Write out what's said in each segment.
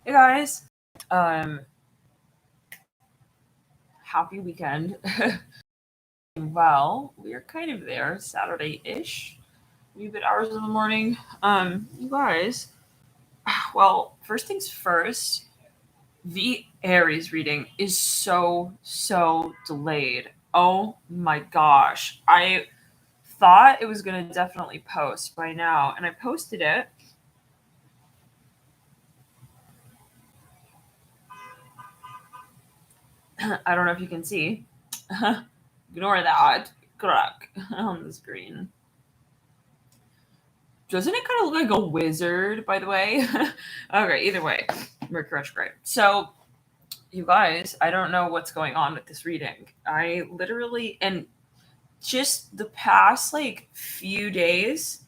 Hey guys, um, happy weekend. Well, we are kind of there, Saturday-ish, wee bit hours in the morning. You guys, well, first things first, the Aries reading is so delayed. Oh my gosh, I thought it was gonna definitely post by now, and I posted it. I don't know if you can see. Ignore that. Crack on the screen. Doesn't it kind of look like a wizard, by the way? Okay, either way, Mercury retrograde. So, you guys, I don't know what's going on with this reading. I literally, and just the past like few days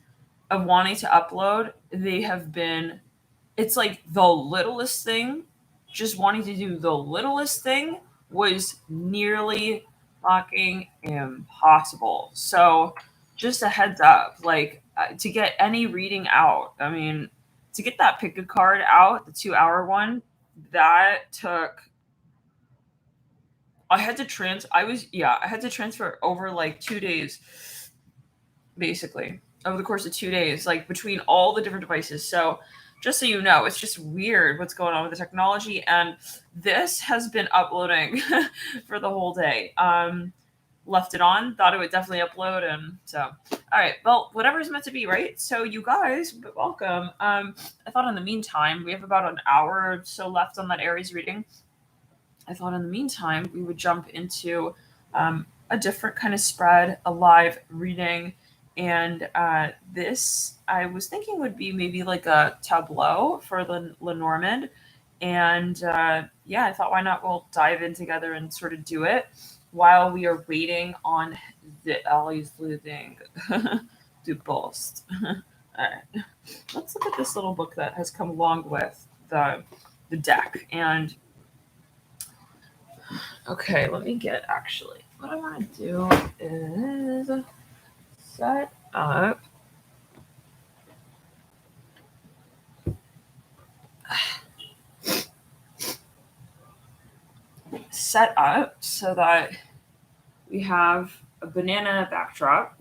of wanting to upload, they have been, it's like the littlest thing, just wanting to do the littlest thing was nearly fucking impossible. So, just a heads up, like to get any reading out, I mean, to get that pick a card out, the 2 hour one, that took, I had to transfer over like 2 days, basically, over the course of 2 days, like between all the different devices. So, just so you know, it's just weird what's going on with the technology. And this has been uploading for the whole day. Left it on, thought it would definitely upload. And so, all right, well, whatever's meant to be, right? So, you guys, welcome. I thought in the meantime, we have about an hour or so left on that Aries reading. I thought in the meantime, we would jump into a different kind of spread, a live reading. And this, I was thinking, would be maybe like a tableau for the LENORMAND. And yeah, I thought, why not? We'll dive in together and sort of do it while we are waiting on the Aries Reading to post. All right, let's look at this little book that has come along with the deck. And okay, let me get, actually, what I want to do is set up so that we have a banana backdrop.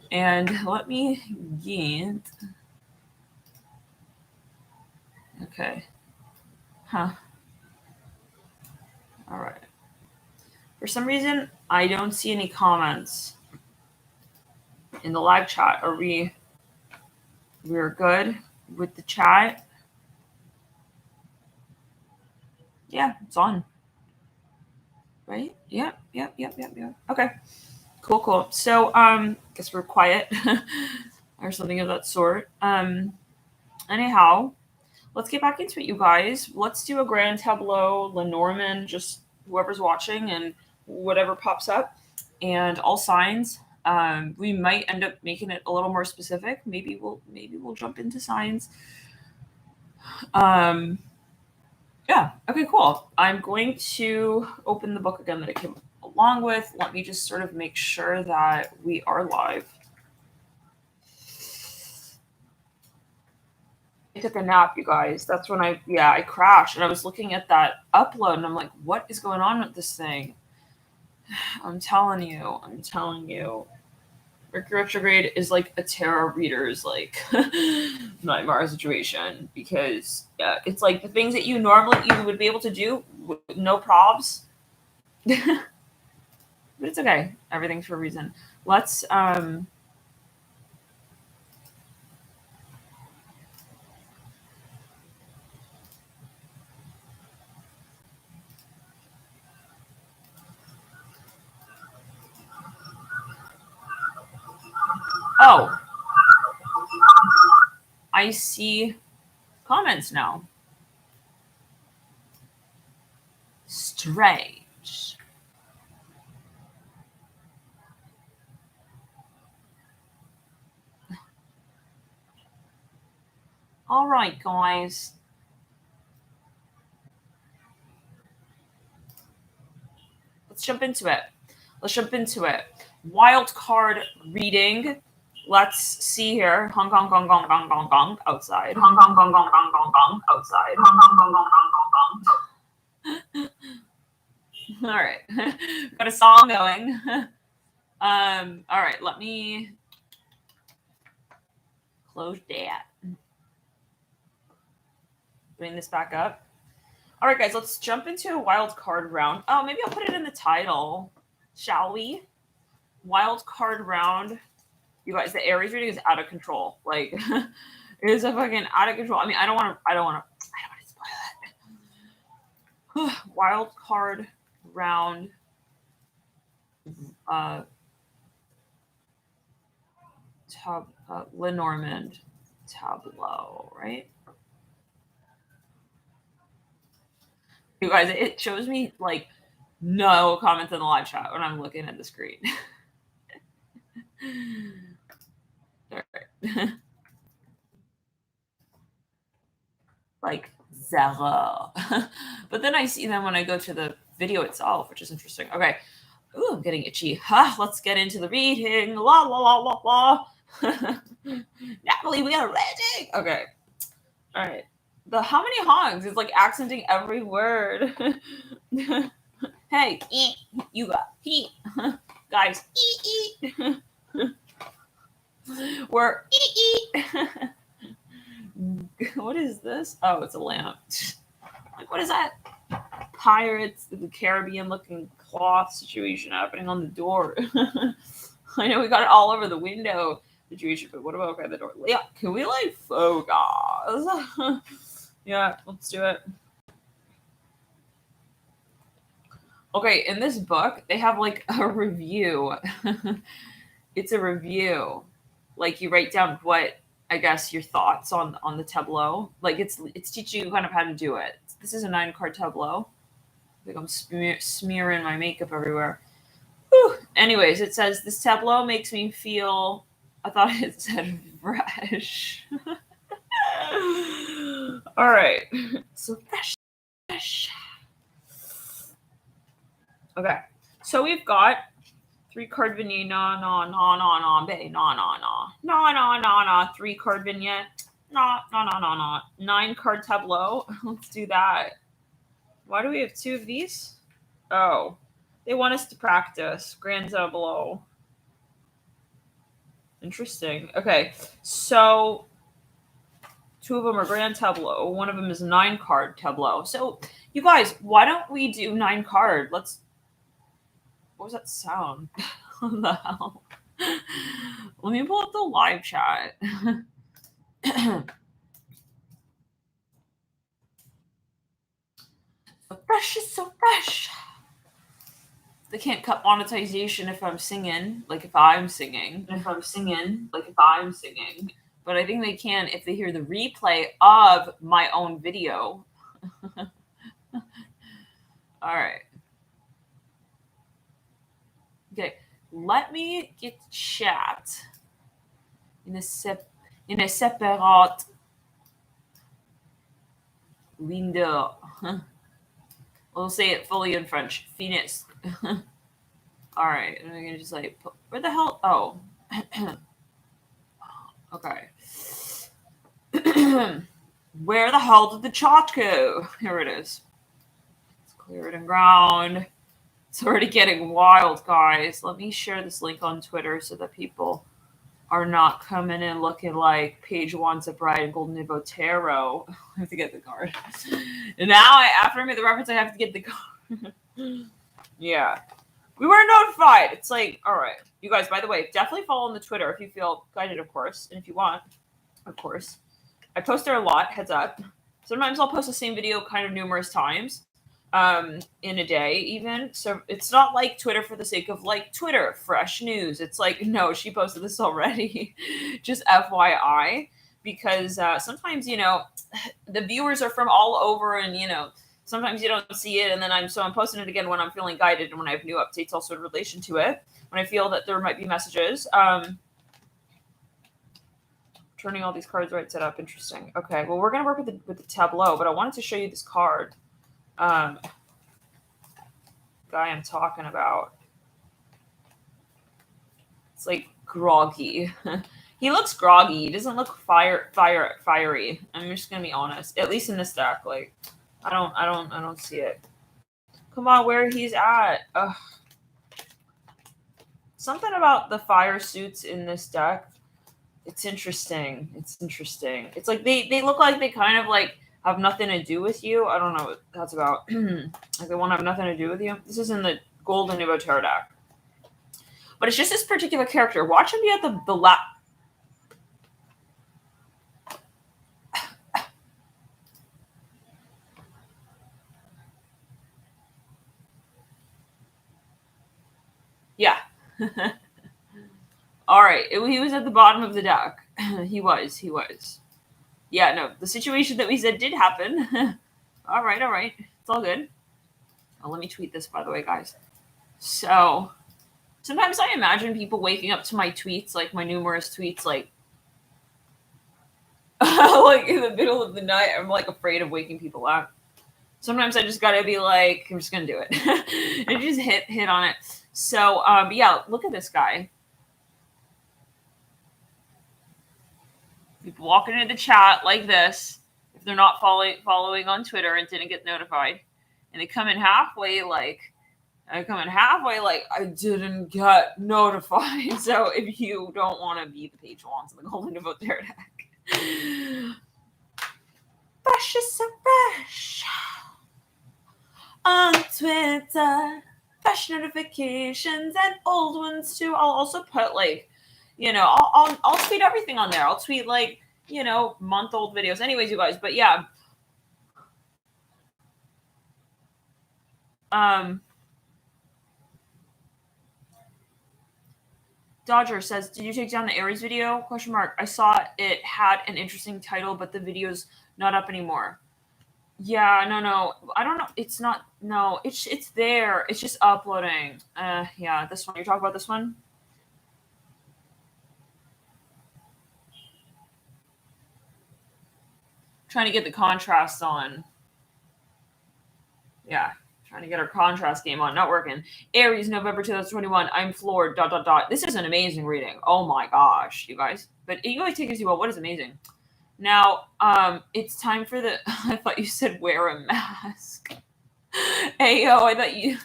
And let me get, okay, huh, all right. For some reason, I don't see any comments in the live chat. We're good with the chat? Yeah, it's on. Right? Yep. Okay. Cool. So, guess we're quiet or something of that sort. Anyhow, let's get back into it, you guys. Let's do a grand tableau, Lenormand, just whoever's watching and whatever pops up, and all signs. We might end up making it a little more specific. Maybe we'll jump into signs. Um, yeah. Okay. Cool. I'm going to open the book again that it came along with. Let me just sort of make sure that we are live. I took a nap, you guys. That's when I crashed, and I was looking at that upload, and I'm like, what is going on with this thing? I'm telling you. Mercury retrograde is like a tarot reader's like nightmare situation, because it's like the things that you would be able to do with no probs. But it's okay. Everything's for a reason. Let's oh, I see comments now. Strange. All right, guys. Let's jump into it. Wild card reading. Let's see here. Hong Kong, Gong, Gong, Gong, Gong, Gong, outside. Hong Kong, Gong, Gong, Gong, Gong, Gong, outside. Hong Kong, Gong, Gong, Gong, Gong, Gong. All right. Got a song going. All right, let me close that. Bring this back up. All right, guys, let's jump into a wild card round. Oh, maybe I'll put it in the title. Shall we? Wild card round. You guys, the Aries reading is out of control. Like, it is a fucking out of control. I mean, I don't want to spoil it. Wild card round. LENORMAND tableau, right? You guys, it shows me like no comments in the live chat when I'm looking at the screen. All right. Like zero. But then I see them when I go to the video itself, which is interesting. Okay. Ooh, I'm getting itchy. Let's get into the reading. La la la la la. Natalie, we are ready. Okay. All right. The how many hongs is like accenting every word. Hey, you got heat. Guys, eat. We're eat. What is this? Oh, it's a lamp. Like, what is that? Pirates of the Caribbean looking cloth situation happening on the door. I know we got it all over the window situation, but what about the door? Yeah, can we like focus? Yeah, let's do it. Okay, in this book, they have like a review. It's a review. Like you write down what I guess your thoughts on the tableau. Like it's teaching you kind of how to do it. This is a 9-card tableau. Like I'm smearing my makeup everywhere. Whew. Anyways, it says this tableau makes me feel. I thought it said fresh. All right, so fresh. Okay, so we've got 3-card vignette. No, 3-card vignette. No. 9-card tableau. Let's do that. Why do we have 2 of these? Oh, they want us to practice. Grand tableau. Interesting. Okay, so 2 of them are grand tableau. 1 of them is 9-card tableau. So, you guys, why don't we do 9-card? Let's. What was that sound? What the hell? Let me pull up the live chat. So fresh. They can't cut monetization if I'm singing. But I think they can if they hear the replay of my own video. All right. Okay, let me get chat in a separate window. We'll say it fully in French. Finis. All right, and I'm gonna just like, where the hell? Oh, okay. Where the hell did the chat go? Here it is. Let's clear it and ground. It's already getting wild, guys. Let me share this link on Twitter so that people are not coming in looking like page 1's a bride and Golden Niveau Tarot. I have to get the card. And now, after I made the reference, I have to get the card. Yeah. We were notified. It's like, all right. You guys, by the way, definitely follow on the Twitter if you feel guided, of course. And if you want, of course. I post there a lot, heads up. Sometimes I'll post the same video kind of numerous times. In a day even. So it's not like Twitter for the sake of like Twitter, fresh news. It's like, no, she posted this already. Just FYI. Because sometimes, the viewers are from all over and, sometimes you don't see it. And then I'm posting it again when I'm feeling guided and when I have new updates also in relation to it. When I feel that there might be messages. Turning all these cards right side up. Interesting. Okay. Well, we're going to work with the tableau, but I wanted to show you this card. Guy I'm talking about. It's like groggy. He looks groggy. He doesn't look fiery. I'm just gonna be honest. At least in this deck, like, I don't see it. Come on, where he's at. Ugh. Something about the fire suits in this deck. It's interesting. It's like they look like they kind of like have nothing to do with you. I don't know what that's about. Like they want to have nothing to do with you. This is in the Golden Nouveau Tarot deck. But it's just this particular character. Watch him be at the lap. Yeah. All right. He was at the bottom of the deck. He was. Yeah, no. The situation that we said did happen. All right. It's all good. Oh, let me tweet this, by the way, guys. So, sometimes I imagine people waking up to my tweets, like my numerous tweets, like, like in the middle of the night. I'm like afraid of waking people up. Sometimes I just gotta be like, I'm just gonna do it. And just hit on it. So, yeah, look at this guy. People walking into the chat like this, if they're not following on Twitter and didn't get notified, and they come in halfway like I didn't get notified. So if you don't want to be the page wants in the Golden Nouveau Tarot deck, fresh is so fresh on Twitter. Fresh notifications and old ones too. I'll also put like, I'll tweet everything on there. I'll tweet like, month-old videos. Anyways, you guys, but yeah. Dodger says, did you take down the Aries video? ? I saw it had an interesting title, but the video's not up anymore. Yeah, no. I don't know. It's not. No, it's there. It's just uploading. Yeah, this one. You're talking about this one? Trying to get the contrast on. Yeah, trying to get our contrast game on. Not working. Aries, November 2021. I'm floored. ... This is an amazing reading. Oh my gosh, you guys. But you guys take it as well. What is amazing? Now, it's time for the. I thought you said wear a mask. Ayo,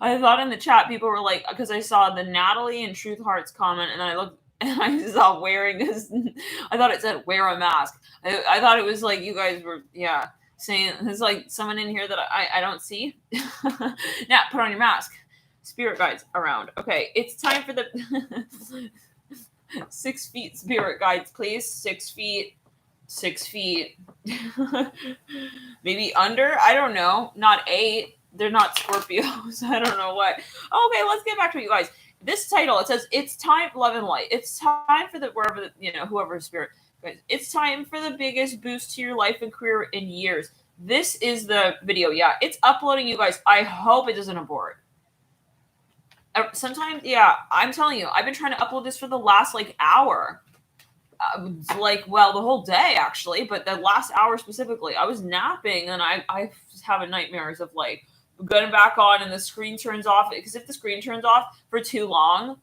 I thought in the chat people were like, because I saw the Natalie and Truth Hearts comment, and then I looked and I saw wearing this. I thought it said wear a mask. I thought it was like you guys were, saying there's like someone in here that I don't see. Now, put on your mask. Spirit guides around. Okay, it's time for the 6 feet spirit guides, please. 6 feet. 6 feet. Maybe under? I don't know. Not 8. They're not Scorpios. I don't know what. Okay, let's get back to it, you guys. This title, it says, it's time, love and light. It's time for whoever spirit. Guys, it's time for the biggest boost to your life and career in years. This is the video. Yeah, it's uploading, you guys. I hope it doesn't abort. Sometimes, yeah, I'm telling you, I've been trying to upload this for the last, hour. The whole day actually, but the last hour specifically. I was napping and I was having nightmares of getting back on and the screen turns off, because if the screen turns off for too long,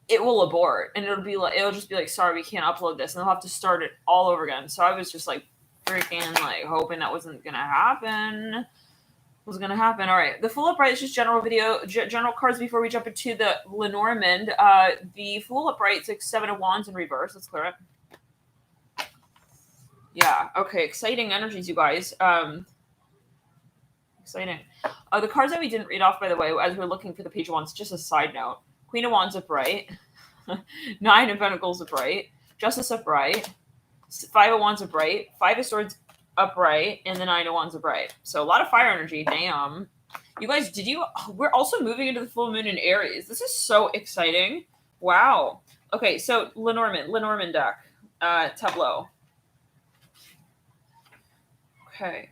it will abort and it'll just be like, sorry, we can't upload this, and they'll have to start it all over again. So I was just freaking hoping that wasn't gonna happen. All right, the Fool Upright is just general cards before we jump into the Lenormand. The Fool Upright is 7 of Wands in reverse. Let's clear it. Yeah, okay, exciting energies, you guys. Exciting. The cards that we didn't read off, by the way, as we're looking for the Page of Wands, just a side note. Queen of Wands upright. 9 of Pentacles upright. Justice upright. 5 of Wands upright. 5 of Swords upright, and the 9 of Wands upright. So a lot of fire energy. Damn. You guys, we're also moving into the full moon in Aries. This is so exciting. Wow. Okay, so Lenormand deck. Tableau. Okay.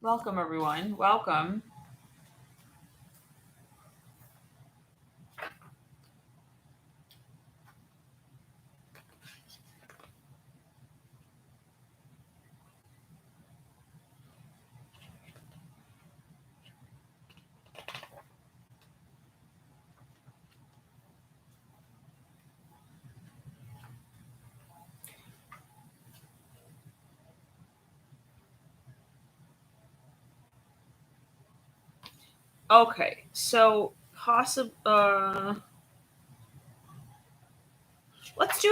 Welcome, everyone. Welcome. Okay, so let's do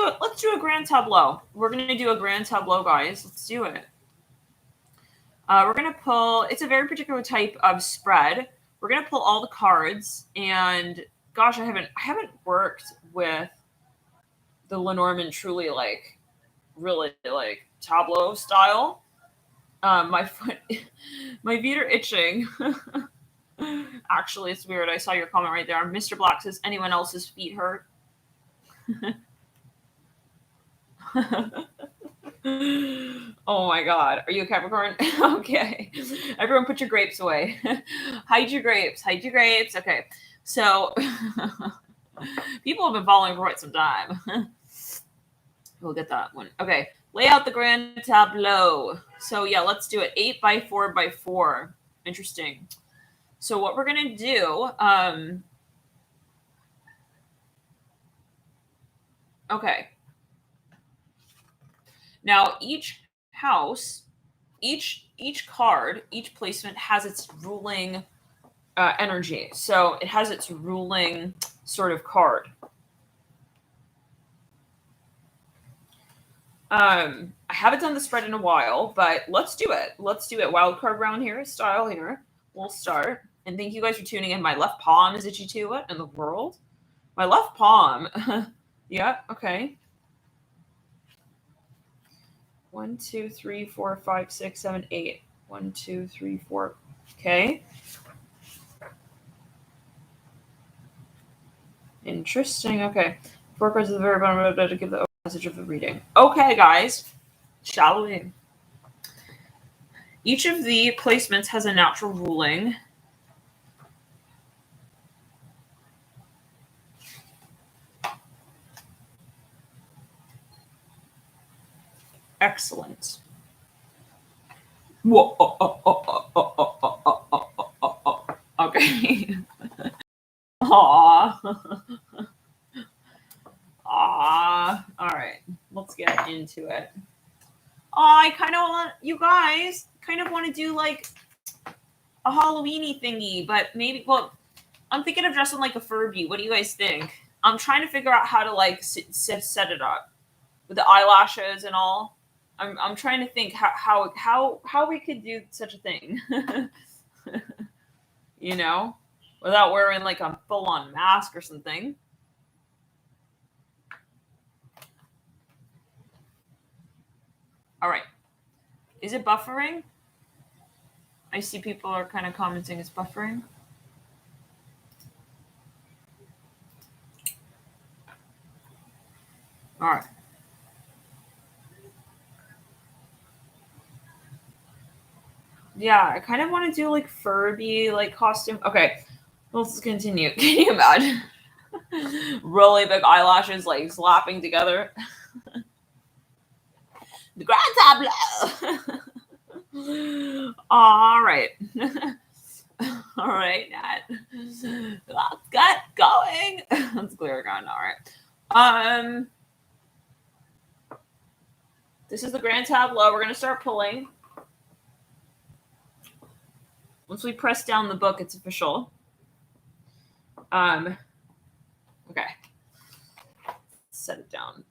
a grand tableau. We're gonna do a grand tableau, guys. Let's do it. We're gonna pull. It's a very particular type of spread. We're gonna pull all the cards, and gosh, I haven't worked with the Lenormand truly like really like tableau style. My foot, my feet are itching. Actually, it's weird. I saw your comment right there. Mr. Black says, anyone else's feet hurt? Oh my god. Are you a Capricorn? Okay. Everyone put your grapes away. Hide your grapes. Hide your grapes. Okay. So people have been following for quite some time. We'll get that one. Okay. Lay out the grand tableau. So yeah, let's do it. 8 by 4 by 4. Interesting. So what we're gonna do, okay. Now each house, each card, each placement has its ruling energy. So it has its ruling sort of card. I haven't done the spread in a while, but let's do it. Let's do it. Wild card round here, style here. We'll start. And thank you guys for tuning in. My left palm is itchy too. What in the world? My left palm. Yeah, okay. 1, 2, 3, 4, 5, 6, 7, 8. 1, 2, 3, 4. Okay. Interesting. Okay. 4 cards at the very bottom to give the message of the reading. Okay, guys. Shall we? Each of the placements has a natural ruling. Excellent. Whoa. Okay. Aww. Aww. All right. Let's get into it. I kind of want, you guys, kind of want to do like a Halloweeny thingy, but maybe, well, I'm thinking of dressing like a Furby. What do you guys think? I'm trying to figure out how to like set it up with the eyelashes and all. I'm trying to think how we could do such a thing. You know, without wearing like a full on mask or something. All right. Is it buffering? I see people are kind of commenting it's buffering. All right. Yeah, I kind of want to do like Furby like costume. Okay, let's continue. Can you imagine? Really big eyelashes like slapping together. The grand tableau. All right. All right, Nat. Let's get going. Let's clear gun. All right. This is the grand tableau. We're gonna start pulling. Once we press down the book, it's official. Okay. Set it down.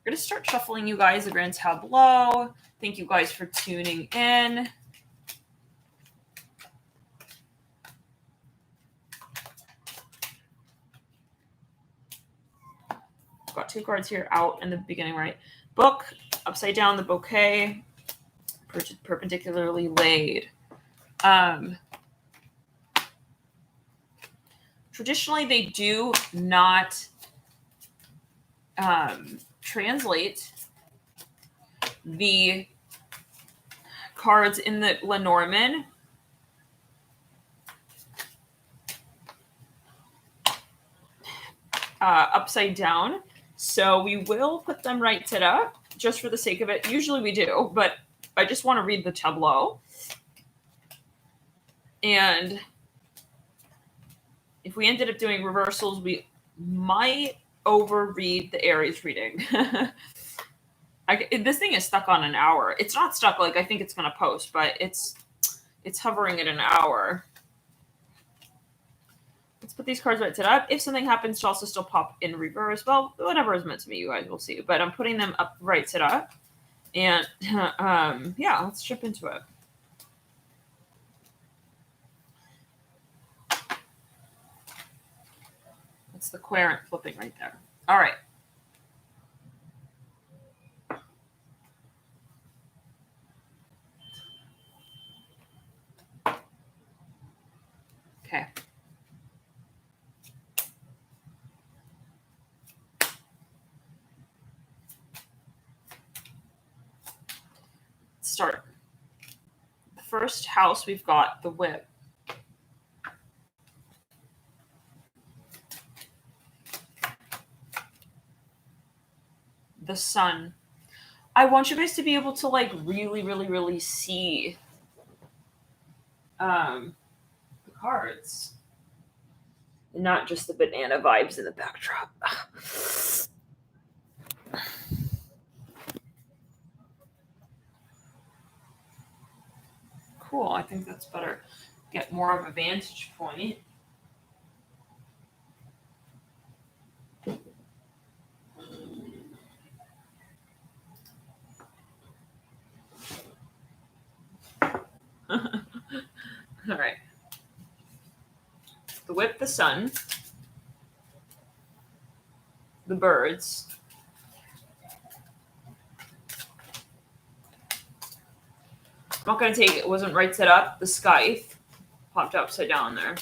We're gonna start shuffling, you guys, the grand tableau. Thank you guys for tuning in. Got 2 cards here out in the beginning, right? Book, upside down, the bouquet, perpendicularly laid. Traditionally, they do not translate the cards in the Lenormand upside down. So we will put them right side up just for the sake of it. Usually we do, but I just want to read the tableau. And if we ended up doing reversals, we might overread the Aries reading. This thing is stuck on an hour. It's not stuck like I think it's going to post, but it's hovering at an hour. put these cards right side up. If something happens to also still pop in reverse, well, whatever is meant to be, you guys will see. But I'm putting them up right side up. And yeah, let's jump into it. That's the querent flipping right there. All right. Okay. Let's start. The first house, we've got the whip. The sun. I want you guys to be able to like really, really, really see the cards. Not just the banana vibes in the backdrop. Cool. I think that's better. Get more of a vantage point. All right. The whip, the sun, the birds, I'm not going to take it. Wasn't right set up. The scythe popped upside down there.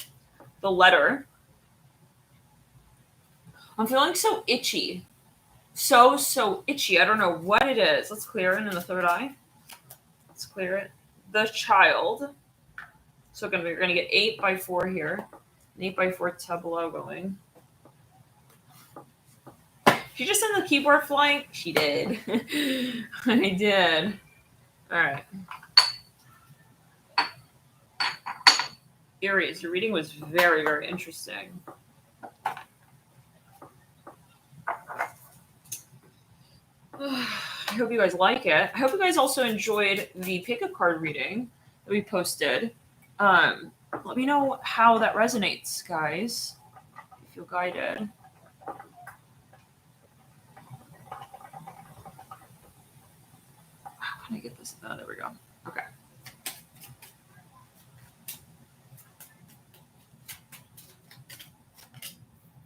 The letter. I'm feeling so itchy. So itchy. I don't know what it is. Let's clear it in the third eye. Let's clear it. The child. So we're going to get 8x4 here. An 8x4 tableau going. She just sent the keyboard flying? She did. I did. All right. Aries, your reading was very, very interesting. I hope you guys like it. I hope you guys also enjoyed the pick a card reading that we posted. Let me know how that resonates, guys. If you feel guided. How can I get this? Oh, there we go. Okay.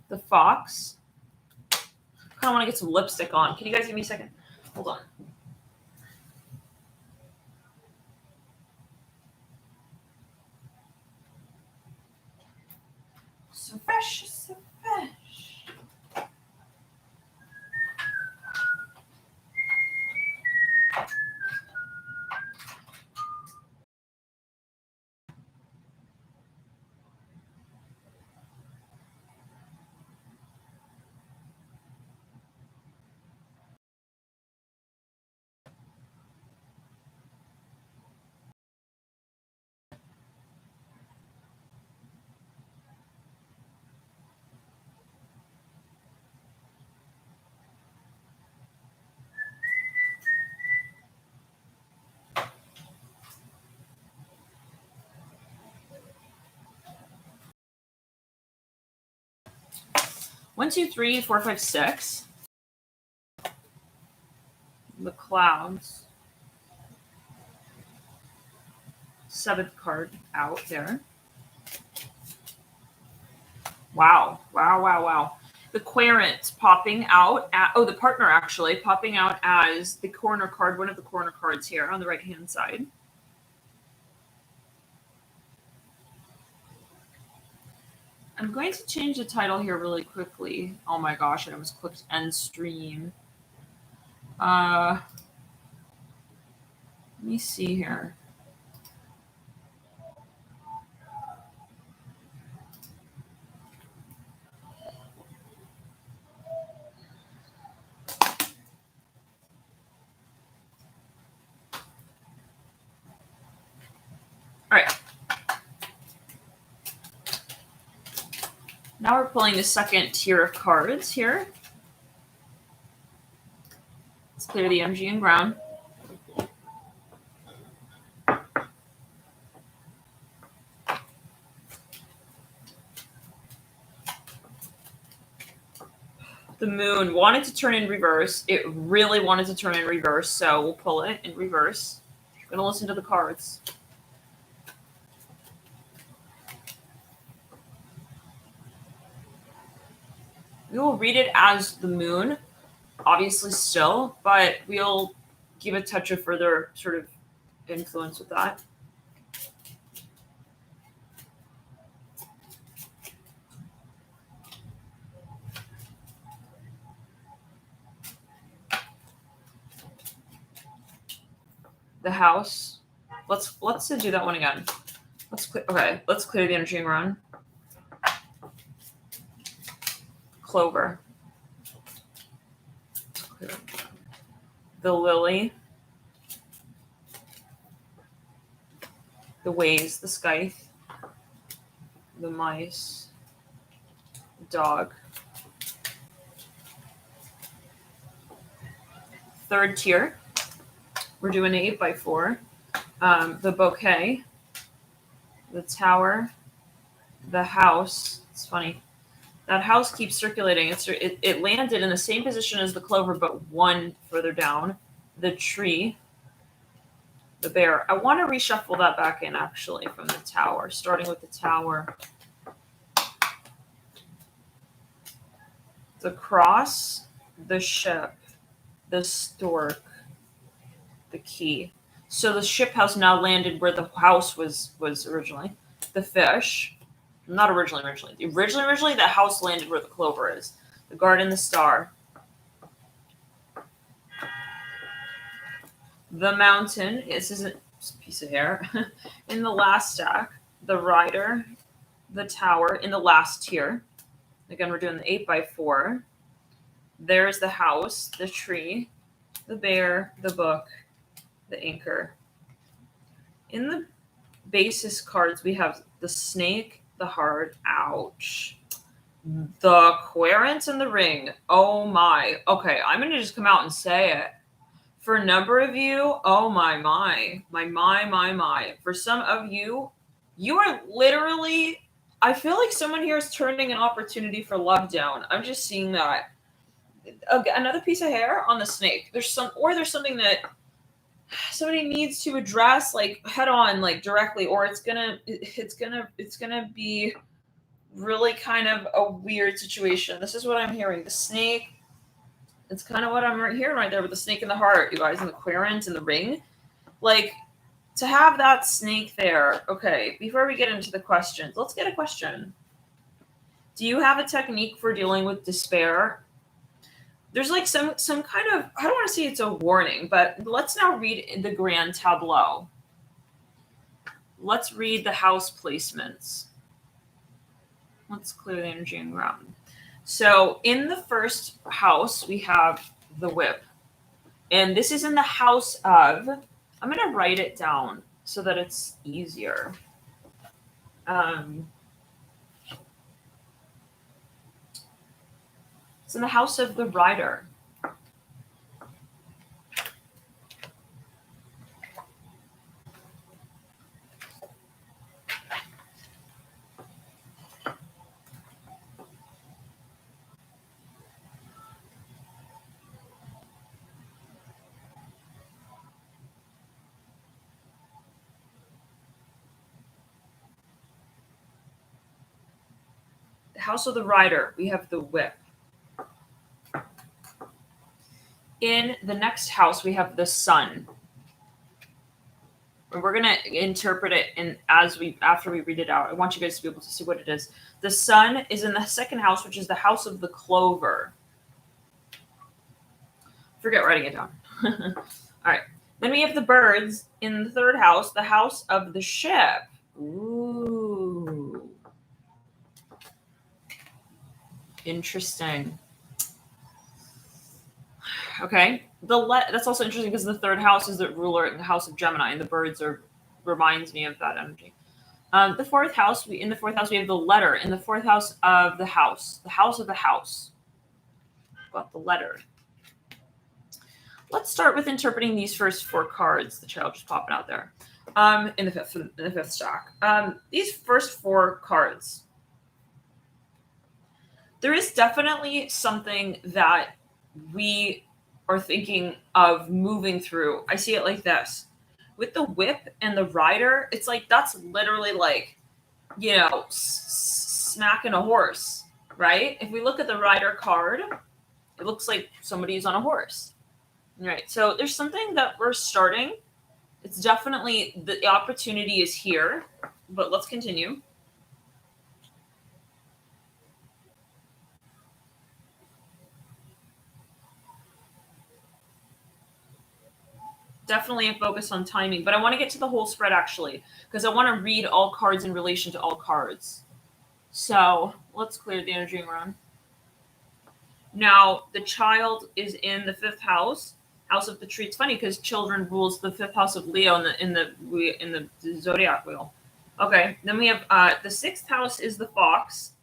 The fox. I kind of want to get some lipstick on. Can you guys give me a second? Hold on. So fresh, so fresh. One, two, three, four, five, six. The clouds. Seventh card out there. Wow. Wow, wow, wow. The querent popping out. The partner actually popping out as the corner card, one of the corner cards here on the right-hand side. I'm going to change the title here really quickly. Oh my gosh, I almost clicked end stream. Let me see here. All right. Now we're pulling the second tier of cards here. Let's clear the MG and ground. moon wanted to turn in reverse. It really wanted to turn in reverse, so we'll pull it in reverse. I'm going to listen to the cards. We will read it as the moon, obviously still, but we'll give a touch of further sort of influence with that. The house. Let's do that one again. Let's clear the energy and run. Clover. The lily. The ways, the scythe. The mice. The dog. Third tier. We're doing 8x4. The bouquet. The tower. The house. It's funny. That house keeps circulating. It landed in the same position as the clover, but one further down. The tree. The bear. I want to reshuffle that back in, actually, from the tower, starting with the tower. The cross. The ship. The stork. The key. So the ship has now landed where the house was originally. The fish. Not originally. Originally, the house landed where the clover is. The garden, the star. The mountain. This isn't just a piece of hair. In the last stack. The rider. The tower. In the last tier. Again, we're doing the 8x4. There's the house. The tree. The bear. The book. The anchor. In the basis cards, we have the snake, the heart, ouch, the querent, and the ring. Oh my. Okay, I'm going to just come out and say it. For a number of you, oh my. For some of you, you are literally, I feel like someone here is turning an opportunity for love down. I'm just seeing that. Another piece of hair on the snake. There's something that somebody needs to address, like head on, like directly, or it's gonna be really kind of a weird situation. This is what I'm hearing. The snake. It's kind of what I'm hearing right there with the snake in the heart, you guys, and the querent and the ring. Like, to have that snake there. Okay, before we get into the questions, let's get a question. Do you have a technique for dealing with despair? There's like some kind of, I don't want to say it's a warning, but let's now read the grand tableau. Let's read the house placements. Let's clear the energy and ground. So in the first house, we have the whip. And this is in the house of, I'm going to write it down so that it's easier. It's in the house of the rider. The house of the rider, we have the whip. In the next house, we have the sun. And we're gonna interpret it after we read it out. I want you guys to be able to see what it is. The sun is in the second house, which is the house of the clover. Forget writing it down. All right. Then we have the birds in the third house, the house of the ship. Ooh. Interesting. Okay. That's also interesting because the third house is the ruler in the house of Gemini, and the birds reminds me of that energy. The fourth house, we have the letter. In the fourth house of the house of the house. Got the letter. Let's start with interpreting these first four cards. The child just popping out there. In the fifth stack. These first four cards. There is definitely something that we are thinking of moving through. I see it like this. With the whip and the rider, it's like that's literally like, smacking a horse, right? If we look at the rider card, it looks like somebody's on a horse. Right. So there's something that we're starting. It's definitely the opportunity is here, but let's continue. Definitely a focus on timing, but I want to get to the whole spread actually, because I want to read all cards in relation to all cards. So let's clear the energy around. Now the child is in the fifth house, house of the tree. It's funny because children rules the fifth house of Leo in the zodiac wheel. Okay, then we have the sixth house is the fox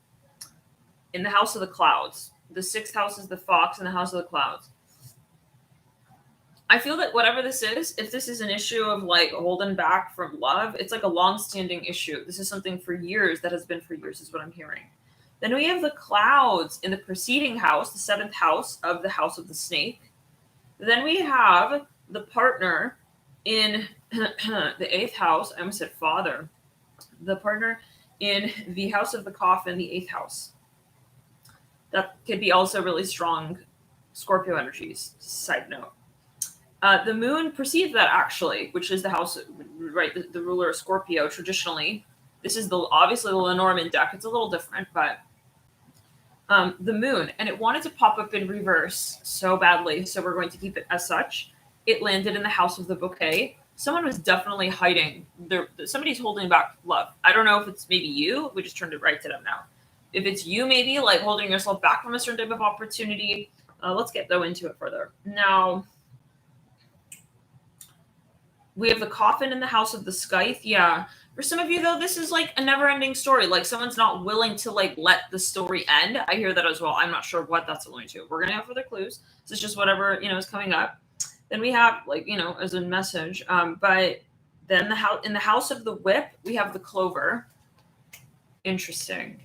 in the house of the clouds. The sixth house is the fox in the house of the clouds. I feel that whatever this is, if this is an issue of like holding back from love, it's like a long-standing issue. This is something for years that has been for years, is what I'm hearing. Then we have the clouds in the preceding house, the seventh house of the house of the snake. Then we have the partner in the eighth house. I almost said father. The partner in the house of the coffin, the eighth house. That could be also really strong Scorpio energies. Side note. The moon precedes that actually, which is the house, right? The ruler of Scorpio. Traditionally, this is obviously the Lenormand deck. It's a little different, but the moon, and it wanted to pop up in reverse so badly, so we're going to keep it as such. It landed in the house of the bouquet. Someone was definitely hiding. Somebody's holding back love. I don't know if it's maybe you. We just turned it right to them now. If it's you, maybe like holding yourself back from a certain type of opportunity. Let's get though into it further. Now, we have the coffin in the house of the scythe. Yeah. For some of you, though, this is like a never-ending story. Like someone's not willing to like let the story end. I hear that as well. I'm not sure what that's alluding to. We're gonna have further clues. This is just whatever is coming up. Then we have like as a message. But then in the house of the whip, we have the clover. Interesting.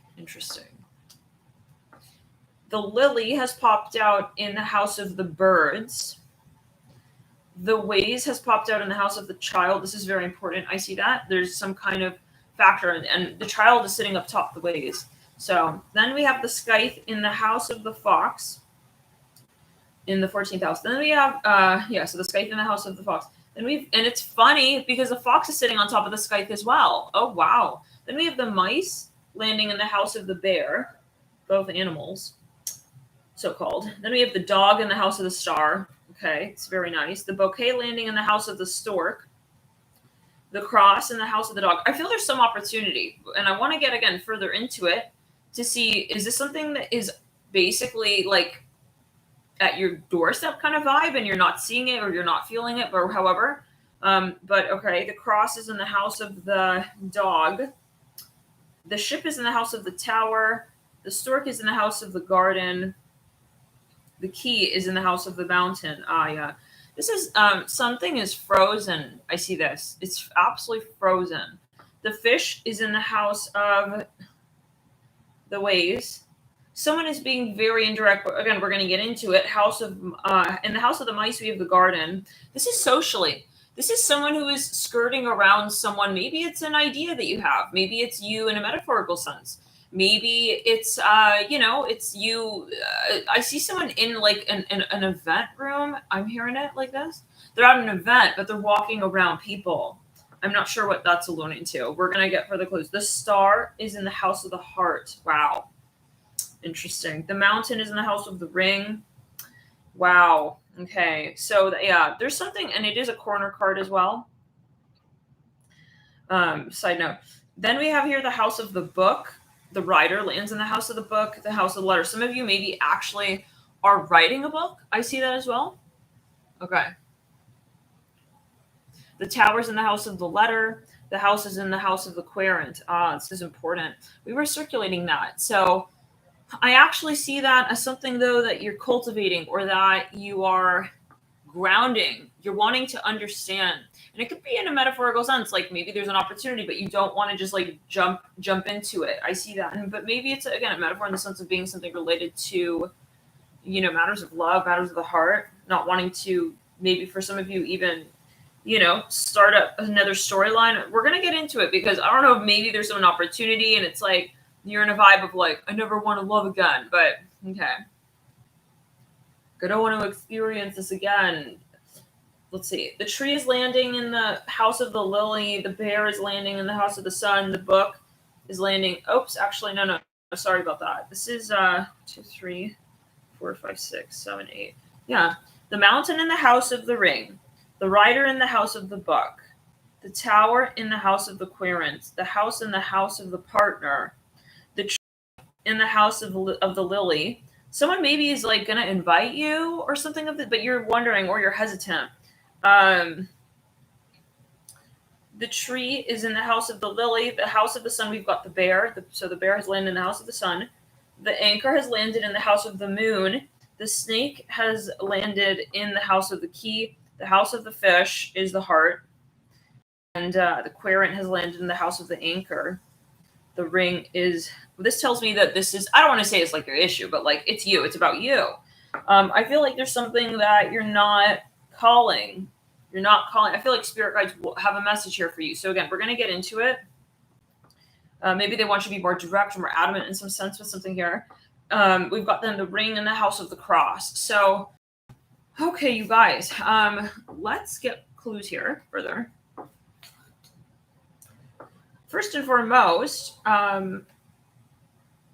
The lily has popped out in the house of the birds. The ways has popped out in the house of the child. This is very important. I see that. There's some kind of factor, and the child is sitting up top the ways. So then we have the scythe in the house of the fox in the 14th house. Then we have, so the scythe in the house of the fox. And it's funny because the fox is sitting on top of the scythe as well. Oh, wow. Then we have the mice landing in the house of the bear, both animals, so-called. Then we have the dog in the house of the star. Okay, it's very nice. The bouquet landing in the house of the stork. The cross in the house of the dog. I feel there's some opportunity, and I want to get again further into it to see, is this something that is basically like at your doorstep kind of vibe and you're not seeing it or you're not feeling it or however. But okay, the cross is in the house of the dog. The ship is in the house of the tower. The stork is in the house of the garden. The key is in the house of the mountain. Yeah. This is something is frozen. I see this. It's absolutely frozen. The fish is in the house of the waves. Someone is being very indirect. Again, we're going to get into it. In the house of the mice, we have the garden. This is socially. This is someone who is skirting around someone. Maybe it's an idea that you have. Maybe it's you in a metaphorical sense. Maybe it's it's you. I see someone in like an event room. I'm hearing it like this. They're at an event, but they're walking around people. I'm not sure what that's alluding to. We're gonna get further clues. The star is in the house of the heart. Wow, interesting. The mountain is in the house of the ring. Wow. Okay. So yeah, there's something, and it is a corner card as well. Side note. Then we have here the house of the book. The writer lands in the house of the book, the house of the letter. Some of you maybe actually are writing a book. I see that as well. Okay. The tower's in the house of the letter. The house is in the house of the querent. This is important. We were circulating that. So I actually see that as something, though, that you're cultivating or that you are grounding. You're wanting to understand. And it could be in a metaphorical sense, like maybe there's an opportunity, but you don't want to just like jump into it. I see that. But maybe it's, again, a metaphor in the sense of being something related to, matters of love, matters of the heart, not wanting to, maybe for some of you, even, start up another storyline. We're going to get into it because I don't know, maybe there's an opportunity and it's like you're in a vibe of like, I never want to love again, but okay. I don't want to experience this again. Let's see. The tree is landing in the house of the lily. The bear is landing in the house of the sun. The book is landing. Oops, actually, no. Sorry about that. This is 2, 3, 4, 5, 6, 7, 8. Yeah. The mountain in the house of the ring. The rider in the house of the book. The tower in the house of the querent. The house in the house of the partner. The tree in the house of the lily. Someone maybe is like going to invite you or something of it, but you're wondering or you're hesitant. The tree is in the house of the lily. The house of the sun, we've got the bear. So the bear has landed in the house of the sun. The anchor has landed in the house of the moon. The snake has landed in the house of the key. The house of the fish is the heart. And the querent has landed in the house of the anchor. The ring is, this tells me that this is, I don't want to say it's like your issue, but like it's you, it's about you. I feel like there's something that you're not calling. I feel like spirit guides will have a message here for you. So again, we're going to get into it. Maybe they want you to be more direct or more adamant in some sense with something here. We've got then the ring and the house of the cross. So, okay, you guys, let's get clues here further. First and foremost,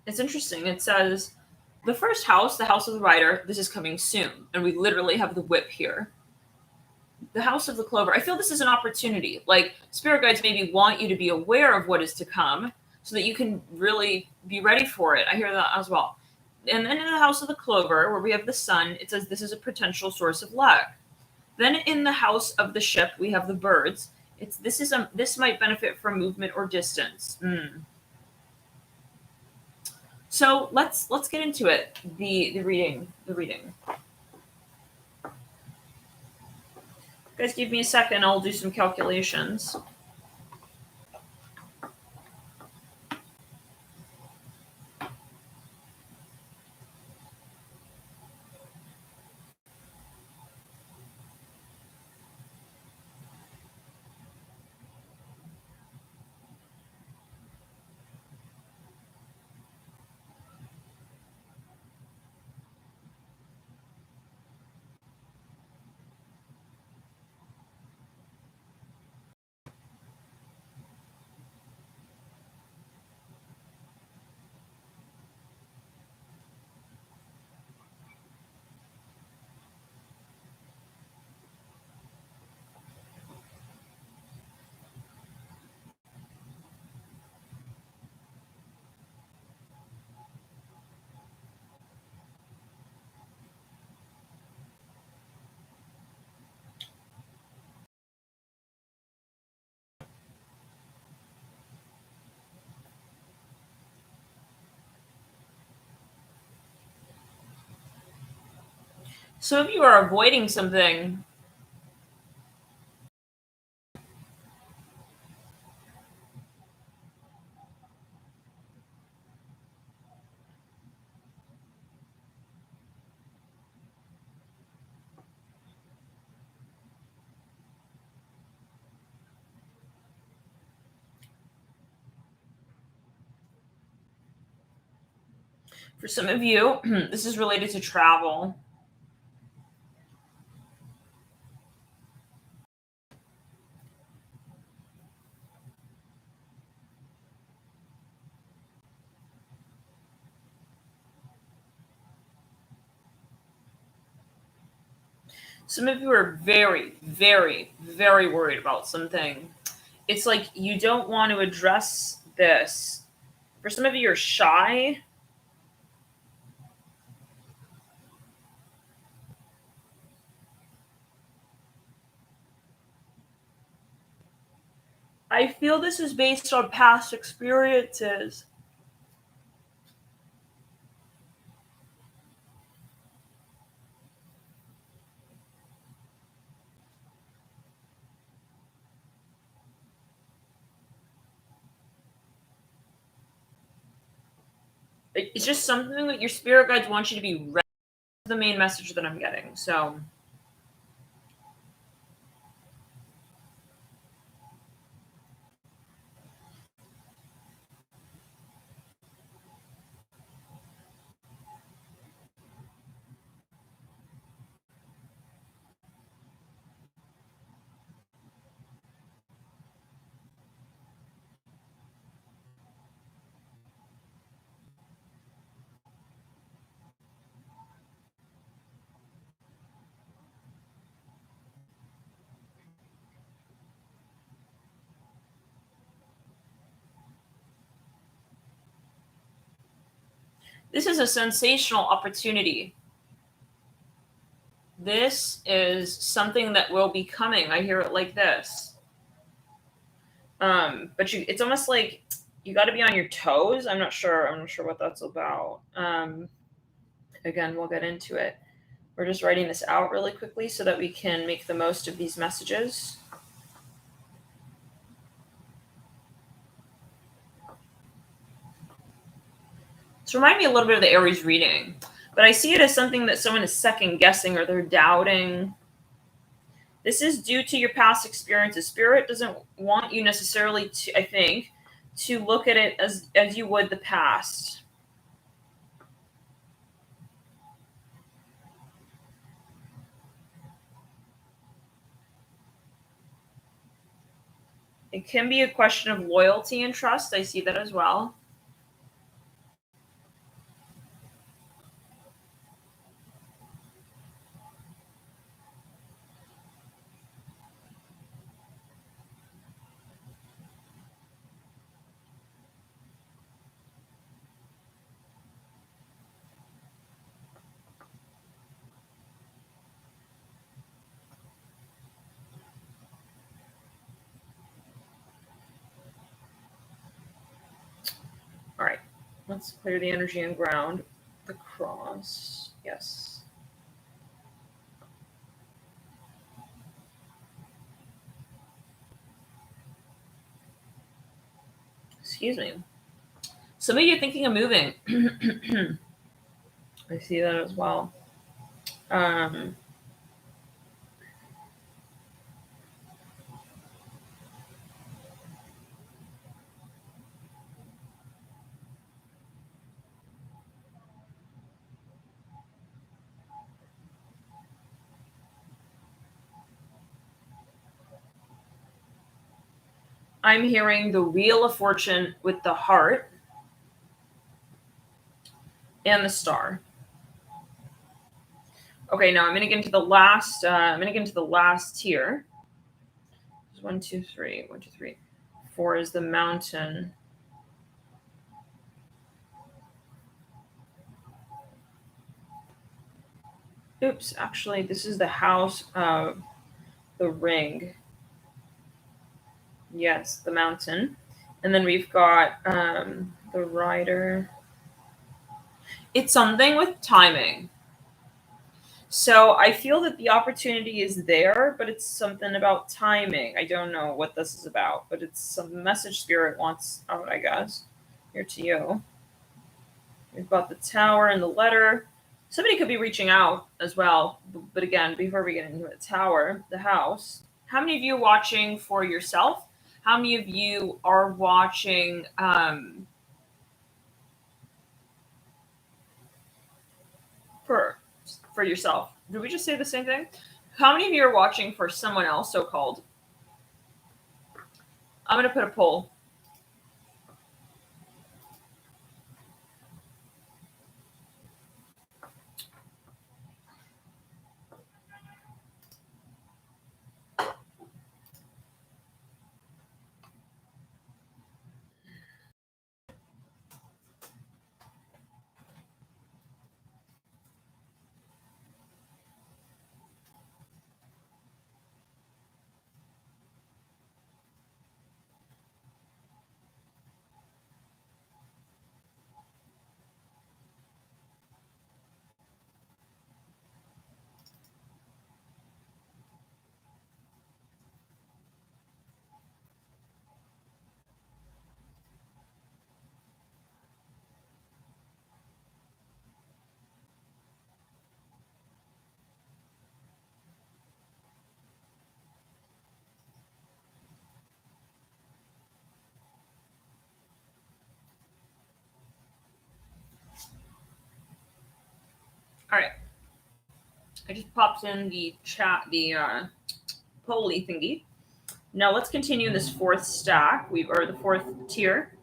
it's interesting. It says the first house, the house of the rider, this is coming soon. And we literally have the whip here. The house of the clover. I feel this is an opportunity. Like spirit guides maybe want you to be aware of what is to come so that you can really be ready for it. I hear that as well. And then in the house of the clover, where we have the sun, it says this is a potential source of luck. Then in the house of the ship, we have the birds. This might benefit from movement or distance. So let's get into it. The reading. Guys, give me a second. I'll do some calculations. Some of you are avoiding something. For some of you, this is related to travel. Some of you are very, very, very worried about something. It's like you don't want to address this. For some of you, you're shy. I feel this is based on past experiences. It's just something that your spirit guides want you to be ready. The main message that I'm getting. So this is a sensational opportunity. This is something that will be coming. I hear it like this. But it's almost like you got to be on your toes. I'm not sure what that's about. Again, we'll get into it. We're just writing this out really quickly so that we can make the most of these messages. It's reminding me a little bit of the Aries reading, but I see it as something that someone is second guessing or they're doubting. This is due to your past experiences. Spirit doesn't want you necessarily to, I think, to look at it as you would the past. It can be a question of loyalty and trust. I see that as well. All right, let's clear the energy and ground. The cross, yes. Excuse me. Some of you thinking of moving. I see that as well. I'm hearing the Wheel of Fortune with the heart and the star. Okay, now I'm going to get into the last. I'm going to get into the last tier. 1, 2, 3. 1, 2, 3. 4 is the mountain. Oops, actually, this is the house of the ring. Yes, the mountain. And then we've got the rider. It's something with timing. So I feel that the opportunity is there, but it's something about timing. I don't know what this is about, but it's some message spirit wants out, I guess. Here to you. We've got the tower and the letter. Somebody could be reaching out as well. But again, before we get into the tower, the house, how many of you are watching for yourself? How many of you are watching for yourself? Did we just say the same thing? How many of you are watching for someone else, so-called? I'm going to put a poll. All right. I just popped in the chat, the poly thingy. Now let's continue this fourth stack. Or the fourth tier.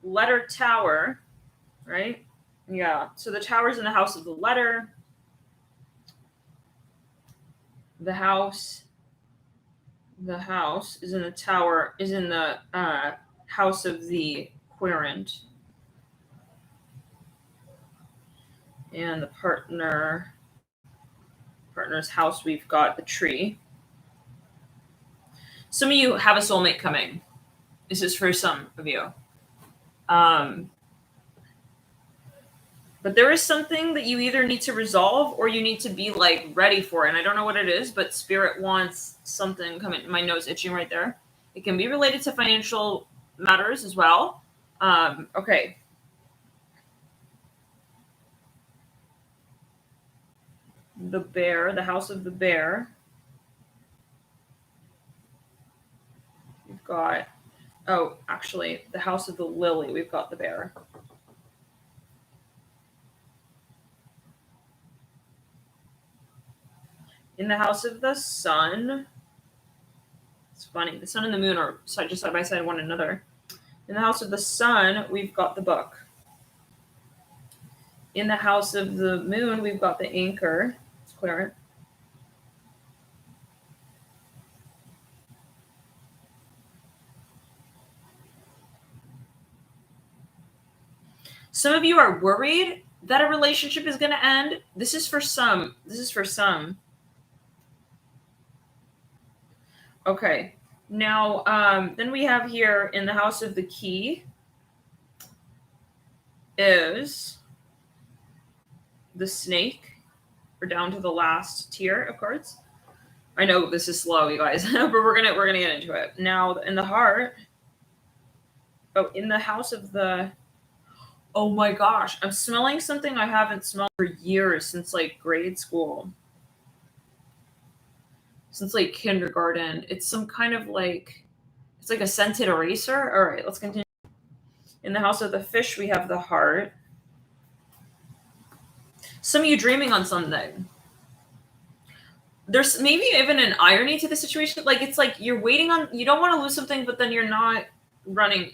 Letter tower, right? Yeah. So the tower's in the house of the letter. The house is in the tower, is in the house of the querent. And the partner's house, we've got the tree. Some of you have a soulmate coming. This is for some of you. But there is something that you either need to resolve or you need to be like ready for. And I don't know what it is, but spirit wants something coming. My nose itching right there. It can be related to financial matters as well. Okay. The bear, the house of the bear. We've got, oh, actually, the house of the lily. We've got the bear. In the house of the sun, it's funny. The sun and the moon are just side by side one another. In the house of the sun, we've got the book. In the house of the moon, we've got the anchor. It's querent. Some of you are worried that a relationship is going to end. This is for some. Okay. Now, then we have here in the house of the key is the snake. We're down to the last tier of cards. I know this is slow, you guys, but we're gonna get into it. Now, in the heart. Oh, in the house of the. Oh my gosh, I'm smelling something I haven't smelled for years, since like grade school. Since like kindergarten. It's some kind of like, it's like a scented eraser. All right, let's continue. In the house of the fish, we have the heart. Some of you dreaming on something. There's maybe even an irony to the situation. Like, it's like you're waiting on, you don't want to lose something, but then you're not running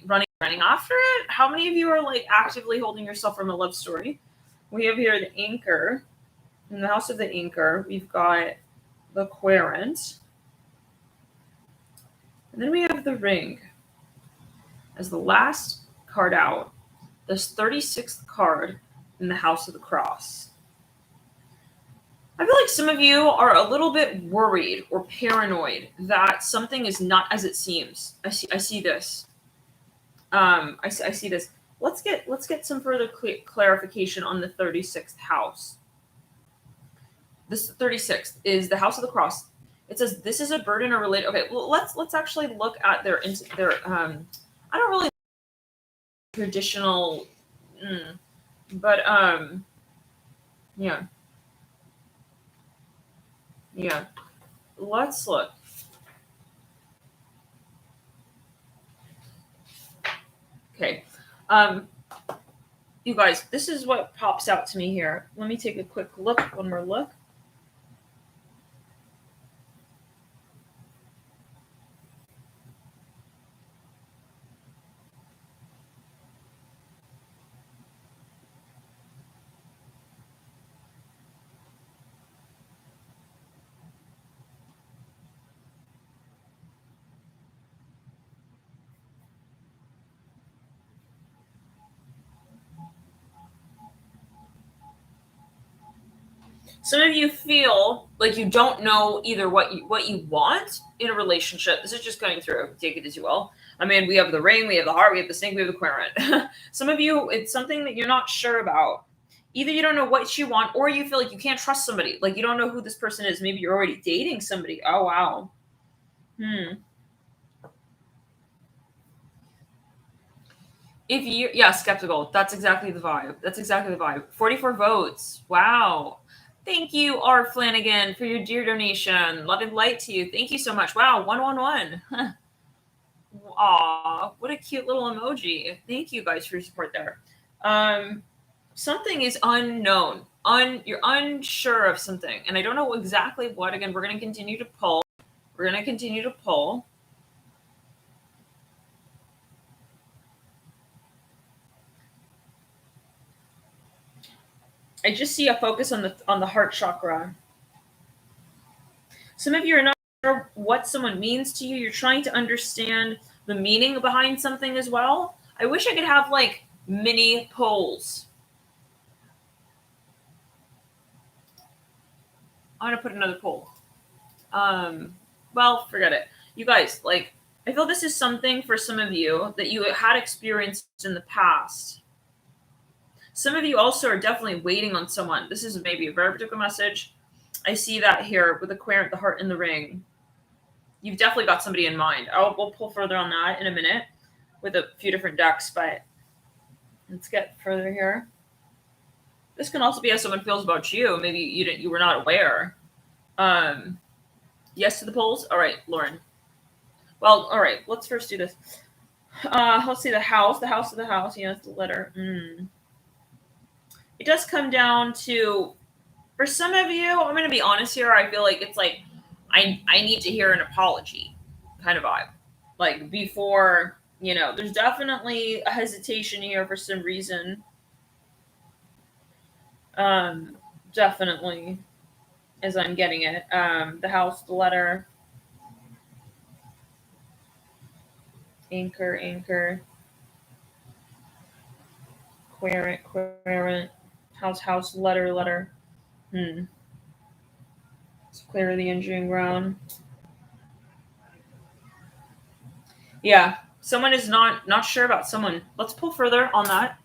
after it. How many of you are like actively holding yourself from a love story? We have here the anchor. In the house of the anchor, we've got the querent. And then we have the ring as the last card out. This 36th card in the house of the cross. I feel like some of you are a little bit worried or paranoid that something is not as it seems. I see this. I see this. Let's get some further clarification on the 36th house. This 36th is the house of the cross. It says this is a burden or related. Okay, well, let's actually look at their I don't really traditional, but yeah. Let's look. Okay. You guys, this is what pops out to me here. Let me take a quick look, one more look. Some of you feel like you don't know either what you want in a relationship. This is just going through. Take it as you will. I mean, we have the ring, we have the heart, we have the snake, we have the querent. Some of you, it's something that you're not sure about. Either you don't know what you want, or you feel like you can't trust somebody. Like you don't know who this person is. Maybe you're already dating somebody. Oh, wow. If you, yeah, skeptical. That's exactly the vibe. 44 votes. Wow. Thank you, R. Flanagan, for your dear donation. Love and light to you. Thank you so much. Wow, 111. Aw, what a cute little emoji. Thank you guys for your support there. Something is unknown. you're unsure of something, and I don't know exactly what. Again, we're going to continue to pull. We're going to continue to pull. I just see a focus on the heart chakra. Some of you are not sure what someone means to you. You're trying to understand the meaning behind something as well. I wish I could have like mini polls. I'm gonna put another poll. Well, forget it. You guys, like, I feel this is something for some of you that you had experienced in the past. Some of you also are definitely waiting on someone. This is maybe a very particular message. I see that here with the heart in the ring. You've definitely got somebody in mind. We'll pull further on that in a minute with a few different decks, but let's get further here. This can also be how someone feels about you. Maybe you were not aware. Yes to the polls? All right, Lauren. Well, all right, let's first do this. Let's see the house of the house. Yes, the letter. It does come down to, for some of you, I'm going to be honest here, I feel like it's like, I need to hear an apology kind of vibe. Like before, there's definitely a hesitation here for some reason. Definitely, as I'm getting it. The house, the letter. Anchor. Querent. House, letter. Let's clear the injuring ground. Yeah, someone is not sure about someone. Let's pull further on that.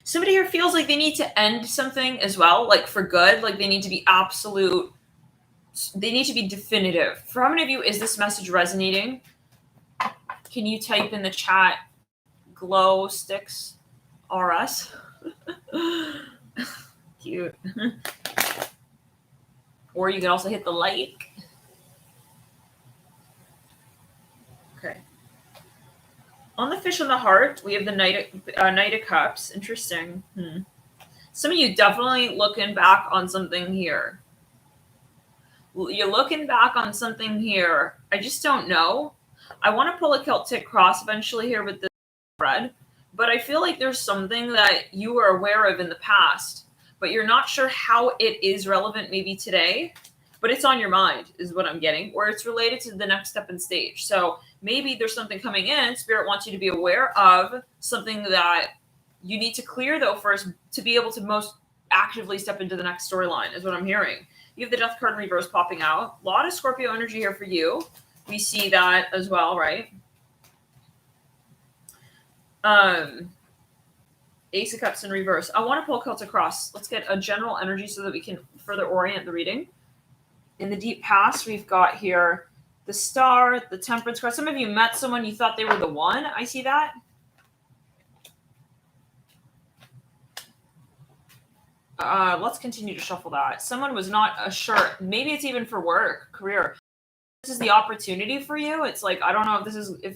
Somebody here feels like they need to end something as well, like for good, like they need to be absolute, they need to be definitive. For how many of you is this message resonating? Can you type in the chat, glow sticks RS? Cute. Or you can also hit the like. Okay. On the fish on the heart, we have the Knight of Cups. Interesting. Some of you definitely looking back on something here. You're looking back on something here. I just don't know. I want to pull a Celtic Cross eventually here with this spread, but I feel like there's something that you were aware of in the past, but you're not sure how it is relevant maybe today, but it's on your mind is what I'm getting, or it's related to the next step and stage. So maybe there's something coming in. Spirit wants you to be aware of something that you need to clear though first to be able to most actively step into the next storyline is what I'm hearing. You have the Death card in reverse popping out. A lot of Scorpio energy here for you. We see that as well, right? Ace of Cups in reverse. I want to pull Celtic Cross. Let's get a general energy so that we can further orient the reading. In the deep past, we've got here the Star, the Temperance card. Some of you met someone, you thought they were the one. I see that. Let's continue to shuffle that. Someone was not sure. Maybe it's even for work, career. This is the opportunity for you. It's like, I don't know if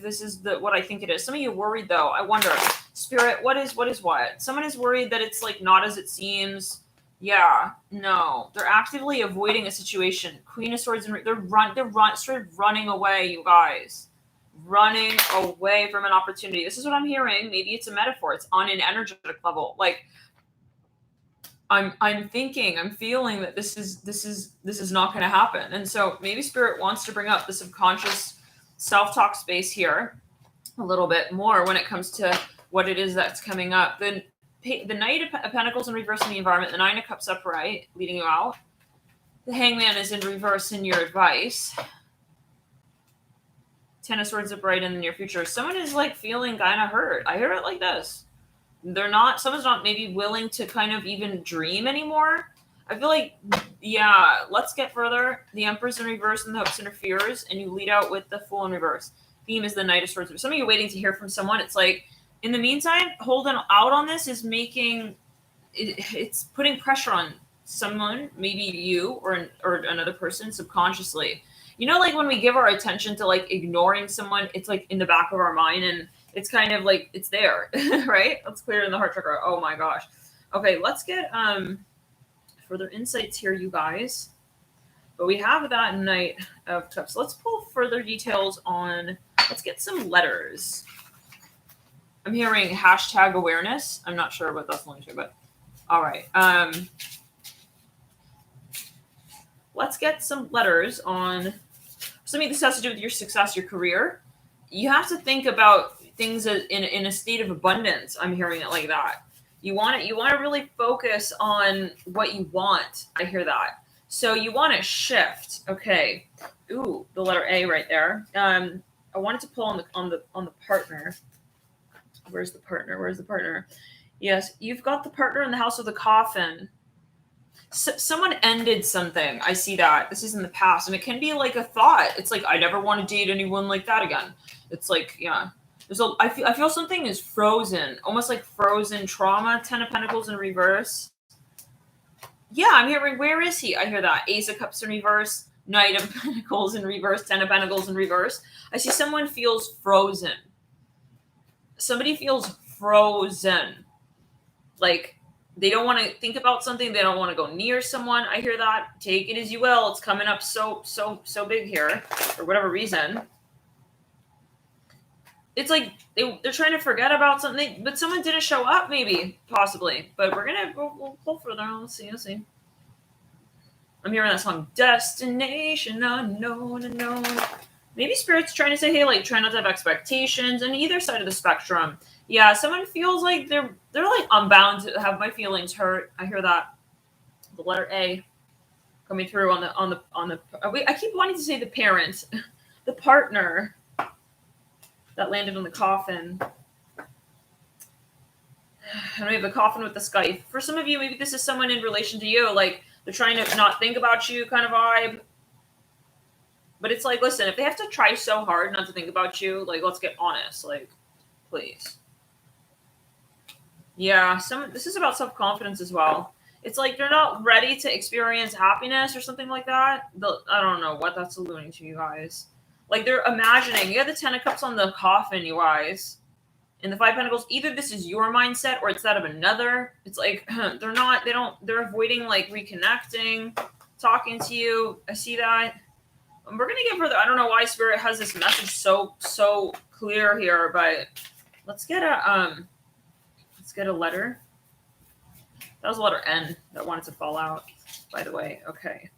this is what I think it is. Some of you worried though. I wonder, Spirit, what is what? Someone is worried that it's like not as it seems. Yeah, no, they're actively avoiding a situation. Queen of Swords, and they're sort of running away, you guys. Running away from an opportunity. This is what I'm hearing. Maybe it's a metaphor. It's on an energetic level. Like, I'm feeling that this is not going to happen. And so maybe Spirit wants to bring up the subconscious self-talk space here a little bit more when it comes to what it is that's coming up. The Knight of Pentacles in reverse in the environment, the Nine of Cups upright, leading you out. The Hangman is in reverse in your advice. Ten of Swords upright in the near future. Someone is like feeling kind of hurt. I hear it like this. Someone's not maybe willing to kind of even dream anymore. I feel like, yeah, let's get further. The Empress in reverse and the Hopes interferes, and you lead out with the Fool in reverse. Theme is the Knight of Swords. Some of you are waiting to hear from someone. It's like, in the meantime, holding out on this is it's putting pressure on someone, maybe you or another person subconsciously. You know, like when we give our attention to like ignoring someone, it's like in the back of our mind, and it's kind of like it's there, right? Let's clear in the heart chakra. Oh my gosh. Okay, let's get further insights here, you guys. But we have that Knight of Cups. Let's pull further details on, let's get some letters. I'm hearing hashtag awareness. I'm not sure what that's going to, but all right. Let's get some letters on something. This has to do with your success, your career. You have to think about things in a state of abundance. I'm hearing it like that. You want to really focus on what you want. I hear that. So you want to shift. Okay. Ooh, the letter A right there. I wanted to pull on the partner. Where's the partner? Yes, you've got the partner in the house of the Coffin. Someone ended something. I see that. This is in the past, and it can be like a thought. It's like, I never want to date anyone like that again. It's like, yeah. I feel something is frozen, almost like frozen trauma. 10 of Pentacles in reverse. Yeah, I'm hearing, where is he? I hear that. Ace of Cups in reverse, Knight of Pentacles in reverse, 10 of Pentacles in reverse. I see someone feels frozen. Somebody feels frozen. Like, they don't want to think about something. They don't want to go near someone. I hear that. Take it as you will. It's coming up so big here for whatever reason. It's like they're trying to forget about something, but someone didn't show up, maybe, possibly. But we'll pull further. Let's see. I'm hearing that song, Destination Unknown. Maybe Spirit's trying to say, hey, like, try not to have expectations on either side of the spectrum. Yeah, someone feels like they're like, I'm bound to have my feelings hurt. I hear that. The letter A coming through on the. I keep wanting to say the parent, the partner that landed on the Coffin. And we have the Coffin with the scythe. For some of you, maybe this is someone in relation to you, like they're trying to not think about you kind of vibe. But it's like, listen, if they have to try so hard not to think about you, like, let's get honest, like, please. Yeah, this is about self-confidence as well. It's like they're not ready to experience happiness or something like that. I don't know what that's alluding to, you guys. Like, they're imagining. You have the 10 of Cups on the Coffin, you guys. In the 5 of Pentacles, either this is your mindset or it's that of another. It's like, they're avoiding, like, reconnecting, talking to you. I see that. We're going to get further. I don't know why Spirit has this message so clear here, but let's get a letter. That was the letter N that wanted to fall out, by the way. Okay.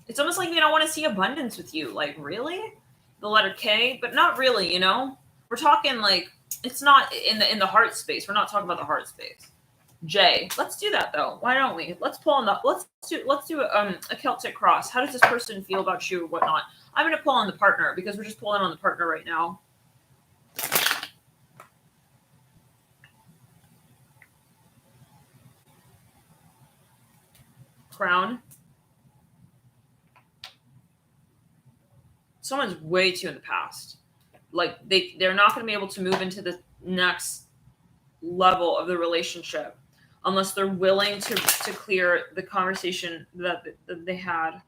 It's almost like they don't want to see abundance with you. Like, really? The letter K, but not really, you know? We're talking like, it's not in the heart space. We're not talking about the heart space. J. Let's do that though. Why don't we? Let's pull on let's do a Celtic Cross. How does this person feel about you or whatnot? I'm going to pull on the partner because we're just pulling on the partner right now. Crown. Someone's way too in the past. Like, they're not going to be able to move into the next level of the relationship unless they're willing to clear the conversation that they had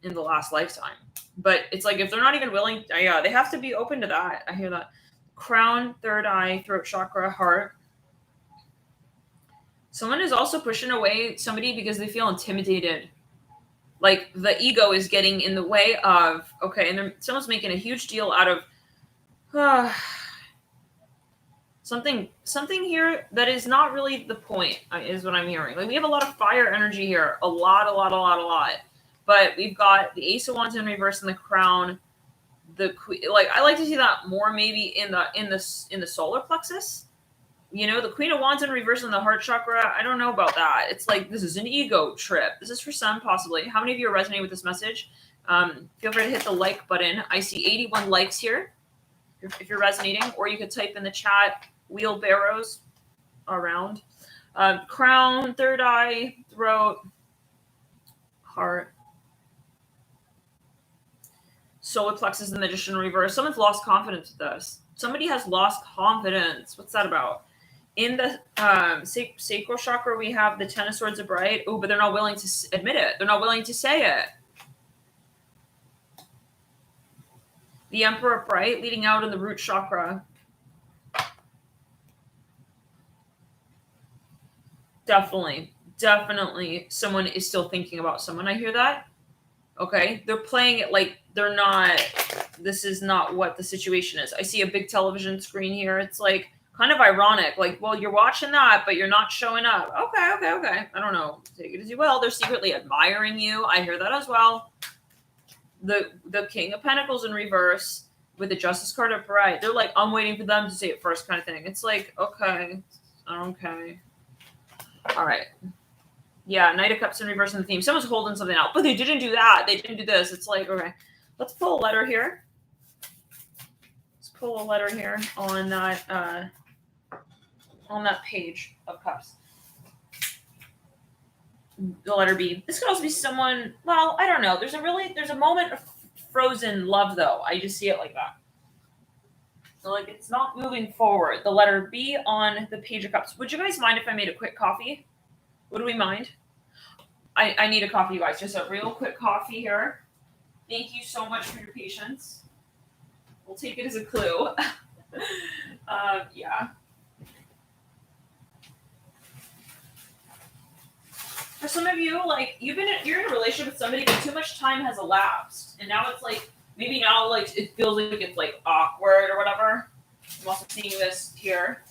in the last lifetime. But it's like, if they're not even willing, yeah, they have to be open to that. I hear that. Crown, third eye, throat chakra, heart. Someone is also pushing away somebody because they feel intimidated. Like, the ego is getting in the way of, okay, and someone's making a huge deal out of something here that is not really the point, is what I'm hearing. Like, we have a lot of fire energy here. A lot. But we've got the Ace of Wands in reverse and the Crown. The Queen, like, I like to see that more maybe in the solar plexus. You know, the Queen of Wands in reverse in the heart chakra. I don't know about that. It's like, this is an ego trip. This is for some, possibly. How many of you are resonating with this message? Feel free to hit the like button. I see 81 likes here if you're resonating, or you could type in the chat, wheelbarrows around. Crown, third eye, throat, heart. Solar plexus, the Magician in reverse. Someone's lost confidence with this. Somebody has lost confidence. What's that about? In the sacral chakra, we have the 10 of Swords upright. Oh, but they're not willing to admit it. They're not willing to say it. The Emperor upright, leading out in the root chakra. Definitely someone is still thinking about someone. I hear that. Okay. They're playing it like they're not, this is not what the situation is. I see a big television screen here. It's like kind of ironic. Like, well, you're watching that, but you're not showing up. Okay. I don't know. Take it as you will. They're secretly admiring you. I hear that as well. The King of Pentacles in reverse with the Justice card upright. They're like, I'm waiting for them to say it first kind of thing. It's like, okay. All right. Yeah, Knight of Cups in reverse in the theme. Someone's holding something out, but they didn't do that. They didn't do this. It's like, okay, let's pull a letter here. Let's pull a letter here on that Page of Cups. The letter B. This could also be someone. Well, I don't know. There's a moment of frozen love, though. I just see it like that. So like it's not moving forward. The letter B on the Page of Cups. Would you guys mind if I made a quick coffee? Would we mind? I need a coffee, you guys. Just a real quick coffee here. Thank you so much for your patience. We'll take it as a clue. Yeah. For some of you, like you're in a relationship with somebody, but too much time has elapsed, and now it's like maybe now like it feels like it's like awkward or whatever. I'm also seeing this here.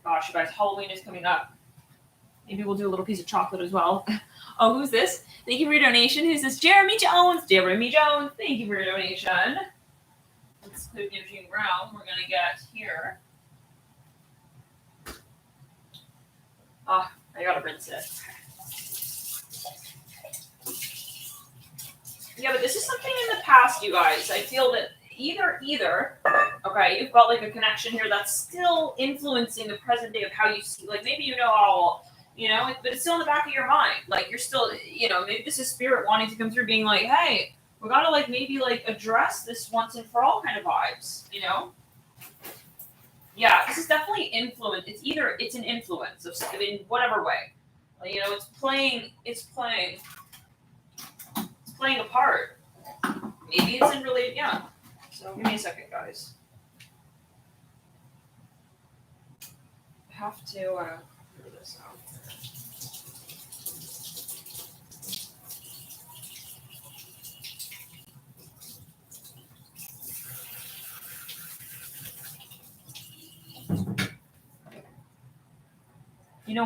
Gosh, you guys, Halloween is coming up. Maybe we'll do a little piece of chocolate as well. Oh, who's this? Thank you for your donation. Who's this? Jeremy Jones. Jeremy Jones. Thank you for your donation. Let's put Eugene Brown. We're going to get here. Oh, I got to rinse it. Yeah, but this is something in the past, you guys. I feel that either, okay, you've got like a connection here that's still influencing the present day of how you see, like maybe you know all, but it's still in the back of your mind. Like you're still, maybe this is spirit wanting to come through being like, hey, we got to like maybe like address this once and for all kind of vibes, Yeah, this is definitely influence. It's an influence of in whatever way. It's playing a part. Maybe it's in really, yeah. So give me a second, guys. I have to figure this out.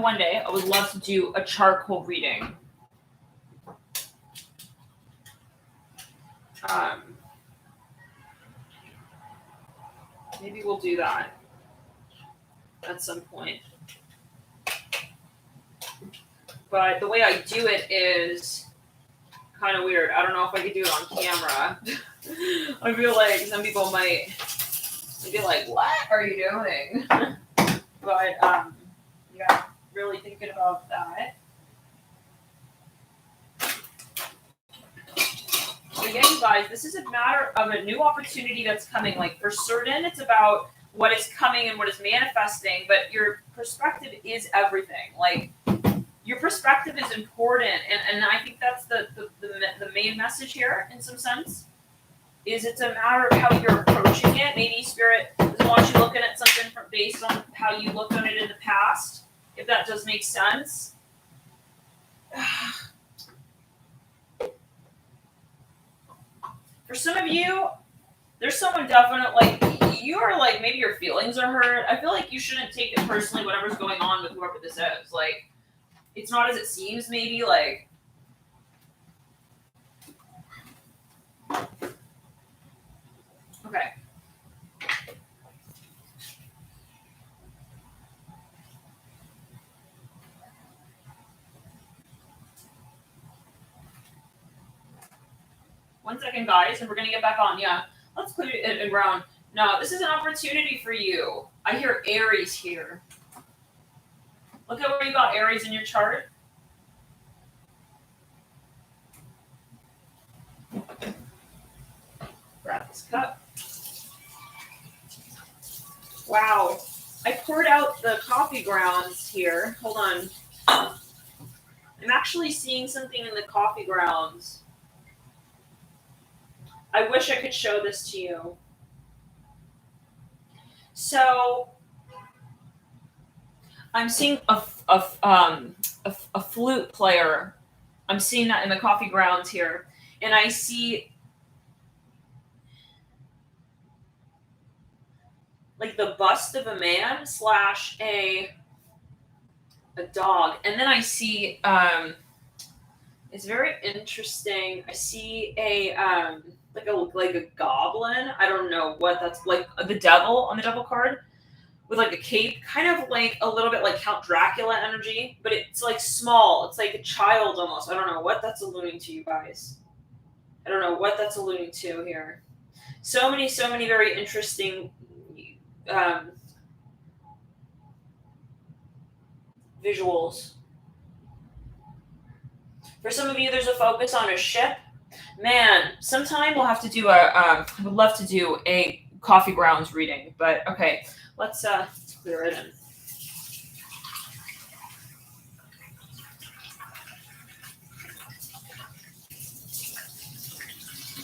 One day I would love to do a charcoal reading. Maybe we'll do that at some point. But the way I do it is kind of weird. I don't know if I could do it on camera. I feel like some people might be like, what are you doing? But, yeah, really thinking about that. So again, you guys, this is a matter of a new opportunity that's coming. Like, for certain, it's about what is coming and what is manifesting, but your perspective is everything. Like, your perspective is important, and I think that's the main message here, in some sense, is it's a matter of how you're approaching it. Maybe Spirit doesn't want you looking at something based on how you looked on it in the past, if that does make sense. For some of you, there's someone definitely, like, you are, like, maybe your feelings are hurt. I feel like you shouldn't take it personally, whatever's going on with whoever this is. Like, it's not as it seems, maybe, like. Okay. One second, guys, and we're going to get back on. Yeah, let's put it in round. No, this is an opportunity for you. I hear Aries here. Look at where you got Aries in your chart. Grab this cup. Wow. I poured out the coffee grounds here. Hold on. I'm actually seeing something in the coffee grounds. I wish I could show this to you. So I'm seeing a flute player. I'm seeing that in the coffee grounds here, and I see like the bust of a man slash a dog, and then I see it's very interesting. I see a like a goblin. I don't know what that's like. The devil on the devil card with like a cape, kind of like a little bit like Count Dracula energy, but it's like small. It's like a child almost. I don't know what that's alluding to, you guys. I don't know what that's alluding to here. So many very interesting visuals. For some of you, there's a focus on a ship. Man, sometime we'll have to do I would love to do a coffee grounds reading, but okay, let's clear it in.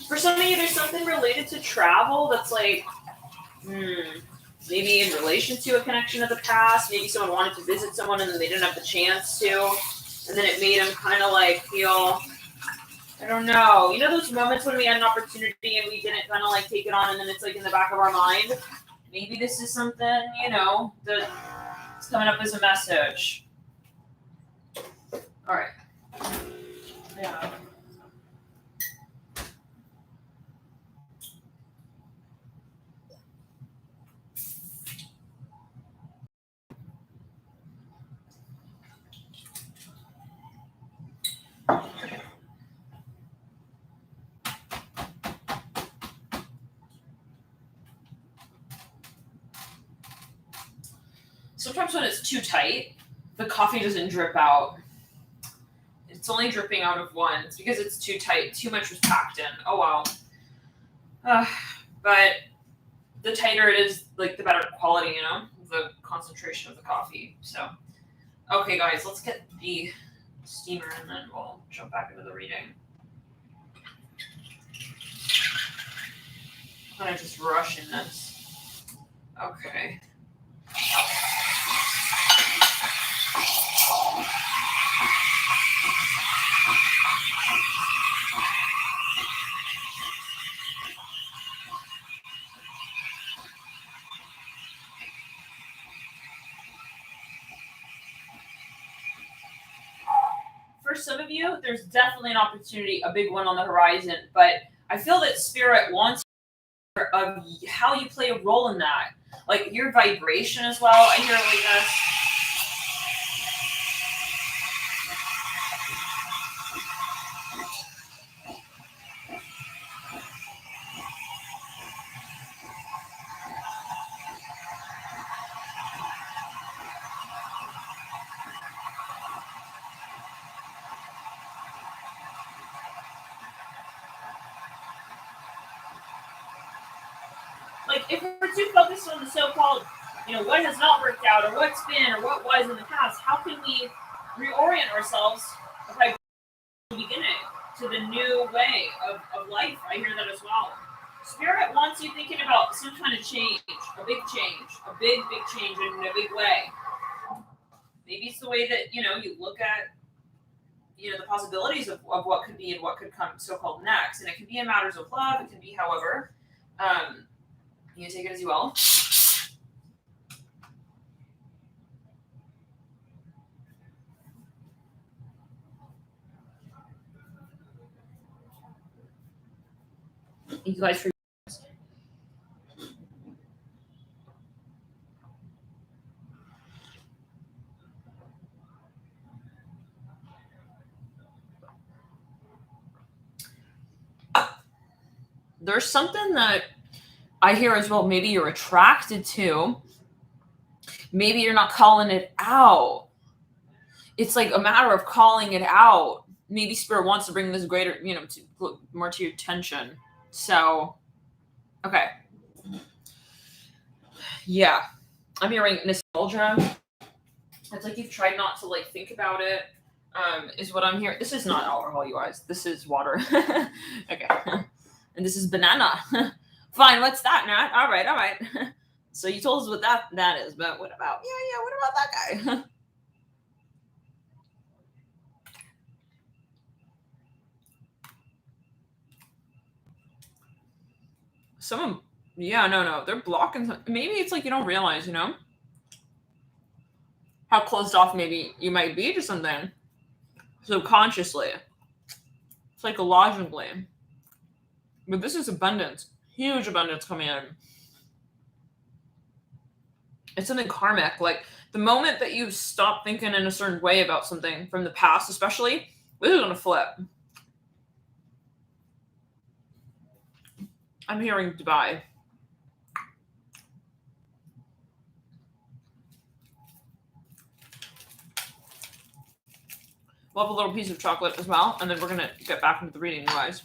For some of you, there's something related to travel that's like, maybe in relation to a connection of the past. Maybe someone wanted to visit someone and then they didn't have the chance to, and then it made them kind of like feel, I don't know. You know those moments when we had an opportunity and we didn't kind of like take it on, and then it's like in the back of our mind? Maybe this is something, that's coming up as a message. All right. Yeah. Sometimes when it's too tight, the coffee doesn't drip out. It's only dripping out of one. It's because it's too tight. Too much was packed in. Oh, wow. But the tighter it is, like, the better quality, the concentration of the coffee. So, okay, guys, let's get the steamer and then we'll jump back into the reading. I'm going to just rush in this. Okay. For some of you, there's definitely an opportunity, a big one on the horizon, but I feel that Spirit wants of how you play a role in that. Like your vibration as well. I hear it like this. Like if we're too focused on the so-called, what has not worked out or what's been or what was in the past, how can we reorient ourselves by the beginning to the new way of life? I hear that as well. Spirit wants you thinking about some kind of change, a big change in a big way. Maybe it's the way that, you look at, the possibilities of what could be and what could come so-called next. And it can be in matters of love. It can be, however, you take it as you will. You guys, there's something that I hear as well. Maybe you're attracted to. Maybe you're not calling it out. It's like a matter of calling it out. Maybe Spirit wants to bring this greater, more to your attention. So, okay. Yeah. I'm hearing nostalgia. It's like you've tried not to, think about it. is what I'm hearing. This is not alcohol, you guys. This is water. Okay. And this is banana. Fine, what's that, Nat? All right. So you told us what that is, but what about, what about that guy? Someone, no, they're blocking. Maybe it's like you don't realize, how closed off maybe you might be to something subconsciously, psychologically. But this is abundance, huge abundance coming in. It's something karmic. Like the moment that you stop thinking in a certain way about something from the past, especially, this is gonna flip. I'm hearing Dubai. We'll have a little piece of chocolate as well, and then we're gonna get back into the reading, you guys.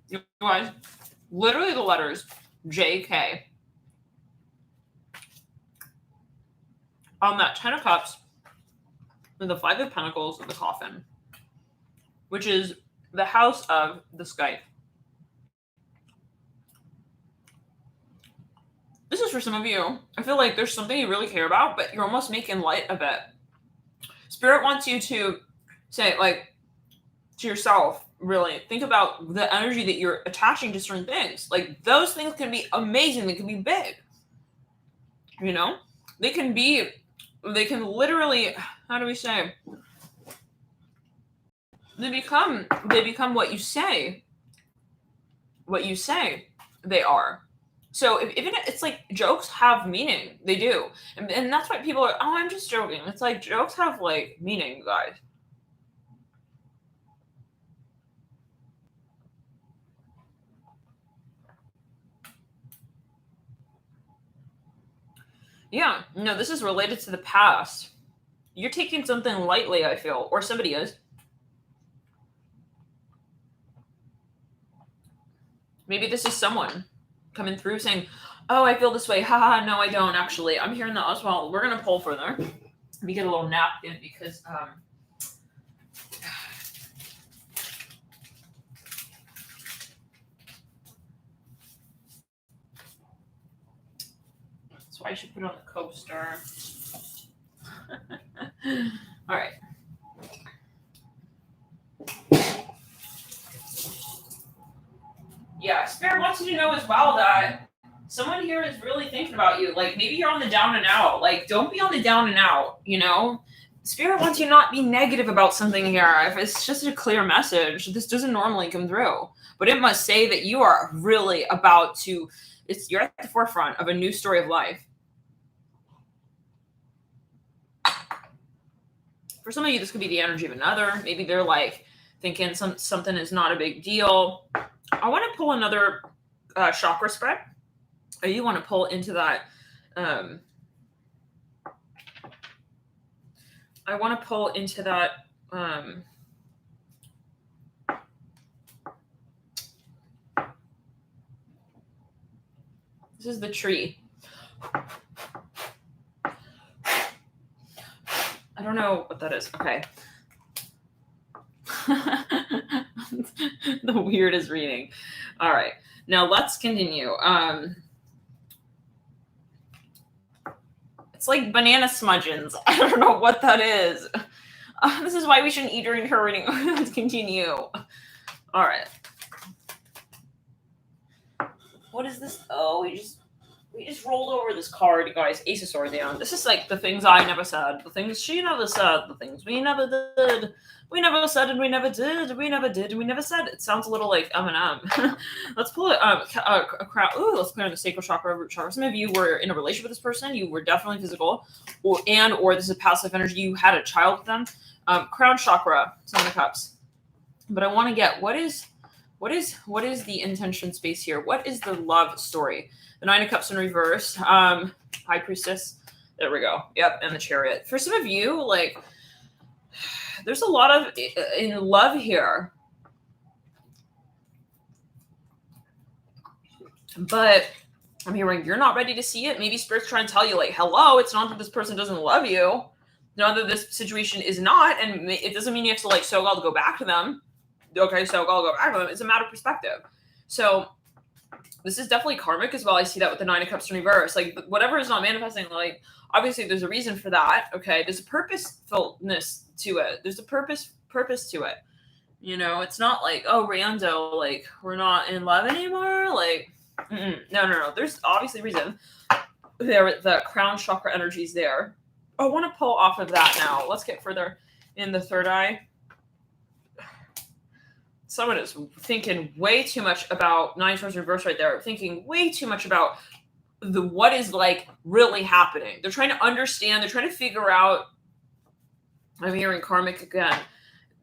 You guys, literally the letters JK on that 10 of Cups and the 5 of Pentacles of the Coffin, which is the house of the Skype. This is for some of you. I feel like there's something you really care about, but you're almost making light of it. Spirit wants you to say, like, to yourself, really, think about the energy that you're attaching to certain things. Like, those things can be amazing. They can be big. They can literally, how do we say? They become what you say. What you say they are. So even it's like jokes have meaning. They do. And that's why people are, oh, I'm just joking. It's like jokes have like meaning, you guys. Yeah, no, this is related to the past. You're taking something lightly, I feel, or somebody is. Maybe this is someone coming through saying, oh, I feel this way. Haha, no, I don't actually. I'm hearing that as well. We're going to pull further. Let me get a little napkin because that's why I should put it on the coaster. All right. Yeah, Spirit wants you to know as well that someone here is really thinking about you. Like maybe you're on the down and out. Like don't be on the down and out, Spirit wants you not be negative about something here. If it's just a clear message, this doesn't normally come through. But it must say that you are really about to, you're at the forefront of a new story of life. For some of you, this could be the energy of another. Maybe they're like thinking something is not a big deal. I want to pull another chakra spread. Or you want to pull into that. I want to pull into that. This is the tree. I don't know what that is. Okay. The weirdest reading. All right. Now let's continue. It's like banana smudgeons. I don't know what that is. This is why we shouldn't eat during her reading. Let's continue. All right. What is this? Oh, we just rolled over this card, you guys. Ace of Swords down. This is like the things I never said, the things she never said, the things we never did. We never said and we never did. We never did and we never said. It sounds a little like Eminem. Let's pull it. A crowd. Ooh, let's clear in the sacral chakra, root chakra. Some of you were in a relationship with this person. You were definitely physical, or this is passive energy. You had a child with them. Crown chakra, Seven of Cups. But I want to get what is the intention space here? What is the love story? The Nine of Cups in reverse. High Priestess. There we go. Yep, and the Chariot. For some of you, like, there's a lot of in love here. But I'm hearing you're not ready to see it. Maybe Spirit's trying to tell you, like, hello, it's not that this person doesn't love you. Not that this situation is not, and it doesn't mean you have to, like, so go back to them. Okay, so go back to them. It's a matter of perspective. So this is definitely karmic as well. I see that with the Nine of Cups in reverse. Like, whatever is not manifesting, like, obviously there's a reason for that. Okay, there's a purposefulness to it. There's a purpose to it. You know, it's not like, oh, rando, like, we're not in love anymore. Like, no. There's obviously reason. There, the crown chakra energy is there. I want to pull off of that now. Let's get further in the third eye. Someone is thinking way too much about Nine of Swords reverse right there. Thinking way too much about what is, like, really happening. They're trying to understand. They're trying to figure out. I'm hearing karmic again.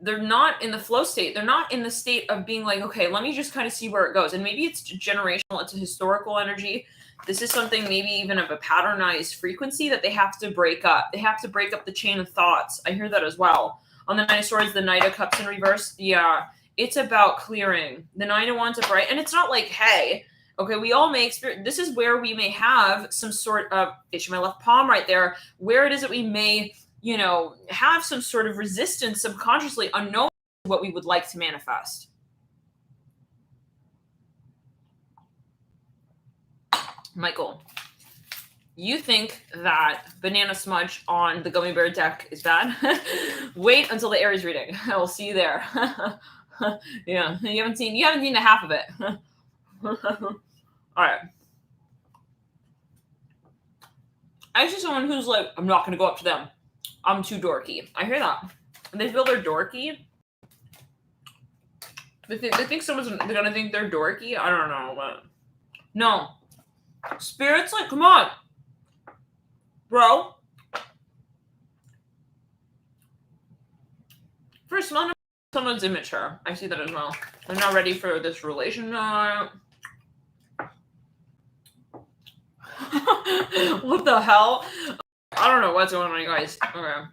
They're not in the flow state. They're not in the state of being like, okay, let me just kind of see where it goes. And maybe it's generational. It's a historical energy. This is something maybe even of a patternized frequency that they have to break up. They have to break up the chain of thoughts. I hear that as well. On the Nine of Swords, the Knight of Cups in reverse. Yeah, it's about clearing. The Nine of Wands upright. And it's not like, hey, okay, we all may experience. This is where we may have some sort of issue. My left palm right there, where it is that we may, you know, have some sort of resistance subconsciously, unknown what we would like to manifest. Michael, you think that banana smudge on the gummy bear deck is bad? Wait until the Aries reading. I will see you there. Yeah, you haven't seen the half of it. All right. I see someone who's like, I'm not going to go up to them. I'm too dorky. I hear that. And they feel they're dorky. They think someone's going to think they're dorky. I don't know, but no. Spirit's like, come on, bro. First, someone's immature. I see that as well. They're not ready for this relationship. What the hell? I don't know what's going on, you guys. Okay.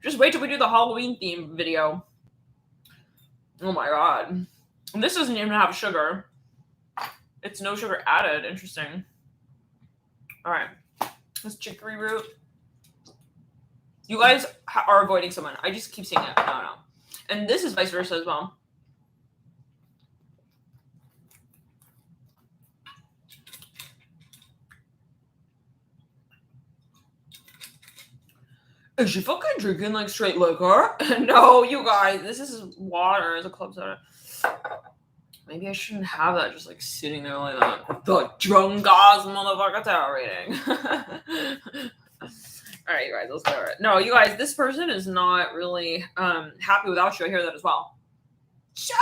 Just wait till we do the Halloween theme video. Oh my god. And this doesn't even have sugar. It's no sugar added. Interesting. Alright. This chicory root. You guys are avoiding someone. I just keep seeing it. No. And this is vice versa as well. Is she fucking drinking like straight liquor? No, you guys. This is water. It's a club soda. Maybe I shouldn't have that just like sitting there like that. The drunk ass motherfucker tarot reading. Alright, you guys, let's go. No, you guys, this person is not really happy without you. I hear that as well. Sure,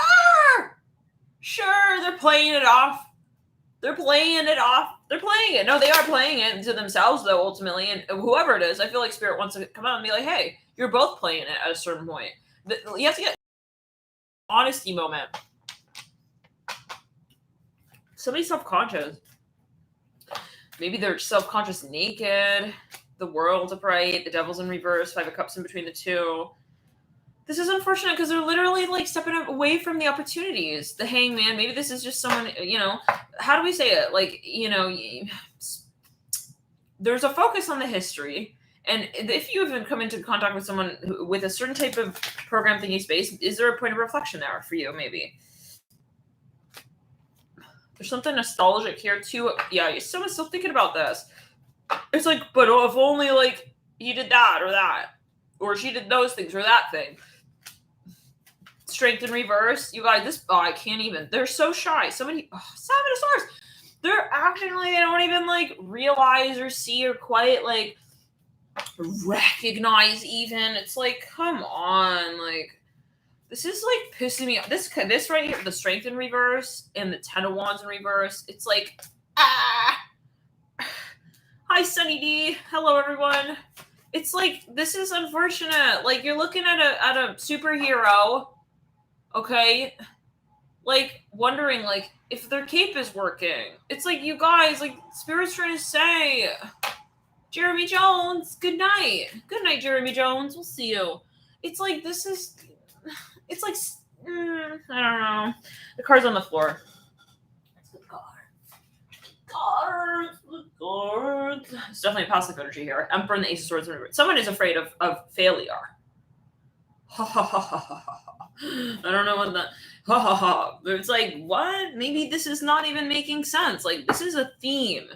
they're playing it off. They're playing it. No, they are playing it to themselves, though, ultimately. And whoever it is, I feel like Spirit wants to come out and be like, hey, you're both playing it at a certain point. You have to get an honesty moment. Somebody's self-conscious. Maybe they're self-conscious naked. The world's upright. The devil's in reverse. Five of Cups in between the two. This is unfortunate because they're literally like stepping away from the opportunities. The Hangman. Maybe this is just someone, you know, how do we say it? Like, you know, there's a focus on the history. And if you have come into contact with someone with a certain type of program thingy space, is there a point of reflection there for you, maybe? There's something nostalgic here, too. Yeah, someone's still thinking about this. It's like, but if only, like, he did that or that. Or she did those things or that thing. Strength in reverse. You guys, I can't even. They're so shy. Seven of Swords. They're acting like they don't even, like, realize or see or quite, like, recognize even. It's like, come on. Like, this is, like, pissing me off. This right here, the Strength in reverse and the Ten of Wands in reverse. It's like, Hi, Sunny D. Hello, everyone. It's like, this is unfortunate. Like, you're looking at a superhero, okay? Like, wondering, like, if their cape is working. It's like, you guys, like, Spirit's trying to say, Jeremy Jones, good night. Good night, Jeremy Jones. We'll see you. It's like, this is, it's like, I don't know. The card's on the floor. That's the card. cards. The cards. It's definitely a passive energy here. Emperor and the Ace of Swords. Someone is afraid of failure. Ha ha ha ha ha ha. I don't know what that. Ha ha ha. It's like, what? Maybe this is not even making sense. Like, this is a theme.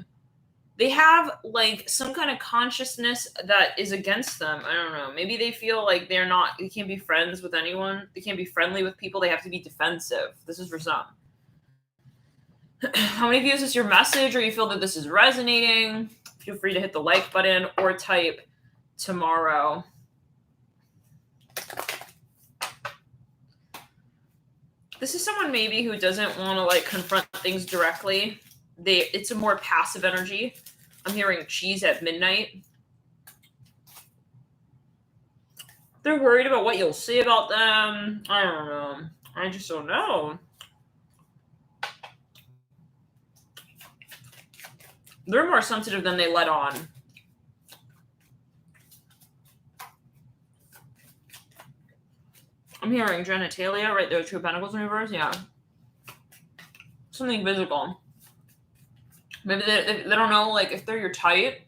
They have, like, some kind of consciousness that is against them. I don't know. Maybe they feel like they can't be friends with anyone. They can't be friendly with people. They have to be defensive. This is for some. How many of you is this your message, or you feel that this is resonating? Feel free to hit the like button or type tomorrow. This is someone maybe who doesn't want to, like, confront things directly. It's a more passive energy. I'm hearing cheese at midnight. They're worried about what you'll say about them. I don't know. I just don't know. They're more sensitive than they let on. I'm hearing genitalia right there. Two of Pentacles in reverse. Yeah. Something physical. Maybe they don't know, like, if they're your type.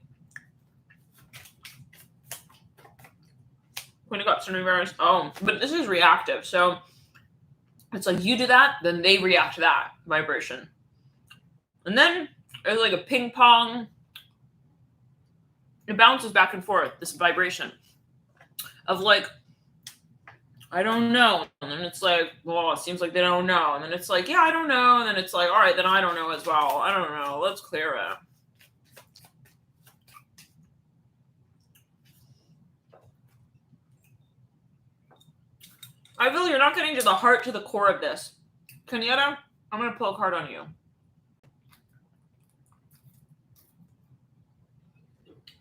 Queen of Cups in reverse. Oh, but this is reactive. So it's like you do that, then they react to that vibration. And then there's like a ping pong. It bounces back and forth, this vibration of, like, I don't know. And then it's like, well, it seems like they don't know. And then it's like, yeah, I don't know. And then it's like, all right, then I don't know as well. I don't know. Let's clear it. I feel you're not getting to the heart, to the core of this. Kenyatta, I'm going to pull a card on you.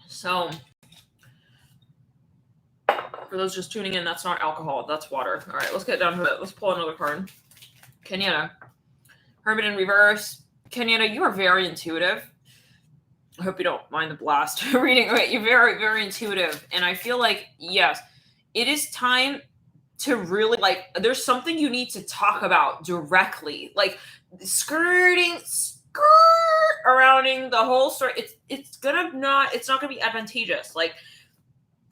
So, for those just tuning in, that's not alcohol. That's water. All right, let's get down to it. Let's pull another card. Kenyatta. Hermit in reverse. Kenyatta, you are very intuitive. I hope you don't mind the blast reading. Okay, you're very, very intuitive. And I feel like, yes, it is time to really, like, there's something you need to talk about directly. Like, skirting arounding the whole story. It's not gonna be advantageous. Like,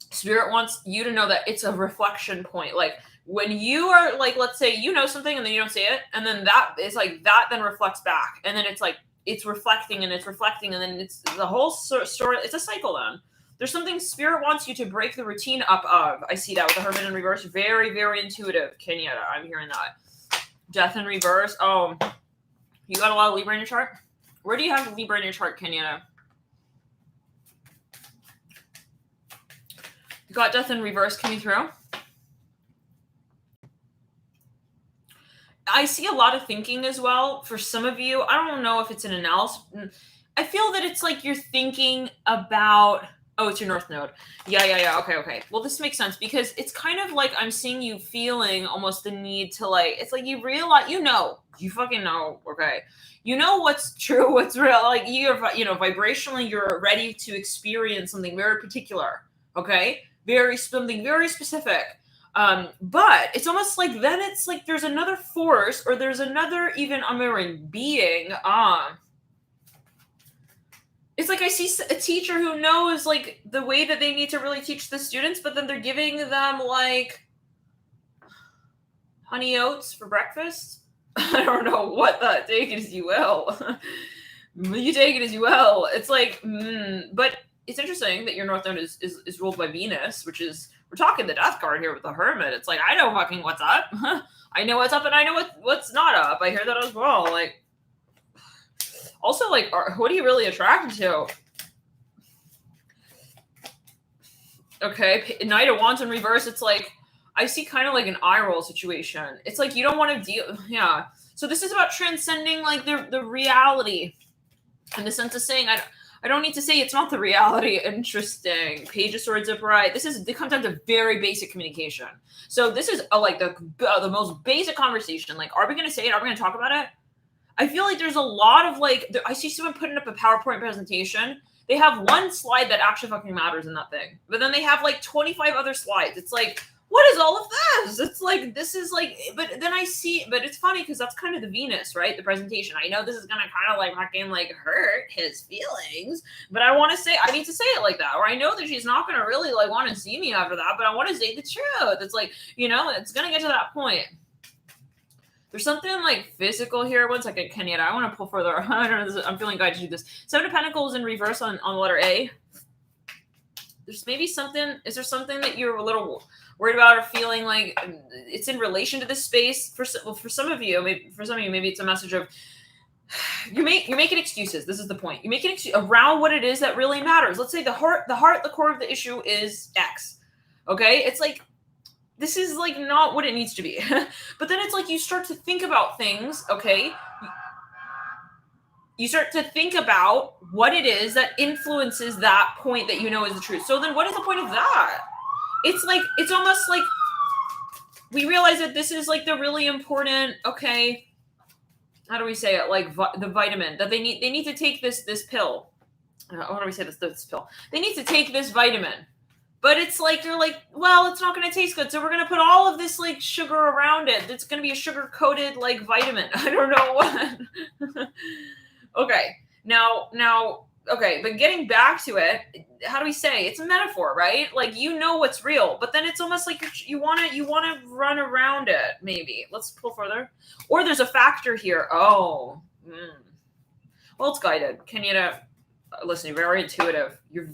Spirit wants you to know that it's a reflection point. Like, when you are, like, let's say you know something and then you don't say it, and then that is like that then reflects back, and then it's like it's reflecting and then it's the whole story. It's a cycle. Then there's something Spirit wants you to break the routine up of. I see that with the Hermit in reverse. Very, very intuitive, Kenyatta. I'm hearing that. Death in reverse. Oh, you got a lot of Libra in your chart. Where do you have Libra in your chart, Kenyatta? You got Death in reverse coming through. I see a lot of thinking as well for some of you. I don't know if it's an analysis. I feel that it's like you're thinking about, oh, it's your North Node. Yeah. Okay. Well, this makes sense because it's kind of like I'm seeing you feeling almost the need to, like, it's like you realize, you fucking know, okay? You know what's true, what's real. Like, vibrationally, you're ready to experience something very particular, okay? Something very specific. But it's almost like then it's like there's another force or there's another even unerring being. It's like I see a teacher who knows, like, the way that they need to really teach the students, but then they're giving them, like, honey oats for breakfast. I don't know what that, take it as you will. You take it as you will. It's like, but it's interesting that your North Node is ruled by Venus, which is, we're talking the Death card here with the Hermit. It's like, I know fucking what's up. I know what's up and I know what's not up. I hear that as well. Like, also, like, what are you really attracted to? Okay, Knight of Wands in reverse. It's like, I see kind of like an eye roll situation. It's like you don't want to deal. Yeah. So this is about transcending, like, the reality, in the sense of saying, I don't need to say it's not the reality. Interesting. Page of Swords upright. It comes down to very basic communication. So this is like the most basic conversation. Like, are we going to say it? Are we going to talk about it? I feel like there's a lot of, like, I see someone putting up a PowerPoint presentation. They have one slide that actually fucking matters in that thing. But then they have like 25 other slides. It's like, what is all of this? It's like, this is like, but then I see, but it's funny because that's kind of the Venus, right? The presentation. I know this is going to kind of like fucking like hurt his feelings, but I want to say, I need to say it like that, or I know that she's not going to really like want to see me after that, but I want to say the truth. It's like, you know, it's going to get to that point. There's something like physical here. One second, Kenyatta. I want to pull further. I don't know. I'm feeling guided to do this. Seven of Pentacles in reverse on the letter A. There's maybe something. Is there something that you're a little worried about or feeling like it's in relation to this space? For some of you, maybe it's a message of you're making excuses. This is the point. You're making excuses around what it is that really matters. Let's say the core of the issue is X. Okay, it's like, this is like not what it needs to be. But then it's like you start to think about things, okay? You start to think about what it is that influences that point that you know is the truth. So then what is the point of that? It's like, it's almost like we realize that this is like the really important, okay, how do we say it? Like the vitamin that they need to take this pill. How do we say this pill? They need to take this vitamin. But it's like, you're like, well, it's not going to taste good. So we're going to put all of this like sugar around it. It's going to be a sugar coated like vitamin. I don't know what. Okay. Now, okay. But getting back to it, how do we say? It's a metaphor, right? Like, you know what's real, but then it's almost like you want to run around it. Maybe let's pull further. Or there's a factor here. Oh, well, it's guided. Kenyatta. Listen, you're very intuitive. You're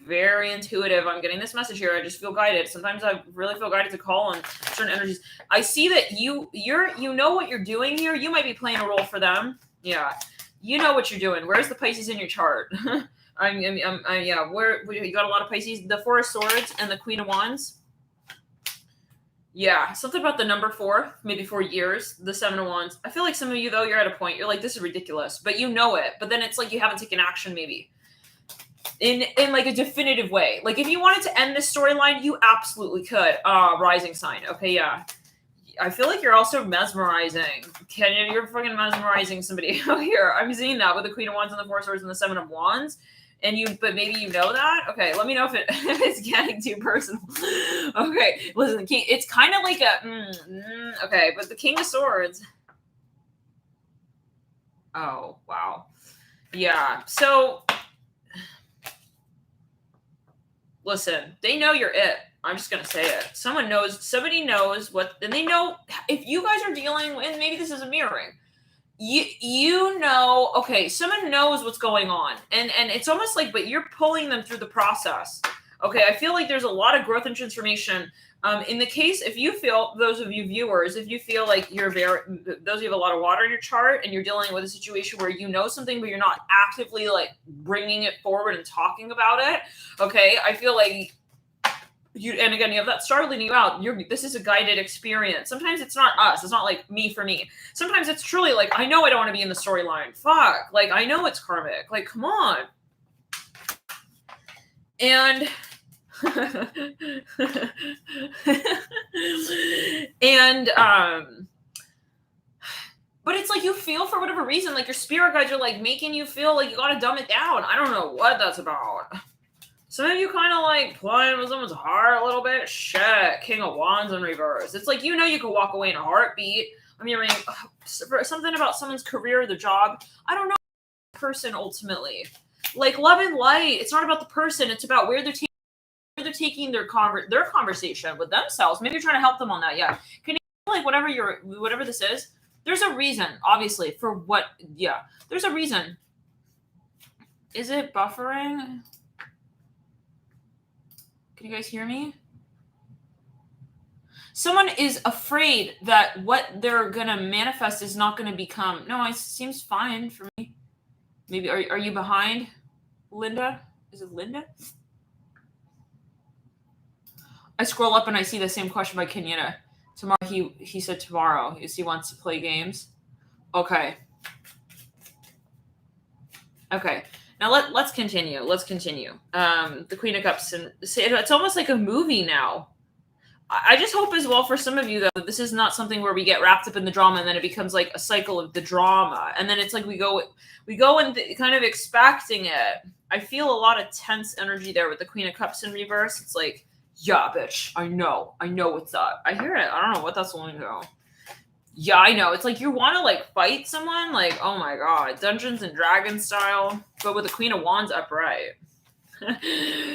very intuitive. I'm getting this message here. I just feel guided. Sometimes I really feel guided to call on certain energies. I see that you know what you're doing here. You might be playing a role for them. Yeah, you know what you're doing. Where's the Pisces in your chart? Yeah. Where you got a lot of Pisces. The Four of Swords and the Queen of Wands. Yeah, something about the number 4, maybe 4 years, the 7 of Wands. I feel like some of you, though, you're at a point, you're like, this is ridiculous, but you know it. But then it's like you haven't taken action, maybe, in like a definitive way. Like, if you wanted to end this storyline, you absolutely could. Rising sign. Okay, yeah. I feel like you're also mesmerizing. Kenya, you're fucking mesmerizing somebody out here. I'm seeing that with the Queen of Wands and the Four of Swords and the 7 of Wands. But maybe you know that. Okay, let me know if it's getting too personal. Okay, listen, the King. It's kind of like a okay, but the King of Swords. Oh wow, yeah. So listen, they know you're it. I'm just gonna say it. Somebody knows what, and they know if you guys are dealing with. Maybe this is a mirroring. You know, okay, someone knows what's going on, and it's almost like, but you're pulling them through the process. Okay, I feel like there's a lot of growth and transformation. In the case, if you feel, those of you viewers, if you feel like those of you have a lot of water in your chart and you're dealing with a situation where you know something, but you're not actively like bringing it forward and talking about it. Okay, I feel like and again, you have that star leading you out. This is a guided experience. Sometimes it's not us. It's not like me for me. Sometimes it's truly like, I know I don't want to be in the storyline. Fuck. Like, I know it's karmic. Like, come on. And but it's like you feel for whatever reason, like your spirit guides are like making you feel like you got to dumb it down. I don't know what that's about. Some of you kind of like playing with someone's heart a little bit. Shit, King of Wands in reverse. It's like, you know, you could walk away in a heartbeat. I mean, something about someone's career, their job. I don't know the person ultimately. Like love and light. It's not about the person. It's about where they're taking their conversation with themselves. Maybe you're trying to help them on that. Yeah. Can you like whatever this is? There's a reason, obviously, for what. Yeah. There's a reason. Is it buffering? Can you guys hear me? Someone is afraid that what they're going to manifest is not going to become. No, it seems fine for me. Maybe, are you behind, Linda? Is it Linda? I scroll up and I see the same question by Kenyatta. Tomorrow, he said tomorrow. He wants to play games. Okay. Okay. Now let's continue. The Queen of Cups, and it's almost like a movie now. I just hope as well for some of you though that this is not something where we get wrapped up in the drama and then it becomes like a cycle of the drama, and then it's like we go and kind of expecting it. I feel a lot of tense energy there with the Queen of Cups in reverse. It's like Yeah, bitch. I know what's up. I hear it. I don't know what that's going to. Yeah, I know. It's like you want to like fight someone, like, oh my god, Dungeons and Dragons style, but with the Queen of Wands upright.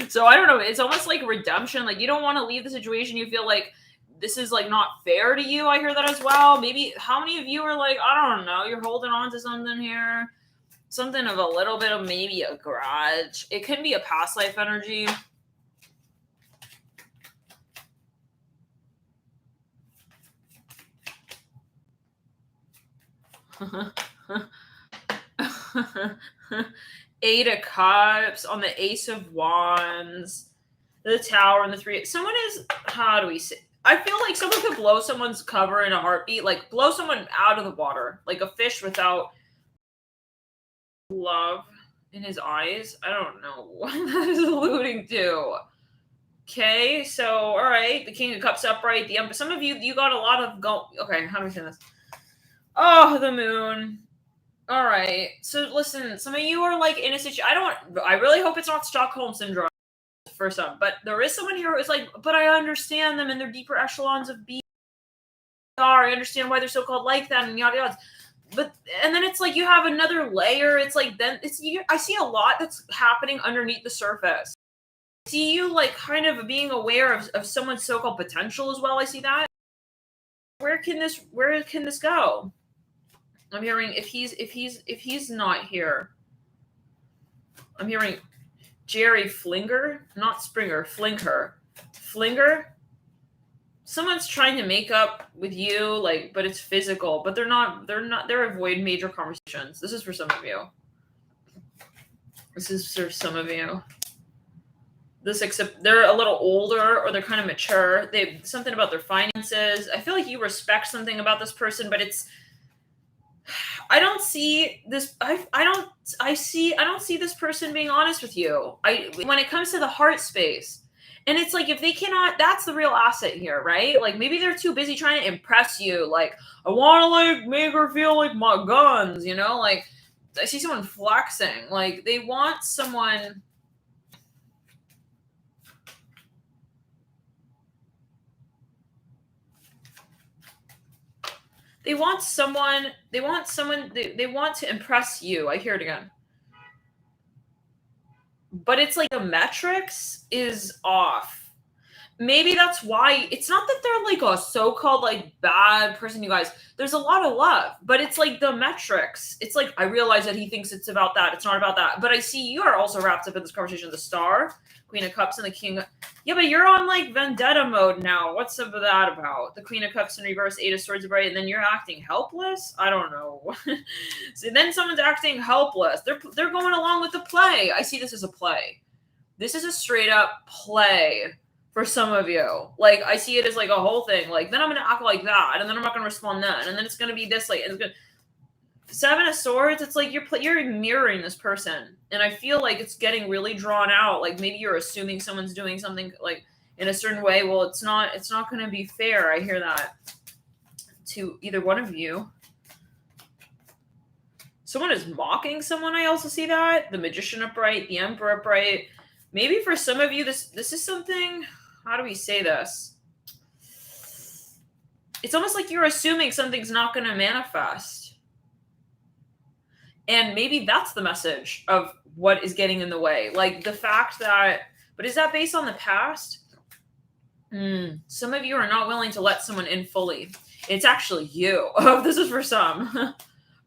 So I don't know. It's almost like redemption. Like you don't want to leave the situation. You feel like this is like not fair to you. I hear that as well. Maybe how many of you are like, I don't know, you're holding on to something here, something of a little bit of maybe a grudge. It can be a past life energy. Eight of Cups on the Ace of Wands, the Tower, and the Three. Someone is, how do we say? I feel like someone could blow someone's cover in a heartbeat, like blow someone out of the water, like a fish without love in his eyes. I don't know what that is alluding to. Okay, so all right, the King of Cups upright, the Emperor. Some of you got a lot of go. Okay, how do we say this? Oh, the Moon. All right. So listen, some of you are like in a situation. I really hope it's not Stockholm syndrome for some, but there is someone here who's like, but I understand them and they're deeper echelons of being. I understand why they're so called like that and yada yada. But and then it's like you have another layer. It's like then it's I see a lot that's happening underneath the surface. I see you like kind of being aware of someone's so-called potential as well. I see that. Where can this go? I'm hearing if he's not here. I'm hearing Jerry Flinger, not Springer, Flinger. Someone's trying to make up with you, like, but it's physical. But they're avoiding major conversations. This is for some of you. Except they're a little older or they're kind of mature. They something about their finances. I feel like you respect something about this person, but it's. I don't see this. I don't see this person being honest with you. When it comes to the heart space, and it's like if they cannot, that's the real asset here, right? Like maybe they're too busy trying to impress you. Like I want to like make her feel like my guns, you know? Like I see someone flexing. Like they want someone. They want to impress you. I hear it again. But it's like the metrics is off. Maybe that's why it's not that they're like a so-called like bad person, you guys. There's a lot of love, but it's like the metrics. It's like I realize that he thinks it's about that. It's not about that. But I see you are also wrapped up in this conversation. The Star, Queen of Cups, and the King. Yeah, but you're on like vendetta mode now. What's some of that about? The Queen of Cups in reverse, Eight of Swords upright, and then you're acting helpless? I don't know. So then someone's acting helpless. They're going along with the play. I see this as a play. This is a straight up play for some of you. Like I see it as like a whole thing. Like then I'm gonna act like that, and then I'm not gonna respond then, and then it's gonna be this like it's gonna. Seven of Swords. It's like you're mirroring this person, and I feel like it's getting really drawn out. Like maybe you're assuming someone's doing something like in a certain way. Well, it's not. It's not going to be fair. I hear that to either one of you. Someone is mocking someone. I also see that the Magician upright, the Emperor upright. Maybe for some of you, this is something. How do we say this? It's almost like you're assuming something's not going to manifest. And maybe that's the message of what is getting in the way. Like the fact that, but is that based on the past? Some of you are not willing to let someone in fully. It's actually you. Oh, this is for some.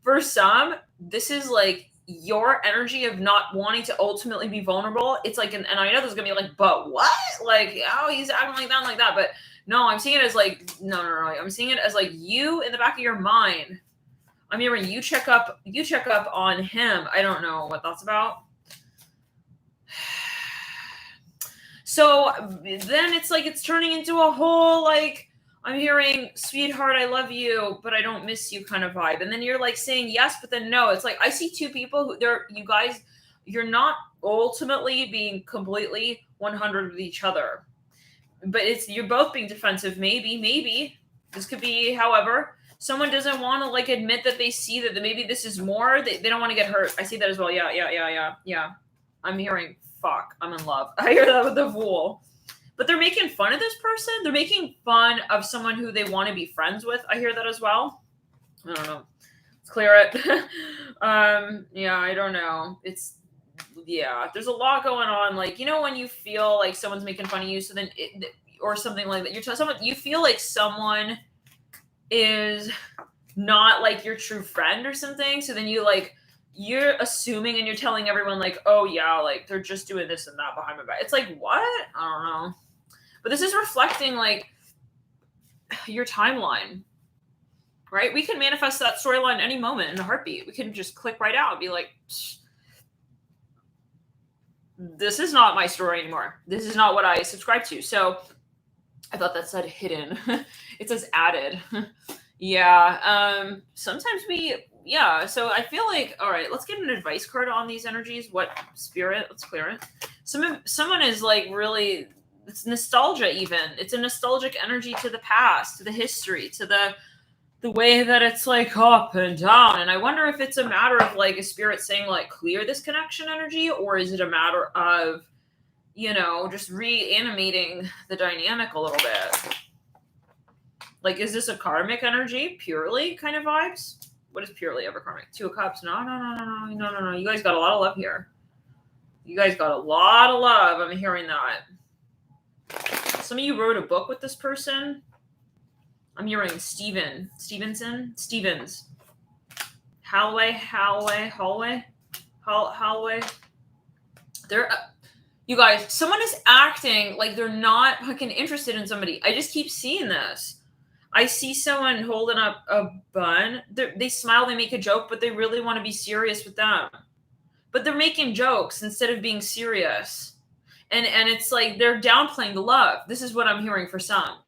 For some, this is like your energy of not wanting to ultimately be vulnerable. It's like, and I know there's going to be like, but what? Like, oh, he's acting like that. But no, I'm seeing it as like, no. I'm seeing it as like you in the back of your mind. I'm hearing you check up on him. I don't know what that's about. So then it's like it's turning into a whole like I'm hearing sweetheart, I love you, but I don't miss you kind of vibe. And then you're like saying yes, but then no. It's like I see two people who you guys, you're not ultimately being completely 100 with each other. But you're both being defensive. Maybe. This could be, however. Someone doesn't want to like admit that they see that maybe this is more. They don't want to get hurt. I see that as well. Yeah. I'm hearing fuck. I'm in love. I hear that with the Fool. But they're making fun of this person. They're making fun of someone who they want to be friends with. I hear that as well. I don't know. Let's clear it. Yeah, I don't know. There's a lot going on. Like, you know, when you feel like someone's making fun of you, so then or something like that. You're telling someone, you feel like someone is not like your true friend or something. So then you're assuming and you're telling everyone like, oh yeah, like they're just doing this and that behind my back. It's like, what? I don't know. But this is reflecting like your timeline, right? We can manifest that storyline any moment in a heartbeat. We can just click right out and be like, this is not my story anymore. This is not what I subscribe to. So I thought that said hidden. It says added. Yeah. Sometimes so I feel like, all right, let's get an advice card on these energies. What spirit? Let's clear it. Someone is like really, it's nostalgia even. It's a nostalgic energy to the past, to the history, to the way that it's like up and down. And I wonder if it's a matter of like a spirit saying like clear this connection energy, or is it a matter of, you know, just reanimating the dynamic a little bit? Like, is this a karmic energy purely kind of vibes? What is purely ever karmic? Two of Cups. No. You guys got a lot of love here. You guys got a lot of love. I'm hearing that. Some of you wrote a book with this person. I'm hearing Stevens. Hallway. They're, you guys, someone is acting like they're not fucking interested in somebody. I just keep seeing this. I see someone holding up a bun. They smile, they make a joke, but they really want to be serious with them. But they're making jokes instead of being serious. And it's like they're downplaying the love. This is what I'm hearing for some.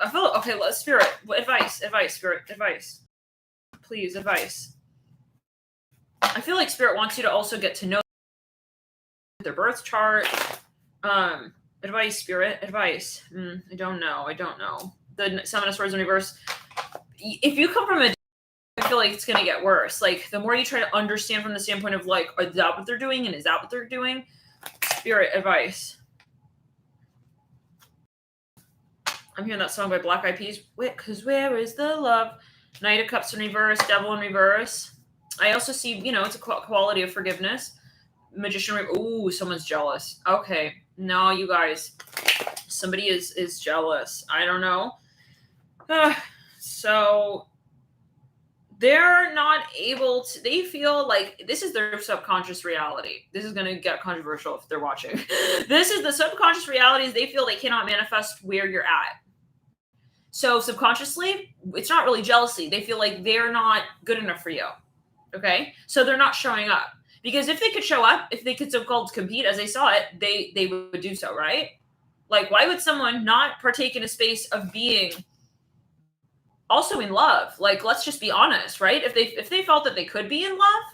I feel okay. Spirit, advice, spirit, advice, please, advice. I feel like spirit wants you to also get to know their birth chart. Advice, spirit, advice. I don't know. The Seven of Swords in reverse. If you come from I feel like it's going to get worse. Like the more you try to understand from the standpoint of like, is that what they're doing, and is that what they're doing? Spirit, advice. I'm hearing that song by Black Eyed Peas. Because where is the love? Knight of Cups in reverse, Devil in reverse. I also see, you know, it's a quality of forgiveness. Magician. Ooh, someone's jealous. Okay. No, you guys. Somebody is jealous. I don't know. So they're not able to, they feel like this is their subconscious reality. This is going to get controversial if they're watching. This is the subconscious realities. They feel they cannot manifest where you're at. So subconsciously, it's not really jealousy. They feel like they're not good enough for you. Okay. So they're not showing up, because if they could show up, if they could so-called compete as they saw it, they would do so. Right. Like, why would someone not partake in a space of being also in love? Like, let's just be honest, right? If they felt that they could be in love,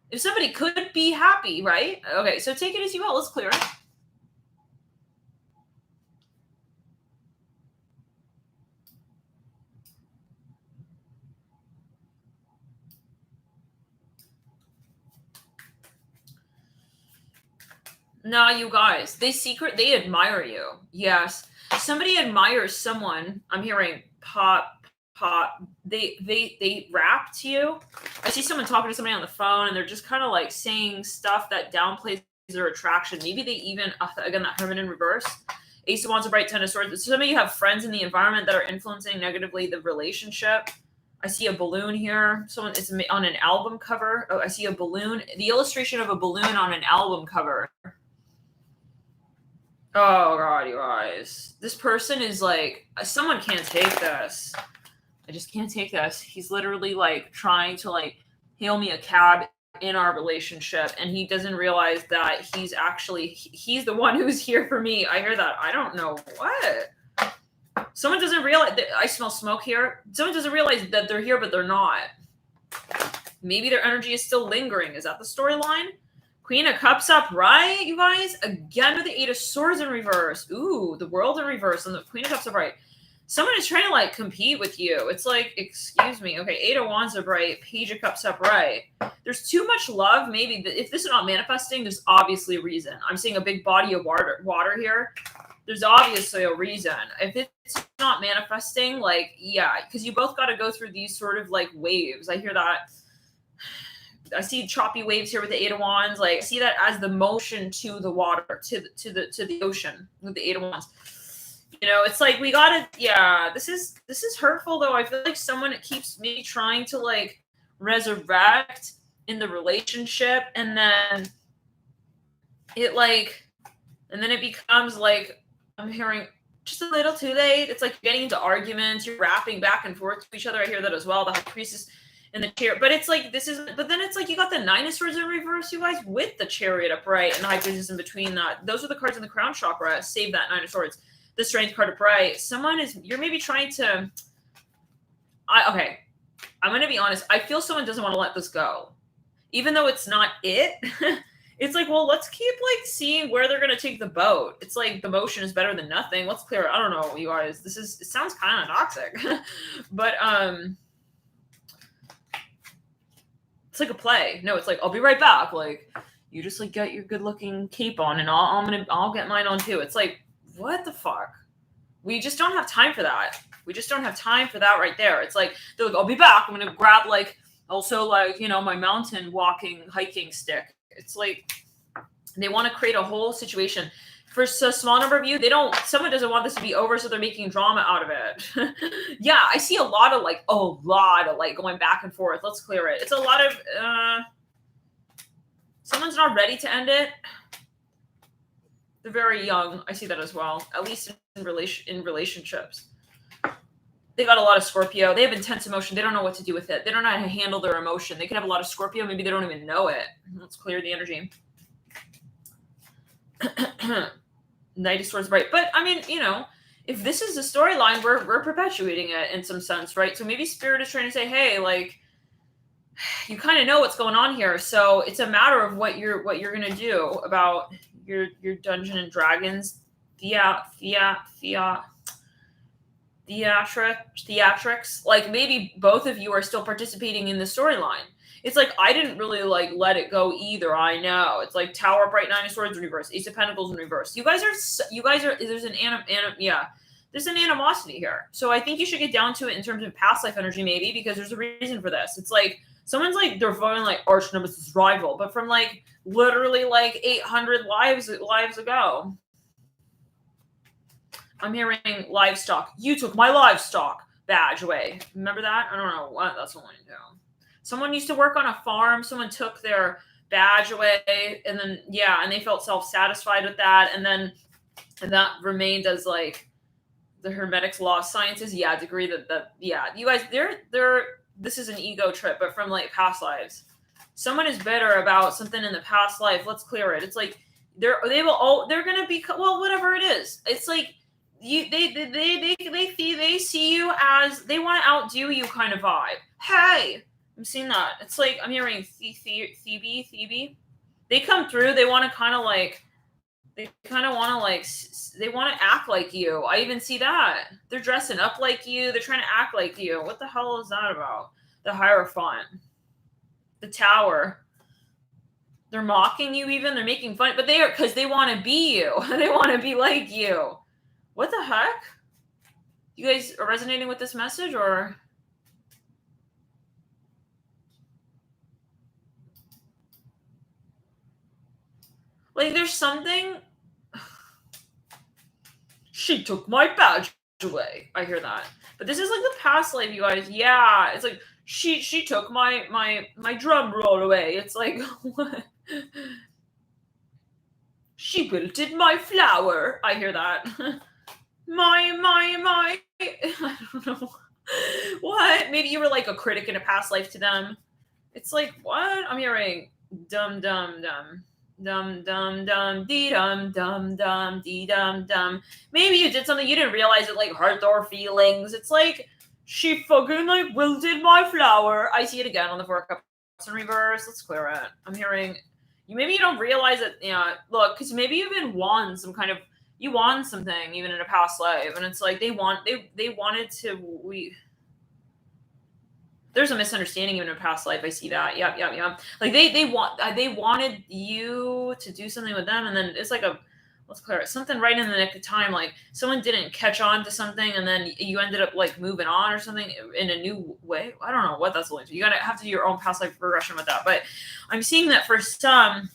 if somebody could be happy, right? Okay, so take it as you will. Let's clear it. No, you guys, they admire you. Yes. Somebody admires someone. I'm hearing pop. They rap to you. I see someone talking to somebody on the phone, and they're just kind of like saying stuff that downplays their attraction. Maybe they even, again, that Hermit in reverse. Ace of Wands, a bright Ten of Swords. Some of you have friends in the environment that are influencing negatively the relationship. I see a balloon here. Someone is on an album cover. Oh, I see a balloon. The illustration of a balloon on an album cover. Oh, God, you guys. This person is like, someone can't take this. I just can't take this. He's literally like trying to like hail me a cab in our relationship, and he doesn't realize that he's the one who's here for me. I hear that. I don't know what. Someone doesn't realize that I smell smoke here. Someone doesn't realize that they're here, but they're not. Maybe their energy is still lingering. Is that the storyline? Queen of Cups up, right, you guys? Again with the Eight of Swords in reverse. Ooh, the World in reverse and the Queen of Cups up, right. Someone is trying to like compete with you. It's like, excuse me. Okay, 8 of Wands upright, Page of Cups upright. There's too much love. Maybe if this is not manifesting, there's obviously a reason. I'm seeing a big body of water here. There's obviously a reason. If it's not manifesting, like, yeah, because you both got to go through these sort of like waves. I hear that. I see choppy waves here with the 8 of Wands. Like, I see that as the motion to the water, to the ocean with the 8 of Wands. You know, it's like we gotta, yeah, this is hurtful though. I feel like someone keeps me trying to like resurrect in the relationship, and then it becomes like, I'm hearing just a little too late. It's like getting into arguments, you're rapping back and forth to each other. I hear that as well. The High Priestess in the chair. But it's like, but then it's like you got the 9 of Swords in reverse, you guys, with the Chariot upright and the High Priestess in between that. Those are the cards in the Crown Chakra. Save that 9 of Swords. The Strength card upright. You're maybe trying to, okay, I'm going to be honest. I feel someone doesn't want to let this go. Even though it's not it. It's like, well, let's keep like seeing where they're going to take the boat. It's like the motion is better than nothing. Let's clear it. I don't know, you guys. It sounds kind of toxic. But it's like a play. No, it's like, I'll be right back. Like, you just like get your good looking cape on and I'll get mine on too. It's like, what the fuck? We just don't have time for that. We just don't have time for that right there. It's like, they're like, I'll be back. I'm going to grab like, also like, you know, my mountain hiking stick. It's like, they want to create a whole situation. For a small number of you, someone doesn't want this to be over, so they're making drama out of it. Yeah, I see a lot of like going back and forth. Let's clear it. It's a lot of, someone's not ready to end it. They're very young. I see that as well, at least in relationships. They got a lot of Scorpio. They have intense emotion. They don't know what to do with it. They don't know how to handle their emotion. They could have a lot of Scorpio. Maybe they don't even know it. Let's clear the energy. Knight of Swords bright. But I mean, you know, if this is the storyline, we're perpetuating it in some sense, right? So maybe Spirit is trying to say, hey, like, you kind of know what's going on here. So it's a matter of what you're gonna do about your Dungeons and Dragons theatrics. Like, maybe both of you are still participating in the storyline. It's like, I didn't really like let it go either. I know. It's like Tower upright, 9 of Swords in reverse, Ace of Pentacles in reverse. You guys are there's an animosity here. So I think you should get down to it in terms of past life energy, maybe, because there's a reason for this. It's like someone's like, they're voting like arch nemesis rival, but from like literally like 800 lives ago. I'm hearing livestock. You took my livestock badge away. Remember that? I don't know what that's going to do. Someone used to work on a farm. Someone took their badge away, and then, yeah, and they felt self-satisfied with that. And then that remained as like the Hermetic law of sciences. Yeah, degree that yeah, you guys, this is an ego trip, but from like past lives. Someone is bitter about something in the past life. Let's clear it. It's like they're gonna be, well, whatever it is. It's like they see you as, they want to outdo you kind of vibe. Hey, I'm seeing that. It's like, I'm hearing Thebe. They come through. They want to kind of like, they want to act like you. I even see that. They're dressing up like you. They're trying to act like you. What the hell is that about? The Hierophant. The Tower. They're mocking you even. They're making fun. But they are, because they want to be you. They want to be like you. What the heck? You guys are resonating with this message, or? Like, there's something. She took my badge away. I hear that. But this is like the past life, you guys. Yeah, it's like she took my drum roll away. It's like, what? She wilted my flower. I hear that. my I don't know. What? Maybe you were like a critic in a past life to them. It's like, what? I'm hearing dum dum dum. Dum dum dum dee dum dum dum dee dum dum. Maybe you did something you didn't realize it, like hurt their feelings. It's like, she fucking like wilted my flower. I see it again on the 4 of Cups in reverse. Let's clear it. I'm hearing maybe you don't realize it. Yeah, look, because maybe you've been won some kind of You want something even in a past life, and it's like they wanted to. There's a misunderstanding even in a past life. I see that. Yep. Like they wanted you to do something with them, and then it's like let's clear it, something right in the nick of time. Like someone didn't catch on to something, and then you ended up like moving on or something in a new way. I don't know what that's going to. You gotta have to do your own past life regression with that. But I'm seeing that for some,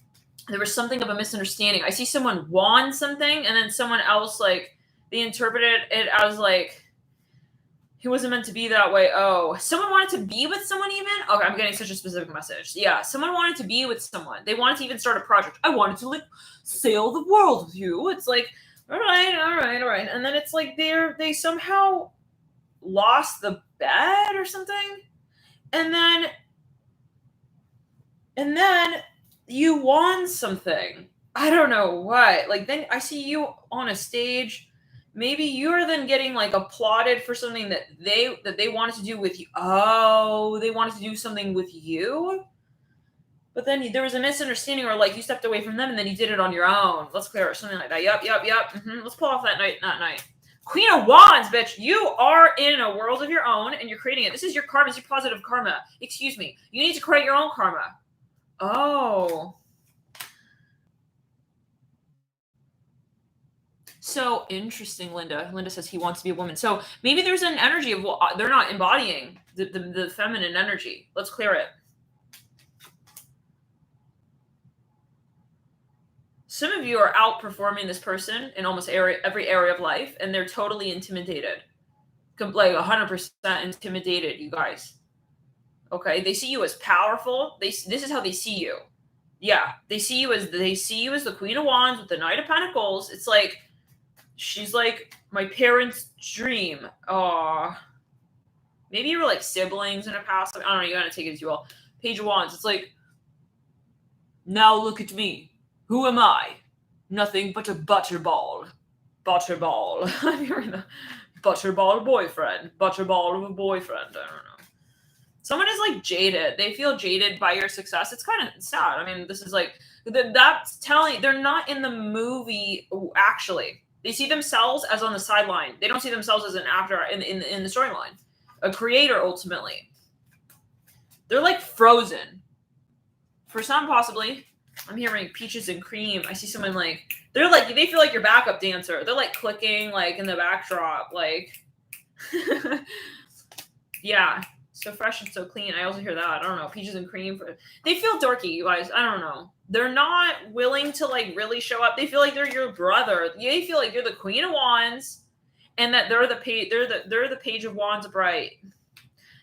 there was something of a misunderstanding. I see someone want something, and then someone else like they interpreted it as like he wasn't meant to be that way. Oh, someone wanted to be with someone even? Okay, I'm getting such a specific message. Yeah, someone wanted to be with someone. They wanted to even start a project. I wanted to like sail the world with you. It's like, all right. And then it's like they somehow lost the bet or something. And then you won something. I don't know what. Like then I see you on a stage. Maybe you're then getting like applauded for something that they wanted to do with you. Oh, they wanted to do something with you? But then there was a misunderstanding, or like you stepped away from them and then you did it on your own. Let's clear it. Something like that. Yep. Let's pull off that night. Queen of Wands, bitch. You are in a world of your own and you're creating it. This is your karma. It's your positive karma. Excuse me. You need to create your own karma. Oh. So interesting, Linda. Linda says he wants to be a woman. So maybe there's an energy of, well, they're not embodying the feminine energy. Let's clear it. Some of you are outperforming this person in almost every area of life, and they're totally intimidated. Like 100% intimidated, you guys. Okay, they see you as powerful. This is how they see you. Yeah, they see you as the Queen of Wands with the Knight of Pentacles. It's like she's like my parents' dream. Oh, maybe you were like siblings in a past. I don't know. You gotta take it as you will. Page of Wands. It's like, now look at me. Who am I? Nothing but a butterball. Butterball. I'm hearing the butterball boyfriend. Butterball of a boyfriend. I don't know. Someone is like jaded. They feel jaded by your success. It's kind of sad. I mean, this is like that's telling they're not in the movie. Actually, they see themselves as on the sideline. They don't see themselves as an actor in the storyline, a creator ultimately. They're like frozen. For some, possibly. I'm hearing peaches and cream. I see someone like they feel like your backup dancer. They're like clicking like in the backdrop, like yeah. So fresh and so clean. I also hear that. I don't know. Peaches and cream. They feel dorky, you guys. I don't know. They're not willing to like really show up. They feel like they're your brother. They feel like you're the Queen of Wands, and that they're the Page of Wands bright.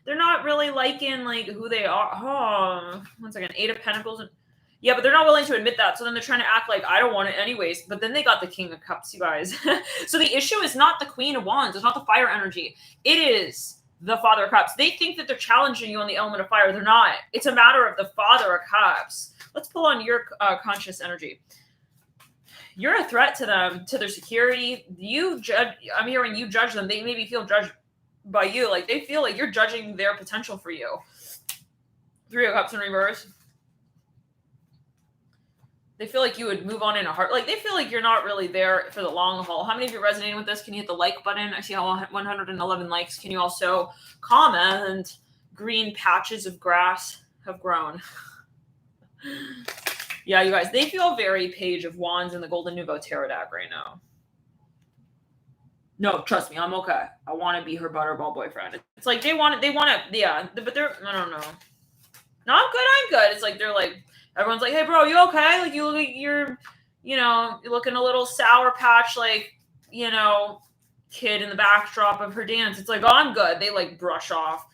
They're not really liking like who they are. Oh, 1 second. 8 of Pentacles. Yeah, but they're not willing to admit that. So then they're trying to act like I don't want it anyways. But then they got the King of Cups, you guys. So the issue is not the Queen of Wands. It's not the fire energy. It is the Father of Cups. They think that they're challenging you on the element of fire. They're not. It's a matter of the Father of Cups. Let's pull on your conscious energy. You're a threat to them, to their security. You judge. I'm hearing you judge them. They maybe feel judged by you. Like they feel like you're judging their potential for you. 3 of Cups in reverse. They feel like you would move on in a heart. Like they feel like you're not really there for the long haul. How many of you are resonating with this? Can you hit the like button? I see how 111 likes. Can you also comment? Green patches of grass have grown. Yeah, you guys, they feel very Page of Wands in the Golden Nouveau Tarot deck right now. No, trust me, I'm okay. I want to be her butterball boyfriend. It's like they want it, yeah, but they're, I don't know. No, I'm good. It's like, they're like, everyone's like, hey, bro, you okay? Like, you look like you're looking a little sour patch, like, kid in the backdrop of her dance. It's like, oh, I'm good. They, like, brush off.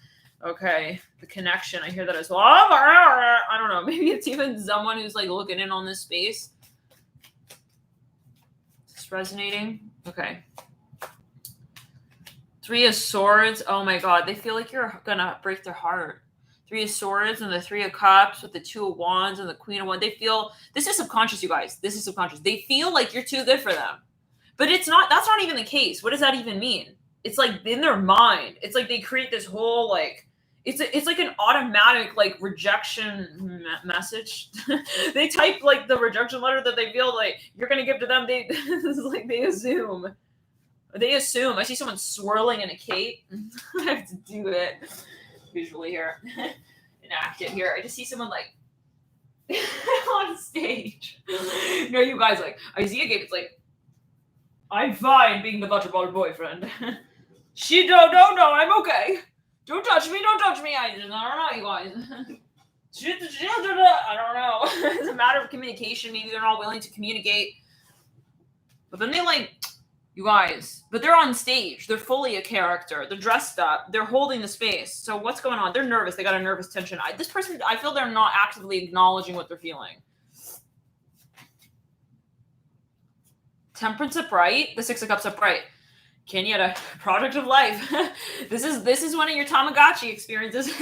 Okay, the connection. I hear that as well. I don't know. Maybe it's even someone who's, like, looking in on this space. Is this resonating? Okay. 3 of Swords. Oh, my God. They feel like you're going to break their heart. 3 of Swords and the 3 of Cups with the 2 of Wands and the Queen of Wands. They feel, this is subconscious, you guys. This is subconscious. They feel like you're too good for them. But it's not, that's not even the case. What does that even mean? It's like in their mind. It's like they create this whole, like, it's like an automatic like rejection message. They type like the rejection letter that they feel like you're gonna give to them. They it's like they assume. I see someone swirling in a cape. I have to do it visually here, enact it here. I just see someone like on stage. No, you guys, like I see a cape. It's like I'm fine being the butterball boyfriend. She no, I'm okay. Don't touch me, I don't know, you guys. I don't know. It's a matter of communication. Maybe they're not willing to communicate. But then they like, you guys, but they're on stage. They're fully a character. They're dressed up. They're holding the space. So what's going on? They're nervous. They got a nervous tension. This person, I feel they're not actively acknowledging what they're feeling. Temperance upright. The Six of Cups upright. Kenyatta, product of life. This is one of your Tamagotchi experiences.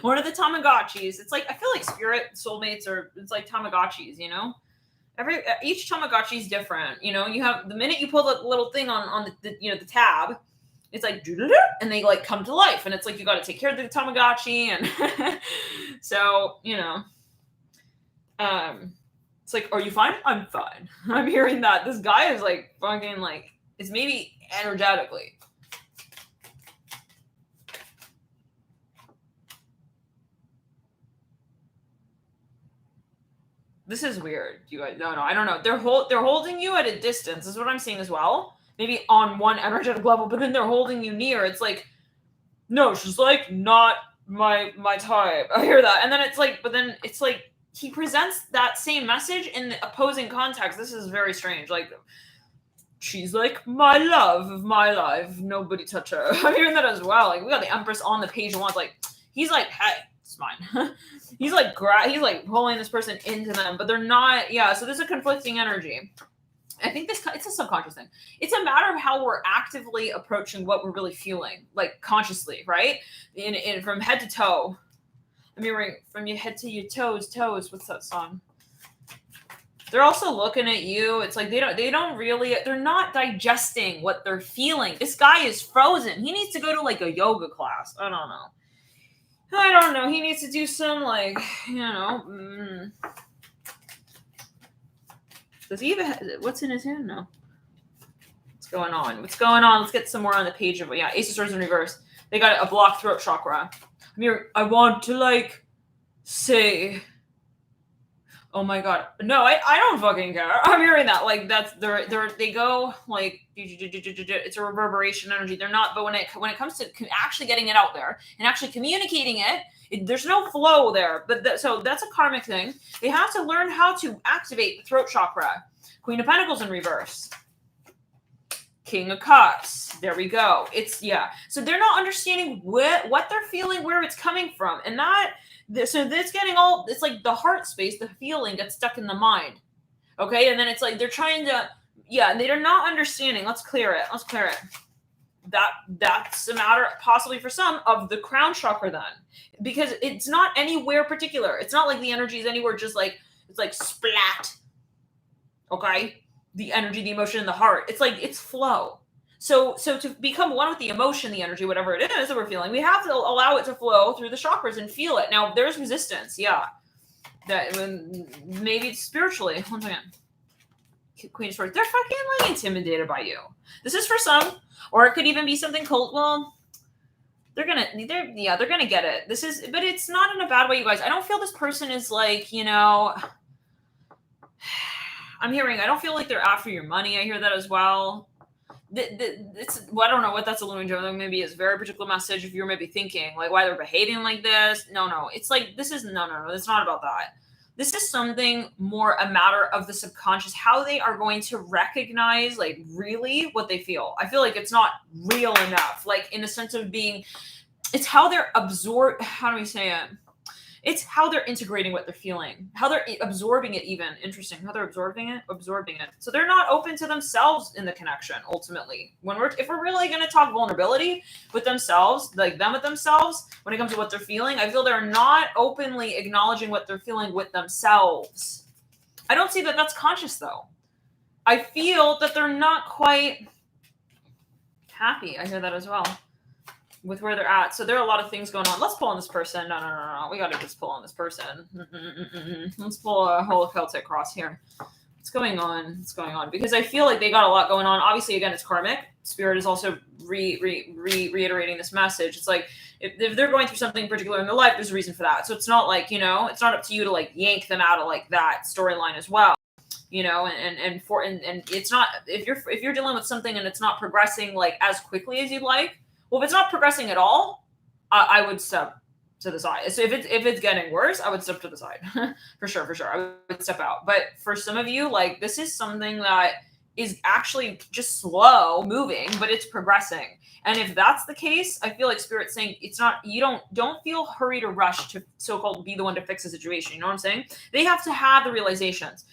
One of the Tamagotchis. It's like I feel like spirit soulmates it's like Tamagotchis, you know. Each Tamagotchi is different. You know, you have the minute you pull the little thing on the the tab, it's like and they like come to life, and it's like you got to take care of the Tamagotchi, and so you know, it's like, are you fine? I'm fine. I'm hearing that this guy is like fucking like it's maybe energetically. This is weird, you guys. No, I don't know. They're holding you at a distance, is what I'm seeing as well. Maybe on one energetic level, but then they're holding you near. It's like, no, she's like not my type. I hear that, and then it's like, but then it's like he presents that same message in the opposing context. This is very strange. Like, she's like my love of my life. Nobody touch her. I'm hearing that as well. Like we got the Empress on the page and like he's like, hey, it's mine. he's like pulling this person into them, but they're not. Yeah. So there's a conflicting energy. I think it's a subconscious thing. It's a matter of how we're actively approaching what we're really feeling, like consciously, right? In from head to toe. I mean, right, from your head to your toes. What's that song? They're also looking at you. It's like they're not digesting what they're feeling. This guy is frozen. He needs to go to like a yoga class. I don't know. He needs to do some like, does he even what's in his hand now? What's going on? Let's get some more on the page of Ace of Swords in reverse. They got a blocked throat chakra. I mean, I want to like say, oh my god, no, I don't fucking care. I'm hearing that like that's they go like it's a reverberation energy. They're not, but when it comes to actually getting it out there and actually communicating it, there's no flow there. But so that's a karmic thing. They have to learn how to activate the throat chakra. Queen of Pentacles in reverse. King of Cups. There we go. So they're not understanding what they're feeling, where it's coming from, and that. So it's getting it's like the heart space, the feeling gets stuck in the mind. Okay. And then it's like, they're trying to, and they're not understanding. Let's clear it. That's a matter possibly for some of the crown chakra then, because it's not anywhere particular. It's not like the energy is anywhere, just like, it's like splat. Okay. The energy, the emotion in the heart. It's like, it's flow. So to become one with the emotion, the energy, whatever it is that we're feeling, we have to allow it to flow through the chakras and feel it. Now, there's resistance, that maybe spiritually. One second. Queen of Swords, they're fucking like intimidated by you. This is for some, or it could even be something cold. Well, they're gonna get it. But it's not in a bad way, you guys. I don't feel this person is like, I'm hearing, I don't feel like they're after your money. I hear that as well. I don't know what that's alluding to. Maybe it's a very particular message. If you're maybe thinking like why they're behaving like this, no. It's like this is no. It's not about that. This is something more a matter of the subconscious, how they are going to recognize like really what they feel. I feel like it's not real enough, like in the sense of being. It's how they're absorbed. How do we say it? It's how they're integrating what they're feeling, how they're absorbing it even. Interesting, how they're absorbing it. So they're not open to themselves in the connection, ultimately. If we're really going to talk vulnerability with themselves, like them with themselves, when it comes to what they're feeling, I feel they're not openly acknowledging what they're feeling with themselves. I don't see that that's conscious, though. I feel that they're not quite happy. I hear that as well. with where they're at. So there are a lot of things going on. Let's pull on this person. No. We got to just pull on this person. Let's pull a whole Celtic Cross here. What's going on? What's going on? Because I feel like they got a lot going on. Obviously, again, it's karmic. Spirit is also reiterating this message. It's like if they're going through something particular in their life, there's a reason for that. So it's not like, it's not up to you to like yank them out of like that storyline as well. And it's not, if you're dealing with something and it's not progressing like as quickly as you'd like, well, if it's not progressing at all, I would step to the side. So if it's getting worse, I would step to the side for sure. I would step out. But for some of you, like, this is something that is actually just slow moving, but it's progressing. And if that's the case, I feel like Spirit's saying it's not, you don't feel hurried or rushed to so-called be the one to fix the situation. You know what I'm saying? They have to have the realizations.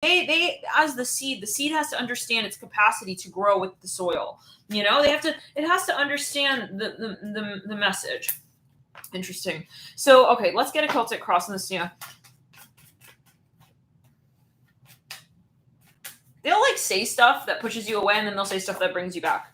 They as the seed has to understand its capacity to grow with the soil. It has to understand the message. Interesting. So, okay, let's get a Celtic Cross in this. They'll like say stuff that pushes you away, and then they'll say stuff that brings you back.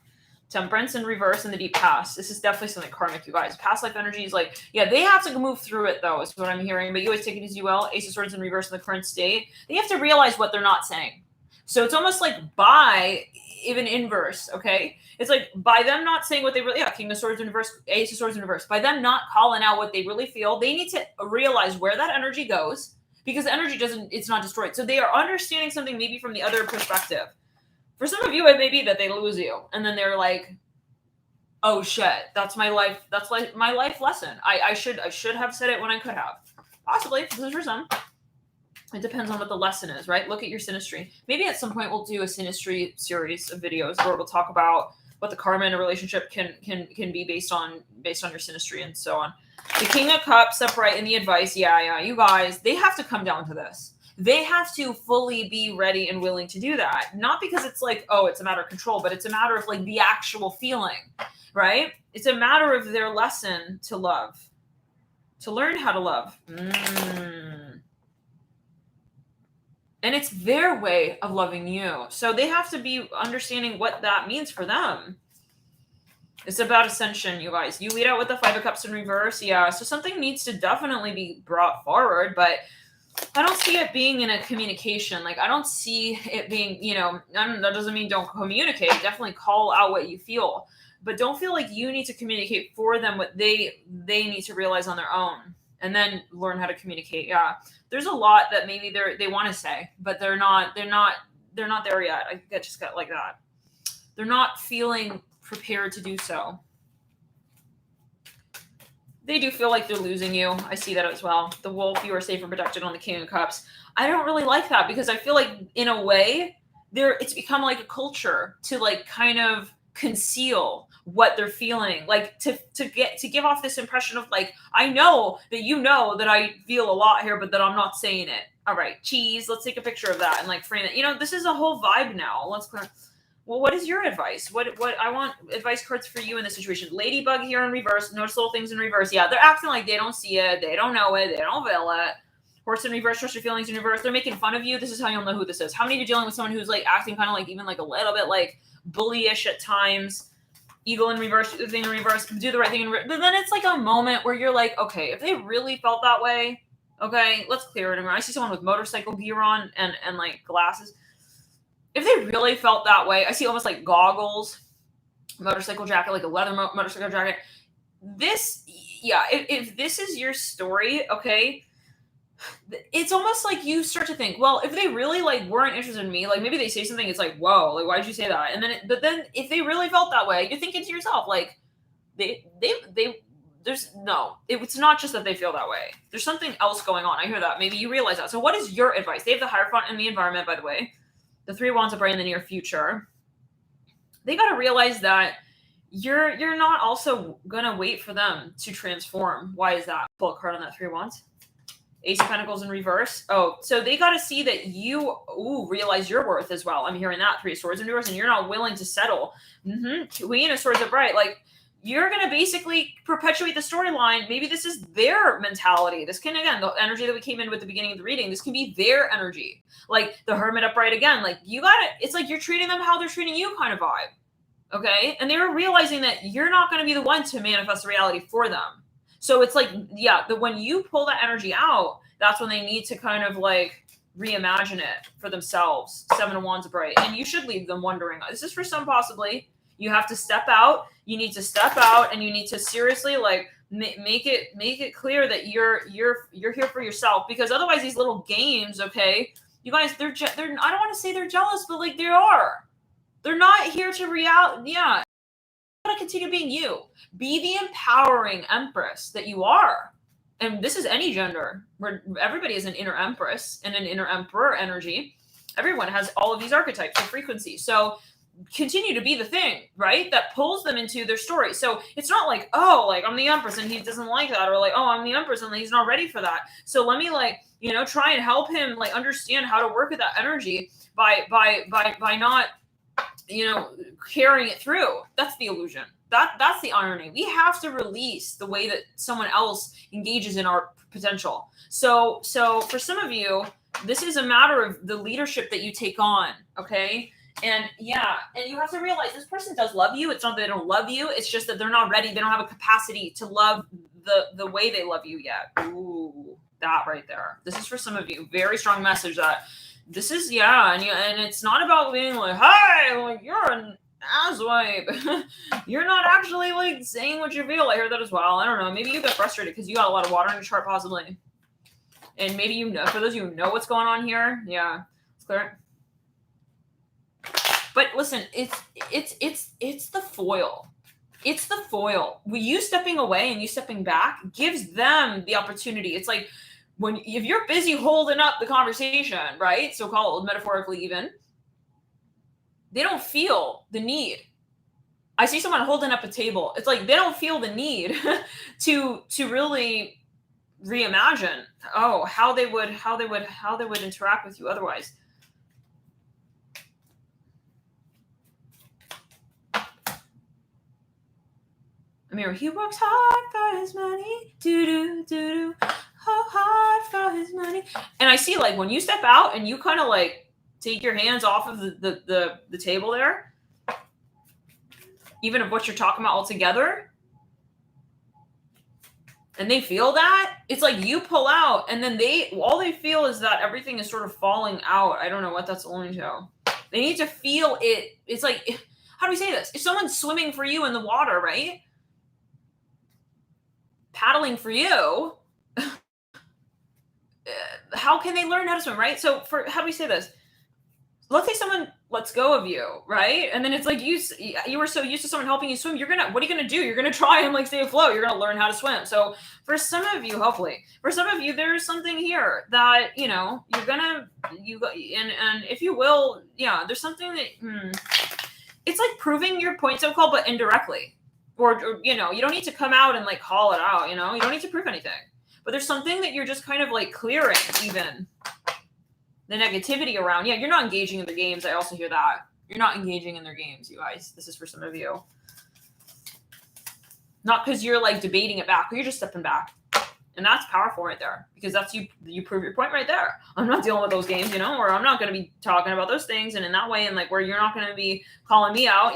Temperance in reverse in the deep past. This is definitely something karmic, you guys. Past life energy is like, yeah, they have to move through it, though, is what I'm hearing. But you always take it as you will. Ace of Swords in reverse in the current state. They have to realize what they're not saying. So it's almost like by even inverse, okay? It's like by them not saying what they really, King of Swords in reverse, Ace of Swords in reverse. By them not calling out what they really feel, they need to realize where that energy goes, because the energy it's not destroyed. So they are understanding something maybe from the other perspective. For some of you, it may be that they lose you, and then they're like, "Oh shit, that's my life. That's like my life lesson. I should have said it when I could have." Possibly, this is for some. It depends on what the lesson is, right? Look at your synastry. Maybe at some point we'll do a synastry series of videos where we'll talk about what the karma in a relationship can be based on your synastry and so on. The King of Cups upright in the advice. Yeah, you guys, they have to come down to this. They have to fully be ready and willing to do that. Not because it's like, oh, it's a matter of control, but it's a matter of like the actual feeling, right? It's a matter of their lesson to love, to learn how to love. And it's their way of loving you. So they have to be understanding what that means for them. It's about ascension, you guys. You lead out with the Five of Cups in reverse. Yeah, so something needs to definitely be brought forward, but I don't see it being in a communication. Like, I don't see it being, that doesn't mean don't communicate. Definitely call out what you feel. But don't feel like you need to communicate for them what they need to realize on their own. And then learn how to communicate. Yeah. There's a lot that maybe they want to say, but they're not there yet. I just got like that. They're not feeling prepared to do so. They do feel like they're losing you. I see that as well. The wolf, you are safe and protected on the King of Cups. I don't really like that because I feel like in a way it's become like a culture to like kind of conceal what they're feeling, like to give off this impression of like, I know that I feel a lot here, but that I'm not saying it. All right, cheese. Let's take a picture of that and like frame it. This is a whole vibe now. Let's clear. Well, what is your advice? What I want advice cards for you in this situation. Ladybug here in reverse. Notice little things in reverse. Yeah, they're acting like they don't see it. They don't know it. They don't feel it. Horse in reverse. Trust your feelings in reverse. They're making fun of you. This is how you'll know who this is. How many of you are dealing with someone who's like acting kind of like even like a little bit like bullyish at times? Eagle in reverse. Do the thing in reverse. Do the right thing in reverse. But then it's like a moment where you're like, okay, if they really felt that way, okay, let's clear it. I see someone with motorcycle gear on and like glasses. If they really felt that way, I see almost like goggles, motorcycle jacket, like a leather motorcycle jacket. If this is your story, okay, it's almost like you start to think, well, if they really like weren't interested in me, like maybe they say something, it's like, whoa, like why'd you say that? And then, but then if they really felt that way, you're thinking to yourself, like it's not just that they feel that way. There's something else going on. I hear that. Maybe you realize that. So what is your advice? They have the Hierophant in the environment, by the way. The Three of Wands upright in the near future. They got to realize that you're not also going to wait for them to transform. Why is that? Pull a card on that Three of Wands. Ace of Pentacles in reverse. Oh, so they got to see that you realize your worth as well. I'm hearing that. Three of Swords in reverse, and you're not willing to settle. Queen of Swords upright. Like, you're going to basically perpetuate the storyline. Maybe this is their mentality. This can, again, the energy that we came in with the beginning of the reading, this can be their energy. Like the Hermit upright again. Like, you got to, it's like you're treating them how they're treating you kind of vibe. Okay. And they were realizing that you're not going to be the one to manifest the reality for them. So it's like, yeah, when you pull that energy out, that's when they need to kind of like reimagine it for themselves. Seven of Wands bright. And you should leave them wondering, this is for some possibly. You have to step out. You need to step out and you need to seriously like make it clear that you're here for yourself, because otherwise these little games, okay, you guys, they're I don't want to say they're jealous, but like they are. They're not here to yeah. You gotta continue being you. Be the empowering empress that you are. And this is any gender, where everybody is an inner empress and an inner emperor energy. Everyone has all of these archetypes of frequency. So continue to be the thing, right? That pulls them into their story. So it's not like, oh, like I'm the empress and he doesn't like that, or like, oh, I'm the empress and he's not ready for that. So let me like, you know, try and help him like understand how to work with that energy by not, you know, carrying it through. That's the illusion. That's the irony. We have to release the way that someone else engages in our potential. So for some of you, this is a matter of the leadership that you take on, okay? And yeah, and you have to realize this person does love you. It's not that they don't love you. It's just that they're not ready. They don't have a capacity to love the way they love you yet. Ooh, that right there. This is for some of you. Very strong message that this is, yeah, and it's not about being like, hey, like you're an asswipe. You're not actually like saying what you feel. I heard that as well. I don't know. Maybe you get frustrated because you got a lot of water in your chart, possibly. And maybe you know, for those of you who know what's going on here, yeah, it's clear. But listen, it's the foil. It's the foil. You stepping away and you stepping back gives them the opportunity. It's like if you're busy holding up the conversation, right? So called, metaphorically even, they don't feel the need. I see someone holding up a table. It's like they don't feel the need to really reimagine how they would interact with you otherwise. Mirror, he works hard for his money, do hard for his money. And I see like when you step out and you kind of like take your hands off of the table there, even of what you're talking about altogether, and they feel that, it's like you pull out and then all they feel is that everything is sort of falling out. I don't know what that's owing to. They need to feel it. It's like, how do we say this? If someone's swimming for you in the water, right? Paddling for you, how can they learn how to swim, right? So how do we say this? Let's say someone lets go of you, right? And then it's like you were so used to someone helping you swim. What are you gonna do? You're gonna try and like stay afloat. You're gonna learn how to swim. So for some of you, hopefully, for some of you, there's something here that and if you will, yeah, there's something that it's like proving your point, so called, but indirectly. Or you don't need to come out and like call it out, you don't need to prove anything, but there's something that you're just kind of like clearing, even the negativity around. Yeah, you're not engaging in their games. I also hear that you're not engaging in their games, you guys. This is for some of you, not because you're like debating it back, but you're just stepping back, and that's powerful right there, because that's you prove your point right there. I'm not dealing with those games, or I'm not going to be talking about those things, and in that way, and like where you're not going to be calling me out,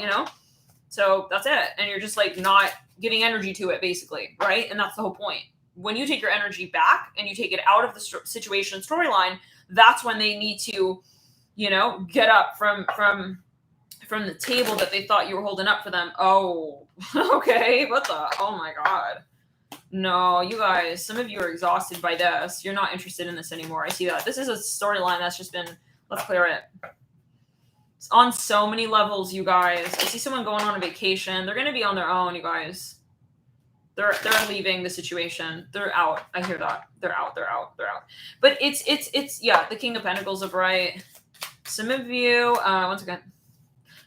So that's it. And you're just like not giving energy to it, basically, right? And that's the whole point. When you take your energy back and you take it out of the situation storyline, that's when they need to, get up from the table that they thought you were holding up for them. Oh, okay. Oh my God. No, you guys, some of you are exhausted by this. You're not interested in this anymore. I see that. This is a storyline that's just been, let's clear it. On so many levels, you guys. I see someone going on a vacation. They're going to be on their own, you guys. They're leaving the situation. They're out. I hear that. They're out. But it's the King of Pentacles are right. Some of you, once again,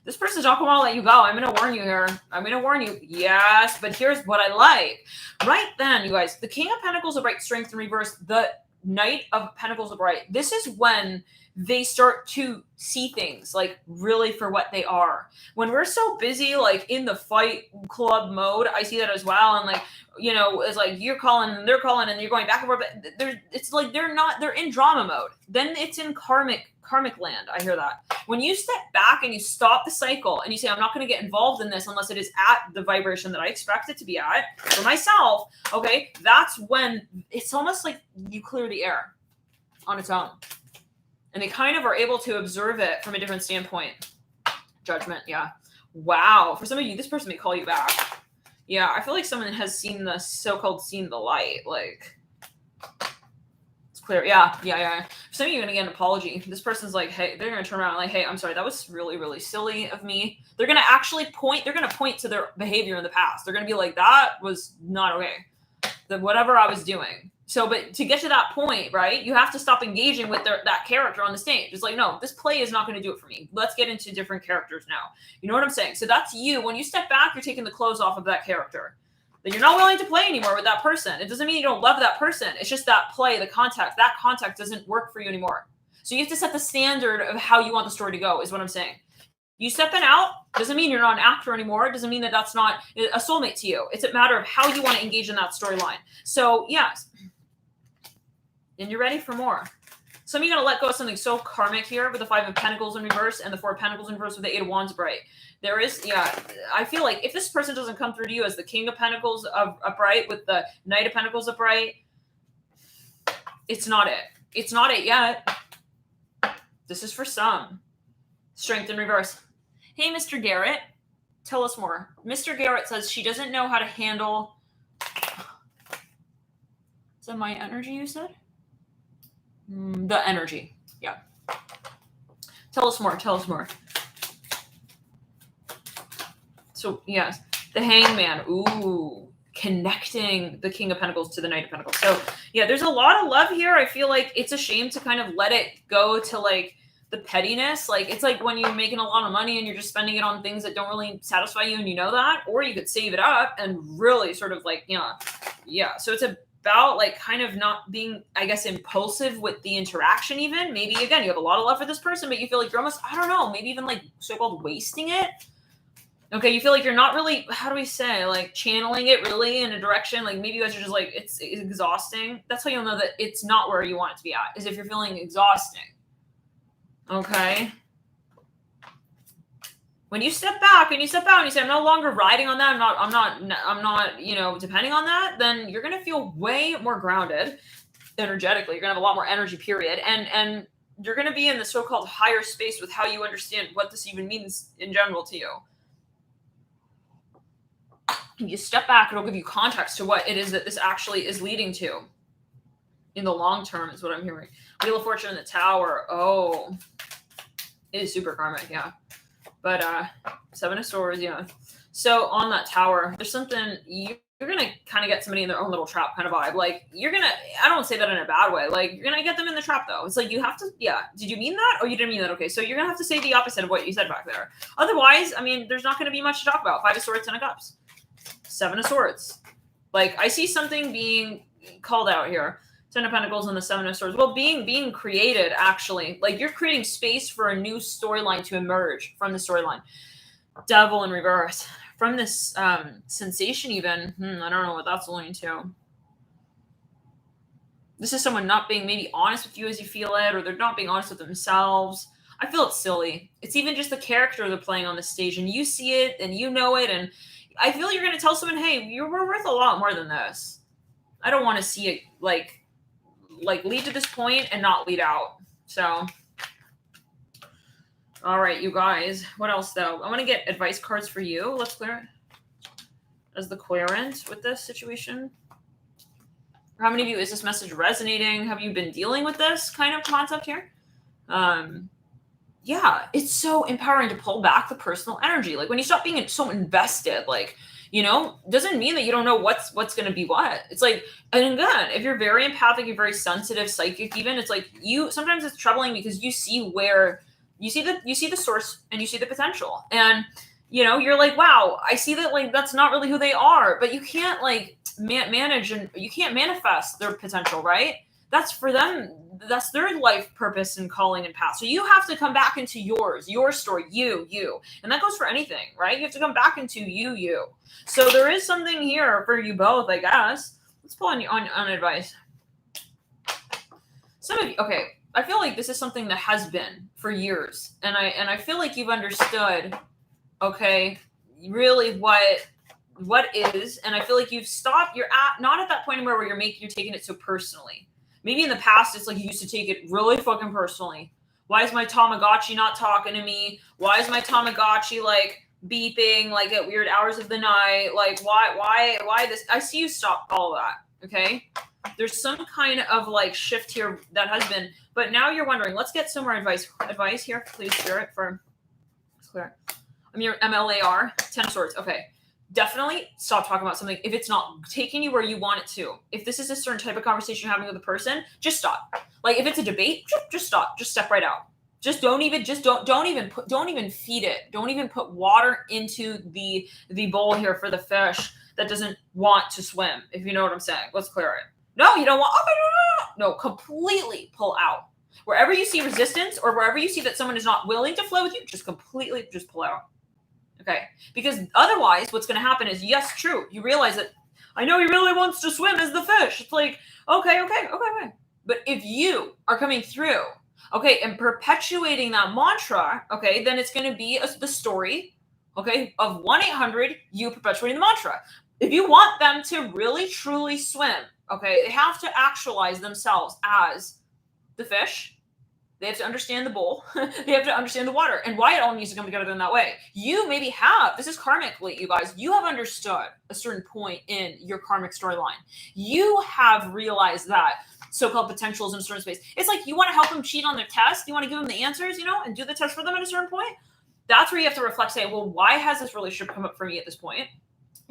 this person's not going to let you go. I'm going to warn you here. I'm going to warn you. Yes, but here's what I like. Right then, you guys, the King of Pentacles are right, strength in reverse. The Knight of Pentacles are right. This is when they start to see things like really for what they are. When we're so busy, like in the fight club mode, I see that as well. And like, it's like you're calling and they're calling and you're going back and forth, but it's like they're in drama mode. Then it's in karmic land. I hear that. When you step back and you stop the cycle and you say, I'm not going to get involved in this unless it is at the vibration that I expect it to be at for myself. Okay. That's when it's almost like you clear the air on its own. And they kind of are able to observe it from a different standpoint. Judgment. Yeah. Wow. For some of you, this person may call you back. Yeah. I feel like someone has seen the so-called seen the light. Like, clear. Yeah. For some of you, you're going to get an apology. This person's like, hey, they're going to turn around like, hey, I'm sorry. That was really, really silly of me. They're going to actually point to their behavior in the past. They're going to be like, that was not okay. Whatever I was doing. So, but to get to that point, right, you have to stop engaging with that character on the stage. It's like, no, this play is not going to do it for me. Let's get into different characters now. You know what I'm saying? So that's you. When you step back, you're taking the clothes off of that character. Then you're not willing to play anymore with that person. It doesn't mean you don't love that person. It's just that play, the context, that context doesn't work for you anymore. So you have to set the standard of how you want the story to go, is what I'm saying. You stepping out doesn't mean you're not an actor anymore. It doesn't mean that that's not a soulmate to you. It's a matter of how you want to engage in that storyline. So yes. And you're ready for more. Some of you got to let go of something so karmic here with the 5 of Pentacles in reverse and the 4 of Pentacles in reverse with the 8 of Wands bright. There is, I feel like if this person doesn't come through to you as the King of Pentacles upright with the Knight of Pentacles upright, it's not it. It's not it yet. This is for some. Strength in reverse. Hey, Mr. Garrett, tell us more. Mr. Garrett says she doesn't know how to handle. Is that my energy you said? The energy. Yeah. Tell us more. So, yes, the Hangman. Ooh, connecting the King of Pentacles to the Knight of Pentacles. So, yeah, there's a lot of love here. I feel like it's a shame to kind of let it go to, like, the pettiness. Like, it's like when you're making a lot of money and you're just spending it on things that don't really satisfy you and you know that. Or you could save it up and really sort of, like, yeah. So it's about like kind of not being, I guess, impulsive with the interaction even. Maybe, again, you have a lot of love for this person, but you feel like you're almost, I don't know, maybe even like so-called wasting it. Okay, you feel like you're not really, how do we say, like channeling it really in a direction. Like maybe you guys are just like, it's exhausting. That's how you'll know that it's not where you want it to be at, is if you're feeling exhausting. Okay. When you step back and you step out and you say, I'm no longer riding on that, I'm not, depending on that, then you're going to feel way more grounded energetically. You're going to have a lot more energy, period. And you're going to be in the so-called higher space with how you understand what this even means in general to you. If you step back, it'll give you context to what it is that this actually is leading to in the long term, is what I'm hearing. Wheel of Fortune in the Tower. Oh, it is super karmic, yeah. But 7 of Swords, yeah. So on that tower, there's something, you're going to kind of get somebody in their own little trap kind of vibe. Like, you're going to, I don't say that in a bad way. Like, you're going to get them in the trap, though. It's like, you have to, yeah. Did you mean that? Oh, you didn't mean that? Okay, so you're going to have to say the opposite of what you said back there. Otherwise, I mean, there's not going to be much to talk about. 5 of Swords, 10 of Cups. 7 of Swords. Like, I see something being called out here. 10 of Pentacles and the 7 of Swords. Well, being created, actually. Like, you're creating space for a new storyline to emerge from the storyline. Devil in reverse. From this sensation even, I don't know what that's alluding to. This is someone not being maybe honest with you as you feel it, or they're not being honest with themselves. I feel it's silly. It's even just the character they're playing on the stage, and you see it, and you know it, and I feel you're going to tell someone, hey, we're worth a lot more than this. I don't want to see it, like lead to this point and not lead out. So, all right, you guys. What else, though? I want to get advice cards for you. Let's clear it as the querent with this situation. For how many of you is this message resonating? Have you been dealing with this kind of concept here? Yeah, it's so empowering to pull back the personal energy. Like when you stop being so invested, like, doesn't mean that you don't know what's going to be what. It's like, and again, if you're very empathic, you're very sensitive, psychic even, it's like sometimes it's troubling because you see where you see the source and you see the potential. And, you're like, wow, I see that, like, that's not really who they are, but you can't like manage and you can't manifest their potential, right? That's for them. that's their life purpose and calling and path. So you have to come back into yours, your story, you. And that goes for anything, right? You have to come back into you. So there is something here for you both, I guess. Let's pull on advice. Some of you, okay, I feel like this is something that has been for years. And I feel like you've understood, okay, really what is, and I feel like you've stopped, you're not at that point anymore where you're taking it so personally. Maybe in the past, it's like you used to take it really fucking personally. Why is my Tamagotchi not talking to me? Why is my Tamagotchi like beeping like at weird hours of the night? Like why this? I see you stop all of that. Okay. There's some kind of like shift here that has been, but now you're wondering, let's get some more advice here, please, Spirit, for clear. I'm your MLAR, 10 of Swords. Okay. Definitely stop talking about something if it's not taking you where you want it to. If this is a certain type of conversation you're having with a person, just stop. Like if it's a debate, just stop. Just step right out. Just don't even feed it. Don't even put water into the bowl here for the fish that doesn't want to swim. If you know what I'm saying. Let's clear it. No, you don't want. No, completely pull out. Wherever you see resistance or wherever you see that someone is not willing to flow with you, just completely just pull out. Okay, because otherwise what's going to happen is, yes, true, you realize that I know he really wants to swim as the fish. It's like, okay. But if you are coming through, okay, and perpetuating that mantra, okay, then it's going to be the story, okay, of 1-800, you perpetuating the mantra. If you want them to really, truly swim, okay, they have to actualize themselves as the fish. They have to understand the bowl. They have to understand the water and why it all needs to come together in that way. You maybe have, this is karmically, you guys, you have understood a certain point in your karmic storyline. You have realized that so-called potentials in a certain space. It's like you want to help them cheat on their test. You want to give them the answers, and do the test for them at a certain point. That's where you have to reflect, say, well, why has this relationship come up for me at this point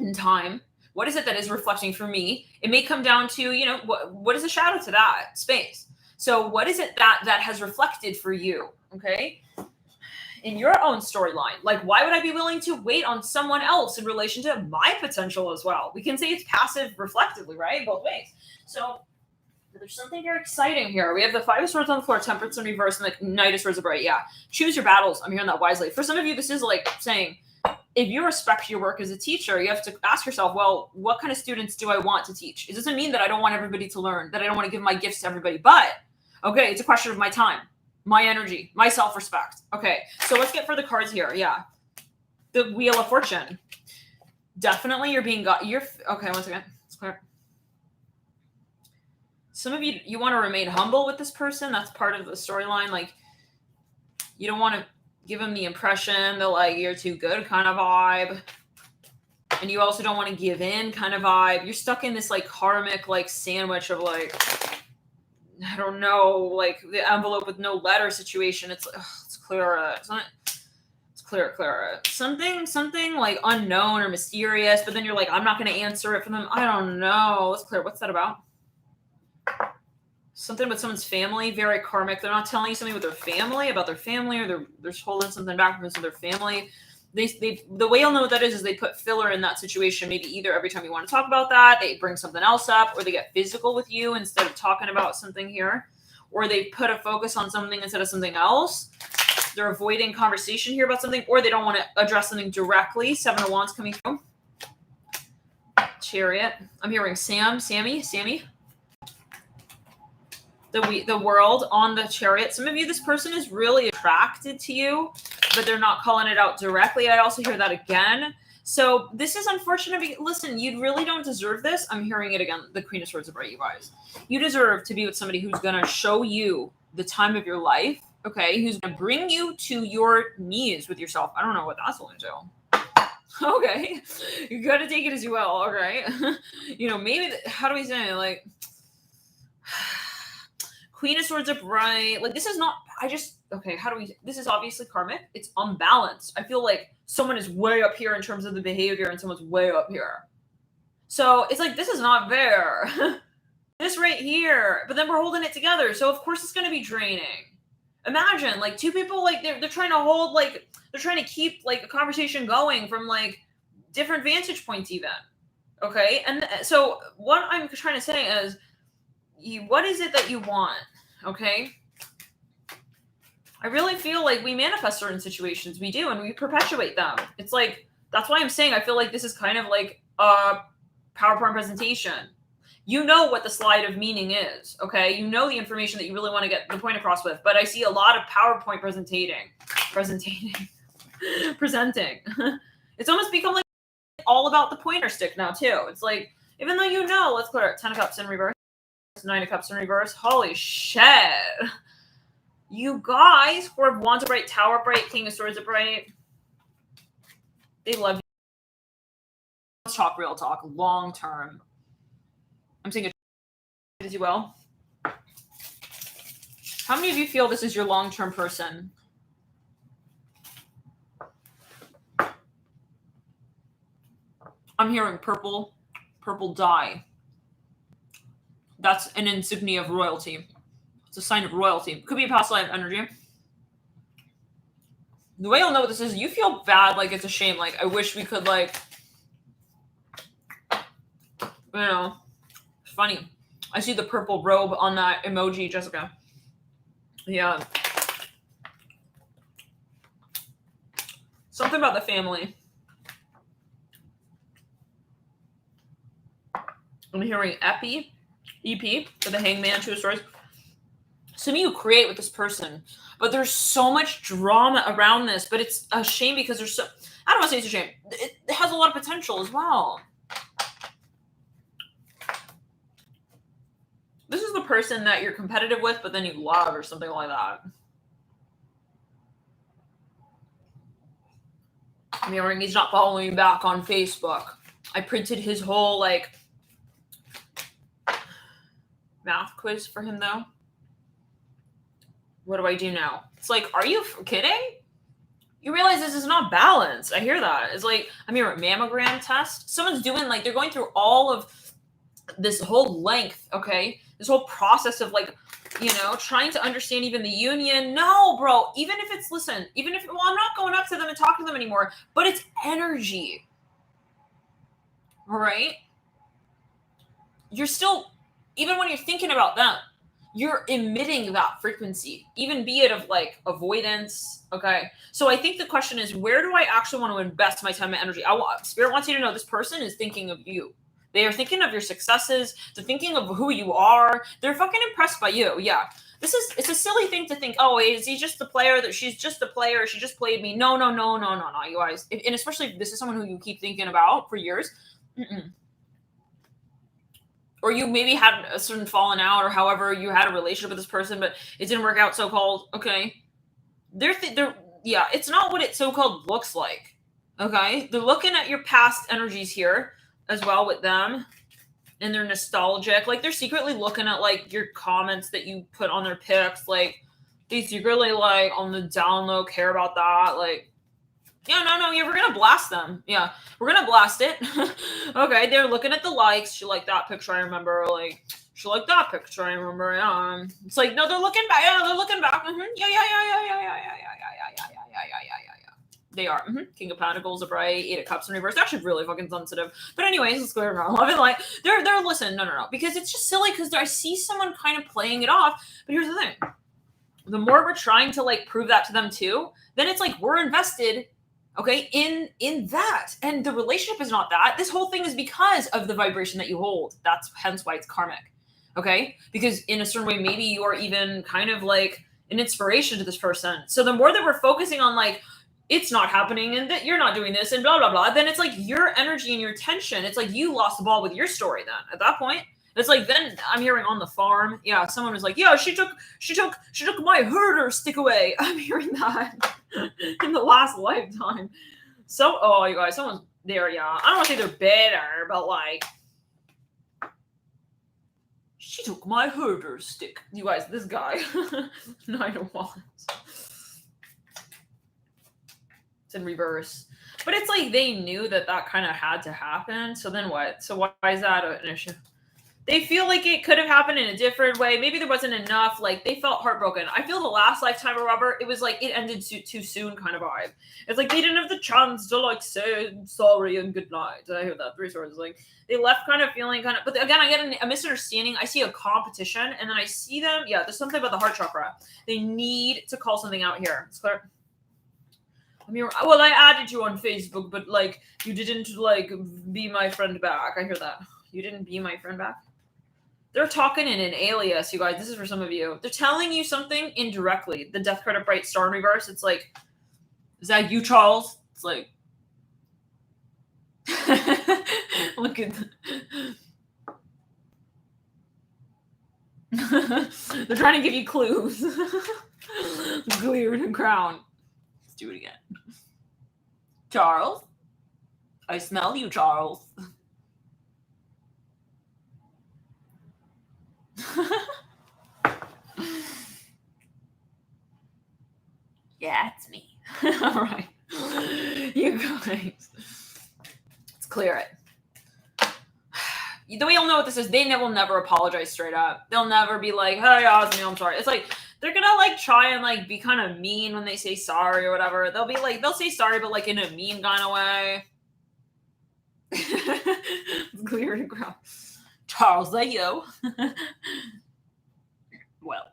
in time? What is it that is reflecting for me? It may come down to, what is the shadow to that space? So what is it that has reflected for you, okay, in your own storyline? Like, why would I be willing to wait on someone else in relation to my potential as well? We can say it's passive reflectively, right? Both ways. So there's something very exciting here. We have the 5 of Swords on the floor, Temperance in reverse, and the Knight of Swords upright. Yeah. Choose your battles. I'm hearing that wisely. For some of you, this is like saying, if you respect your work as a teacher, you have to ask yourself, well, what kind of students do I want to teach? It doesn't mean that I don't want everybody to learn, that I don't want to give my gifts to everybody, but okay, it's a question of my time, my energy, my self-respect. Okay, so let's get for the cards here. Yeah. The Wheel of Fortune. Definitely you're being okay, one second. It's clear. Some of you want to remain humble with this person. That's part of the storyline. Like, you don't want to give them the impression that, like, you're too good kind of vibe. And you also don't want to give in kind of vibe. You're stuck in this, like, karmic, like, sandwich of, like, I don't know, like the envelope with no letter situation. It's clear. It's clear. Something like unknown or mysterious, but then you're like, I'm not going to answer it for them. I don't know. Let's clear. What's that about? Something with someone's family, very karmic. They're not telling you something with their family, about their family, or they're holding something back from their family. The way you'll know what that is they put filler in that situation. Maybe either every time you want to talk about that, they bring something else up, or they get physical with you instead of talking about something here, or they put a focus on something instead of something else. They're avoiding conversation here about something, or they don't want to address something directly. 7 of Wands coming through. Chariot. I'm hearing Sammy. The World on the Chariot. Some of you, this person is really attracted to you, but they're not calling it out directly. I also hear that again. So this is unfortunate. Listen, you really don't deserve this. I'm hearing it again. The Queen of Swords upright, you guys. You deserve to be with somebody who's going to show you the time of your life, okay? Who's going to bring you to your knees with yourself. I don't know what that's going to do. Okay. You got to take it as you will, all right? Maybe, how do we say it? Like, Queen of Swords upright. Like, this is not, this is obviously karmic. It's unbalanced. I feel like someone is way up here in terms of the behavior and someone's way up here. So it's like, this is not fair. This right here, but then we're holding it together. So of course it's going to be draining. Imagine like two people, like they're trying to hold, like they're trying to keep like a conversation going from like different vantage points even. Okay. And so what I'm trying to say is, what is it that you want? okay? I really feel like we manifest certain situations. We do, and we perpetuate them. It's like, that's why I'm saying I feel like this is kind of like a PowerPoint presentation. You know what the slide of meaning is, okay? You know the information that you really want to get the point across with, but I see a lot of PowerPoint presenting. It's almost become like all about the pointer stick now, too. It's like, even though you know, let's clear it. 10 of Cups in reverse, 9 of Cups in reverse. Holy shit. You guys, Four of Wands are bright, Tower bright, King of Swords are bright. They love you. Let's talk real talk, long term. I'm saying it as you will. How many of you feel this is your long-term person? I'm hearing purple dye. That's an insignia of royalty. It's a sign of royalty. Could be a past life energy. The way you'll know what this is, you feel bad, like it's a shame. Like, I wish we could, like, you know, funny. I see the purple robe on that emoji, Jessica. Yeah. Something about the family. I'm hearing EP, for the Hangman, Two of Swords. Some of you create with this person, but there's so much drama around this, but it's a shame because there's so, I don't want to say it's a shame. It has a lot of potential as well. This is the person that you're competitive with, but then you love or something like that. Mirroring, he's not following me back on Facebook. I printed his whole, like, math quiz for him, though. What do I do now? It's like, are you kidding? You realize this is not balanced. I hear that. It's like, I'm here at mammogram test. Someone's doing, like, they're going through all of this whole length, okay? This whole process of, like, you know, trying to understand even the union. No, bro. Even if it's, listen, even if, well, I'm not going up to them and talking to them anymore, but it's energy. All right? You're still, even when you're thinking about them, you're emitting that frequency, even be it of, like, avoidance, okay? So I think the question is, where do I actually want to invest my time and energy? Spirit wants you to know this person is thinking of you. They are thinking of your successes. They're thinking of who you are. They're fucking impressed by you. Yeah. It's a silly thing to think, oh, is he just the player, that she's just a player, she just played me. No, you guys. And especially if this is someone who you keep thinking about for years. Or you maybe had a certain falling out, or however you had a relationship with this person, but it didn't work out, so-called. Okay. Yeah, it's not what it so-called looks like. Okay. They're looking at your past energies here as well with them, and they're nostalgic. Like, they're secretly looking at, like, your comments that you put on their pics. Like, they secretly, like, on the down low care about that. Like, yeah, no, yeah, we're gonna blast them. Yeah, we're gonna blast it. Okay, they're looking at the likes. She liked that picture, I remember. Like, she liked that picture, I remember. Yeah. It's like, no, they're looking back. Yeah, they're looking back. Yeah. They are. King of Pentacles are bright. 8 of Cups in reverse. They're actually really fucking sensitive. But anyways, let's go around. Love and light. They're listen. No. Because it's just silly. Because I see someone kind of playing it off. But here's the thing. The more we're trying to, like, prove that to them too, then it's like we're invested, okay, in that. And the relationship is not that. This whole thing is because of the vibration that you hold. That's hence why it's karmic. Okay? Because in a certain way, maybe you are even kind of like an inspiration to this person. So the more that we're focusing on, like, it's not happening and that you're not doing this and blah, blah, blah, then it's like your energy and your tension. It's like you lost the ball with your story then at that point. It's like, then I'm hearing on the farm. Yeah, someone was like, yeah, she took my herder stick away. I'm hearing that in the last lifetime. So, oh, you guys, someone's there. Yeah, I don't want to say they're bitter, but like, she took my herder stick. You guys, this guy, 9 of Wands. It's in reverse. But it's like they knew that kind of had to happen. So then what? So why is that an issue? They feel like it could have happened in a different way. Maybe there wasn't enough. Like, they felt heartbroken. I feel the last lifetime of Robert, it was like it ended too soon kind of vibe. It's like they didn't have the chance to like say sorry and good night. I hear that 3 sources. Like, they left kind of feeling kind of, but again, I get a misunderstanding. I see a competition, and then I see them. Yeah, there's something about the heart chakra. They need to call something out here. It's clear. I mean, well, I added you on Facebook, but like you didn't like be my friend back. I hear that. You didn't be my friend back. They're talking in an alias, you guys. This is for some of you. They're telling you something indirectly. The death card of Bright Star in reverse. It's like, is that you, Charles? It's like, look at. They're trying to give you clues. Cleared and crown. Let's do it again. Charles, I smell you, Charles. Yeah, it's me. All right. You guys. Let's clear it. We all know what this is. They will never apologize straight up. They'll never be like, hey, Osmi, I'm sorry. It's like, they're gonna like try and like be kind of mean when they say sorry or whatever. They'll be like, they'll say sorry, but like in a mean kind of way. Clear and ground. Charles, that you? Well.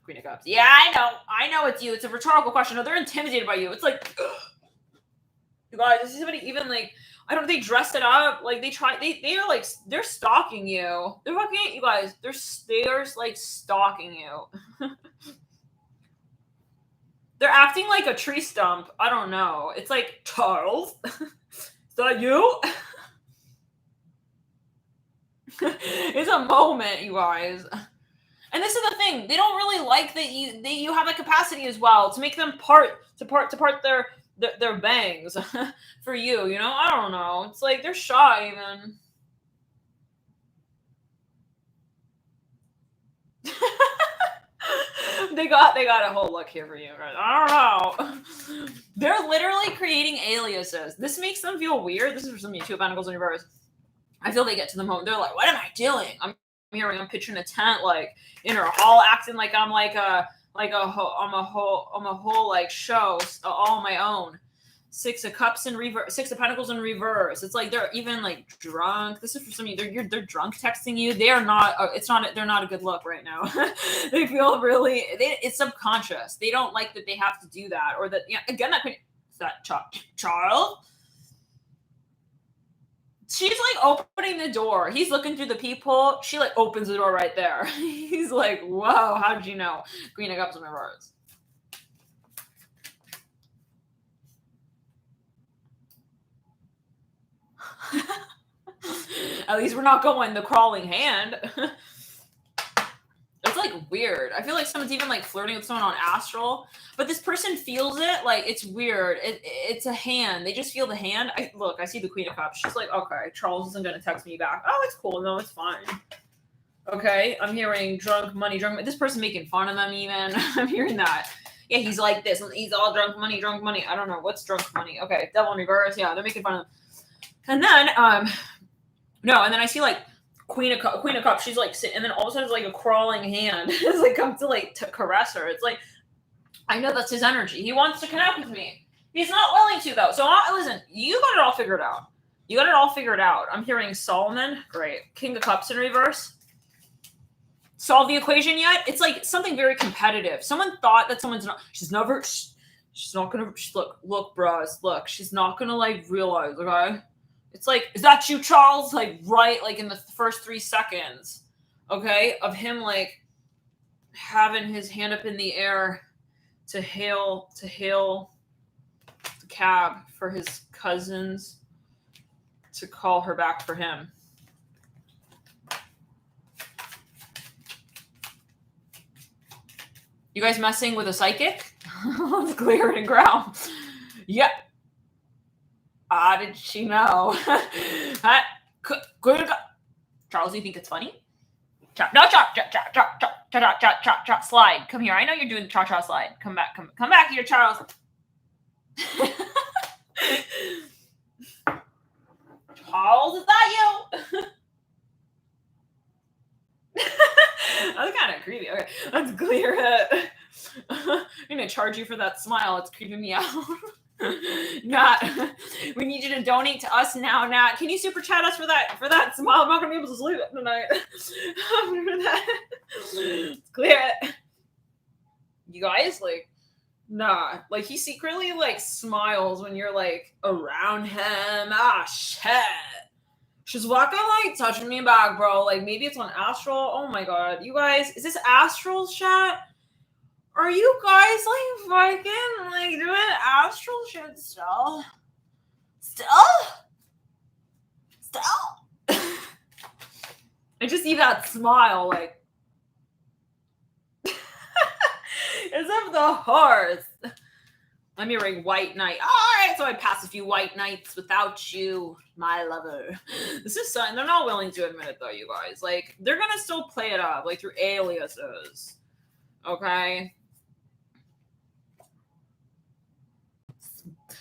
Queen of Cups. Yeah, I know it's you. It's a rhetorical question. No, they're intimidated by you. It's like, ugh. You guys, this is somebody even like, I don't know, they dressed it up. Like they are like, they're stalking you. They're looking at you guys. They're like stalking you. They're acting like a tree stump. I don't know. It's like, Charles, is that you? It's a moment, you guys. And this is the thing. They don't really like that you have a capacity as well to make them part their bangs for you, you know? I don't know. It's like they're shy even. They got a whole look here for you. Right? I don't know. They're literally creating aliases. This makes them feel weird. This is for some of you, 2 of Pentacles in reverse. I feel they get to the moment. They're like, what am I doing? I'm pitching a tent like in her hall, acting like I'm I'm a whole like show all on my own. 6 of Cups in reverse, 6 of Pentacles in reverse. It's like they're even like drunk. This is for some of you. They're drunk texting you. They are not. They're not a good look right now. They feel really. It's subconscious. They don't like that they have to do that or that. Yeah, again, is that Charles. She's like opening the door. He's looking through the peephole. She like opens the door right there. He's like, whoa, how did you know? Queen of Cups in reverse. At least we're not going the crawling hand. It's like weird. I feel like someone's even like flirting with someone on astral, but this person feels it. Like it's weird. It's a hand. They just feel the hand. I see the Queen of Cups. She's like, okay, Charles isn't gonna text me back. Oh, it's cool. No, it's fine. Okay, I'm hearing drunk money. This person making fun of them even. I'm hearing that. Yeah, he's like this. He's all drunk money. I don't know what's drunk money. Okay, Devil in reverse. Yeah, they're making fun of them. And then no, and then I see like Queen of Cups. She's like sitting, and then all of a sudden it's like a crawling hand. It's like comes to like to caress her. It's like I know that's his energy. He wants to connect with me. He's not willing to though. So listen, you got it all figured out. I'm hearing Solomon. Great. King of Cups in reverse. Solve the equation yet? It's like something very competitive. Someone thought that she's not gonna look, bros. Look, she's not gonna like realize, okay? It's like, is that you, Charles? Like, right, like in the first 3 seconds, okay, of him like having his hand up in the air to hail the cab for his cousins to call her back for him. You guys messing with a psychic? Let's clear it and ground. Yep. Did she know? Charles, you think it's funny? Slide. Come here. I know you're doing the cha-cha slide. Come back here, Charles. Let's clear it. I'm gonna charge you for that smile. It's creeping me out. Nat, we need you to donate to us now, Nat. Can you super chat us for that smile? I'm not gonna be able to sleep tonight. Let's clear it. You guys, like, nah. Like, he secretly, like, smiles when you're, like, around him. Ah, shit. She's fucking, like, touching me back, bro. Like, maybe it's on Astral. Oh, my God. You guys, is this Astral chat? Are you guys, like, fucking, like, doing Astral shit still? Still? I just see that smile, like, as of the hearts. Let me ring White Knight. All right, so I pass a few white nights without you, my lover. This is something they're not willing to admit it, though, you guys. Like, they're gonna still play it up, like, through aliases. Okay?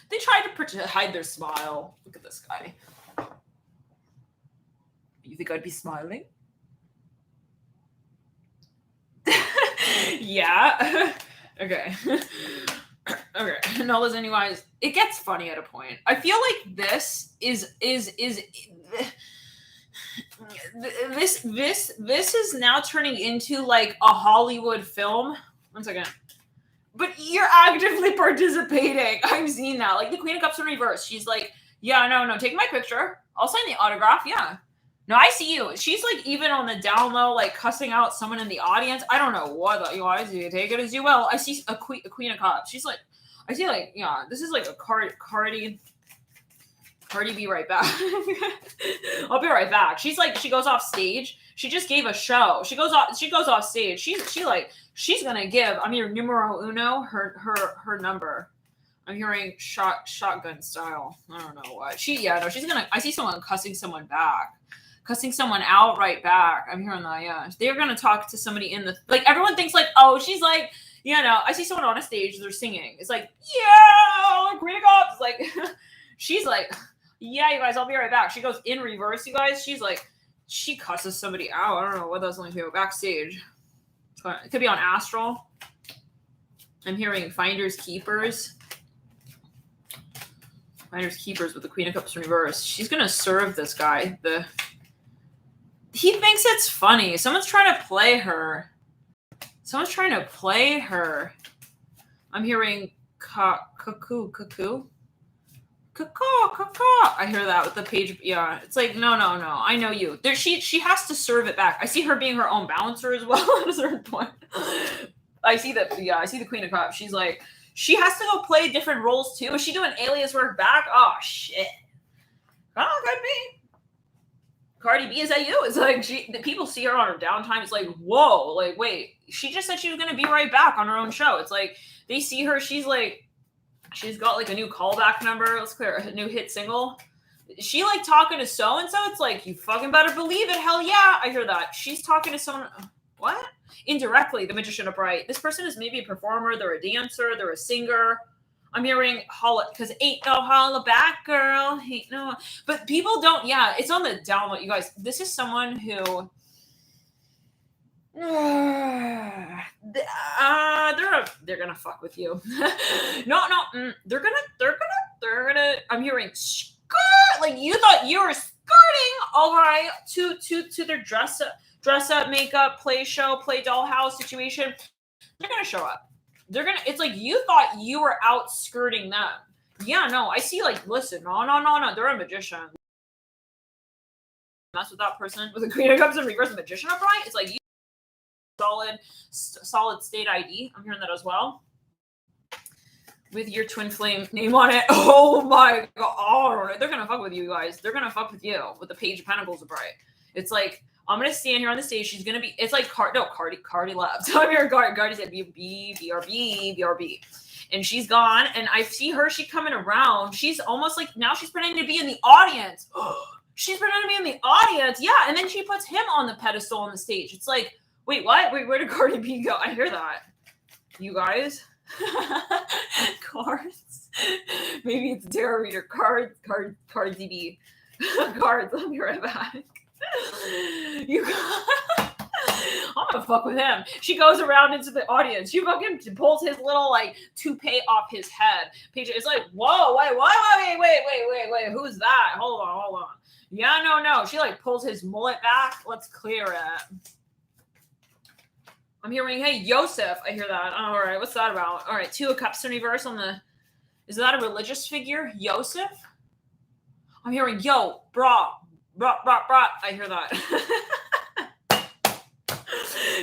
They tried to hide their smile. Look at this guy. You think I'd be smiling? Yeah. Okay. Okay. No, listen, you guys. It gets funny at a point. I feel like this is now turning into like a Hollywood film. One second. But you're actively participating. I've seen that. Like the Queen of Cups in reverse. She's like, yeah, no, take my picture. I'll sign the autograph. Yeah. No, I see you. She's like even on the down low, like cussing out someone in the audience. I don't know what you guys do. Take it as you will. I see a Queen of Cups. She's like, I see like, yeah, this is like a Cardi be right back. I'll be right back. She's like, she goes off stage. She just gave a show. She goes off stage. She's gonna give, I'm your numero uno, her number. I'm hearing shotgun style. I don't know what. She's gonna, I see someone cussing someone back. Cussing someone out right back. I'm hearing that, yeah. They're gonna talk to somebody in the, like, everyone thinks like, oh, she's like, you know, I see someone on a stage, they're singing. It's like, yeah, Queen of Cups. Like, she's like, yeah, you guys, I'll be right back. She goes in reverse, you guys. She's like, she cusses somebody out. I don't know what that's like to backstage. It could be on Astral. I'm hearing Finders Keepers. Finders Keepers with the Queen of Cups in reverse. She's gonna serve this guy. He thinks it's funny. Someone's trying to play her. I'm hearing cuckoo. I hear that with the page. Yeah, it's like no. I know you. There, she has to serve it back. I see her being her own bouncer as well at a certain point. I see that. Yeah, I see the Queen of Cups. She's like, she has to go play different roles too. Is she doing alias work back? Oh shit. Oh, could be. Cardi B, is that you? It's like the people see her on her downtime. It's like, whoa, like wait, she just said she was gonna be right back on her own show. It's like they see her. She's like, she's got like a new callback number. Let's clear a new hit single. She like talking to so and so. It's like you fucking better believe it. Hell yeah, I hear that. She's talking to someone. What? Indirectly, the Magician Upright. This person is maybe a performer. They're a dancer. They're a singer. I'm hearing holla because ain't no holla back, girl. Ain't no. But people don't. Yeah, it's on the download, you guys. This is someone who. They're gonna fuck with you. No. They're gonna. I'm hearing skirt. Like you thought you were skirting. All right, to their dress up, makeup, play show, play dollhouse situation. They're gonna show up. It's like you thought you were out skirting them. Yeah, no, I see like, listen, no, they're a magician. That's what that person with the Queen of Cups and reverse Magician Upright. It's like you solid state ID. I'm hearing that as well. With your twin flame name on it. Oh my god. They're gonna fuck with you guys. They're gonna fuck with you with the Page of Pentacles Upright. It's like, I'm gonna stand here on the stage. She's gonna be. It's like Cardi left. I'm here. Cardi said BRB, and she's gone. And I see her. She coming around. She's almost like now she's pretending to be in the audience. She's pretending to be in the audience. Yeah, and then she puts him on the pedestal on the stage. It's like, wait, what? Wait, where did Cardi B go? I hear that. You guys, cards. Maybe it's a tarot reader. Cardi B. Cards. I'll be right back. You. Oh my to fuck with him. She goes around into the audience. She fucking pulls his little like toupee off his head. Paige is like, whoa, wait, who's that? Hold on. Yeah, no. She like pulls his mullet back. Let's clear it. I'm hearing, hey, Yosef. I hear that. All right, what's that about? All right, 2 of Cups in reverse on the. Is that a religious figure, Yosef? I'm hearing, yo, brah. I hear that.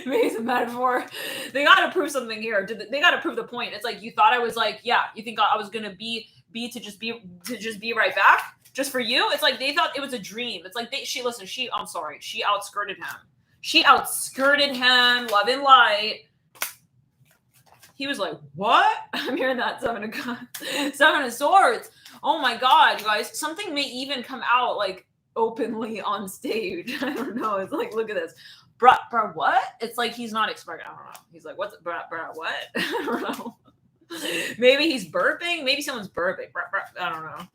Maybe it's a metaphor. They gotta prove something here. They gotta prove the point. It's like you thought I was like, yeah, you think I was gonna be to just be right back just for you. It's like they thought it was a dream. It's like she outskirted him. She outskirted him. Love and light. He was like, what? I'm hearing that 7 of Swords. Oh my God, you guys. Something may even come out like openly on stage. I don't know. It's like, look at this. Bruh, what? It's like he's not expecting. I don't know. He's like, what's bruh, what? I don't know. Maybe he's burping. Maybe someone's burping. Bruh, I don't know.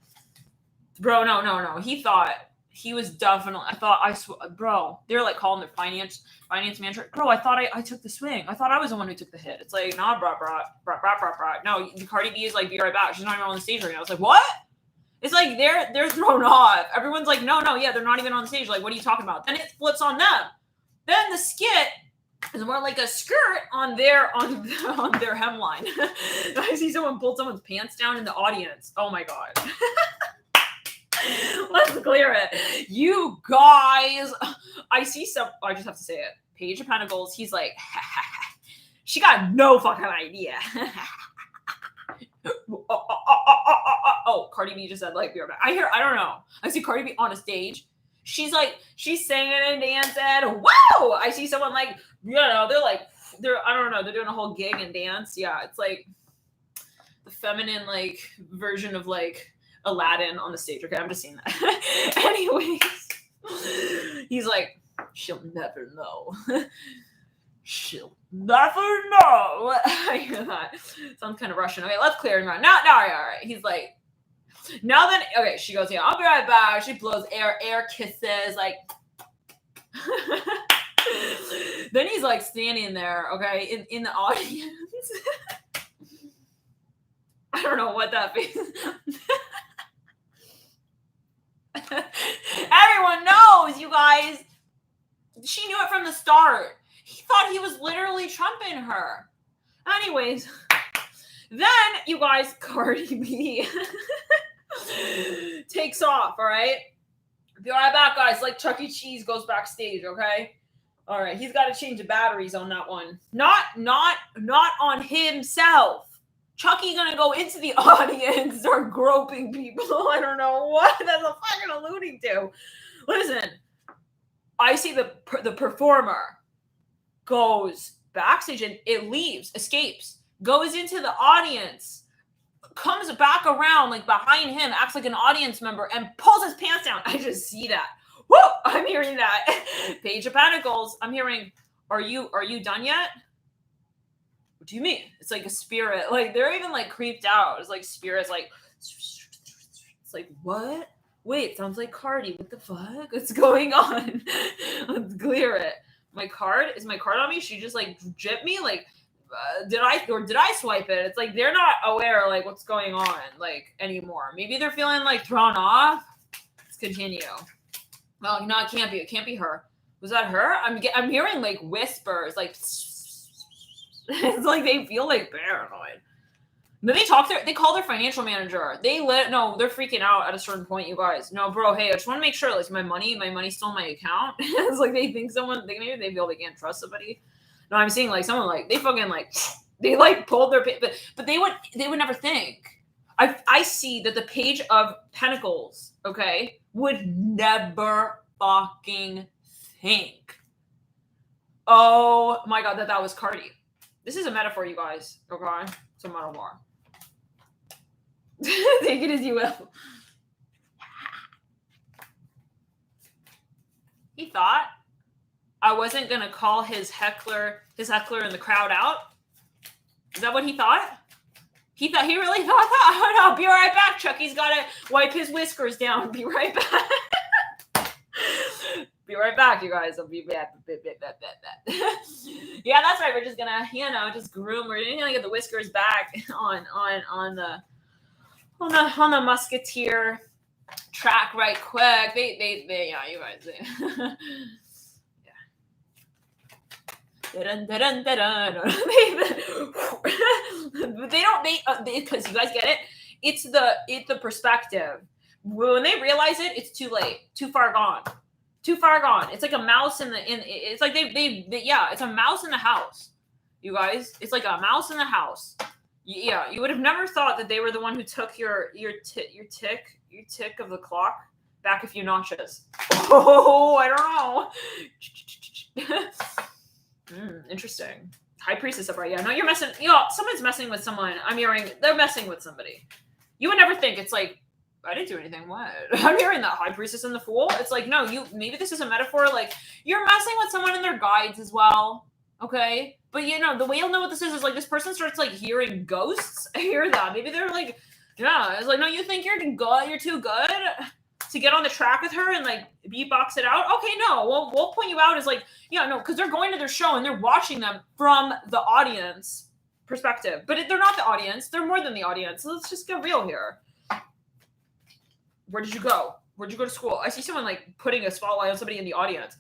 Bro, no. He thought he was definitely. Bro, they're like calling their finance manager. Bro, I thought I took the swing. I thought I was the one who took the hit. It's like, nah, bruh. No, Cardi B is like, be right back. She's not even on the stage right now. I was like, what? It's like they're thrown off. Everyone's like, no, yeah, they're not even on the stage. Like, what are you talking about? Then it flips on them. Then the skit is more like a skirt on their hemline. I see someone pulled someone's pants down in the audience. Oh my God. Let's clear it. You guys. I see some. I just have to say it. Page of Pentacles. He's like, she got no fucking idea. Oh, Cardi B just said, like, be right back. I don't know. I see Cardi B on a stage. She's singing and dancing. Whoa! I see someone like, you know, I don't know, they're doing a whole gig and dance. Yeah, it's like the feminine, like, version of, like, Aladdin on the stage. Okay, I'm just seeing that. Anyways, he's like, she'll never know. She'll never know. I hear that. Sounds kind of Russian. Okay, let's clear him out. Now, all right. He's like, now then, okay, she goes, yeah, I'll be right back. She blows air kisses, like. Then he's like standing there, okay, in the audience. I don't know what that means. Everyone knows, you guys. She knew it from the start. He thought he was literally trumping her. Anyways, then, you guys, Cardi B takes off, all right? Be right back, guys. Like Chuck E. Cheese goes backstage, okay? All right, he's got to change the batteries on that one. Not on himself. Chucky gonna go into the audience and start groping people. I don't know what that's a fucking alluding to. Listen, I see the performer goes backstage and it leaves, escapes, goes into the audience, comes back around like behind him, acts like an audience member, and pulls his pants down. I just see that. Woo! I'm hearing that. Page of Pentacles. I'm hearing, are you done yet? What do you mean? It's like a spirit. Like they're even like creeped out. It's like spirits like, it's like, what? Wait, sounds like Cardi. What the fuck? What's going on? Let's clear it. Is my card on me? She just like jipped me? Like, did I swipe it? It's like they're not aware like what's going on like anymore. Maybe they're feeling like thrown off. Let's continue. Well, no, it can't be. It can't be her. Was that her? I'm hearing like whispers, like it's like they feel like paranoid. Then they call their financial manager. They're freaking out at a certain point, you guys. No, bro, hey, I just want to make sure like my money's still in my account. It's like they think maybe they feel they can't trust somebody. No, I'm seeing like someone like they fucking like they like pulled their but they would never think. I see that the Page of Pentacles, okay, would never fucking think. Oh my God, that was Cardi. This is a metaphor, you guys. Okay, it's a metaphor. Take it as you will. He thought I wasn't gonna call his heckler in the crowd out. Is that what he thought? He really thought that? Oh no, be right back. Chucky's gotta wipe his whiskers down. Be right back. Be right back, you guys. I'll be back. Yeah, that's right. We're just gonna, just groom. We're gonna get the whiskers back on the musketeer track right quick. They yeah, you guys. They don't because you guys get it. It's the perspective. When they realize it, it's too late, too far gone. It's like a mouse it's like it's a mouse in the house, you guys. It's like a mouse in the house. Yeah, you would have never thought that they were the one who took your tick of the clock back a few notches. Oh, I don't know. Interesting. High priestess upright. Yeah, no, you're messing. Someone's messing with someone. I'm hearing they're messing with somebody. You would never think it's like, I didn't do anything. What? I'm hearing that high priestess and the fool. It's like, no, maybe this is a metaphor. Like, you're messing with someone in their guides as well. Okay? But the way you'll know what this is like this person starts like hearing ghosts. I hear that. Maybe they're like, yeah, it's like, no, you think you're good? You're too good to get on the track with her and like beatbox it out? Okay, no, we'll point you out as like, because they're going to their show and they're watching them from the audience perspective. But they're not the audience. They're more than the audience. So let's just get real here. Where did you go? Where'd you go to school? I see someone like putting a spotlight on somebody in the audience.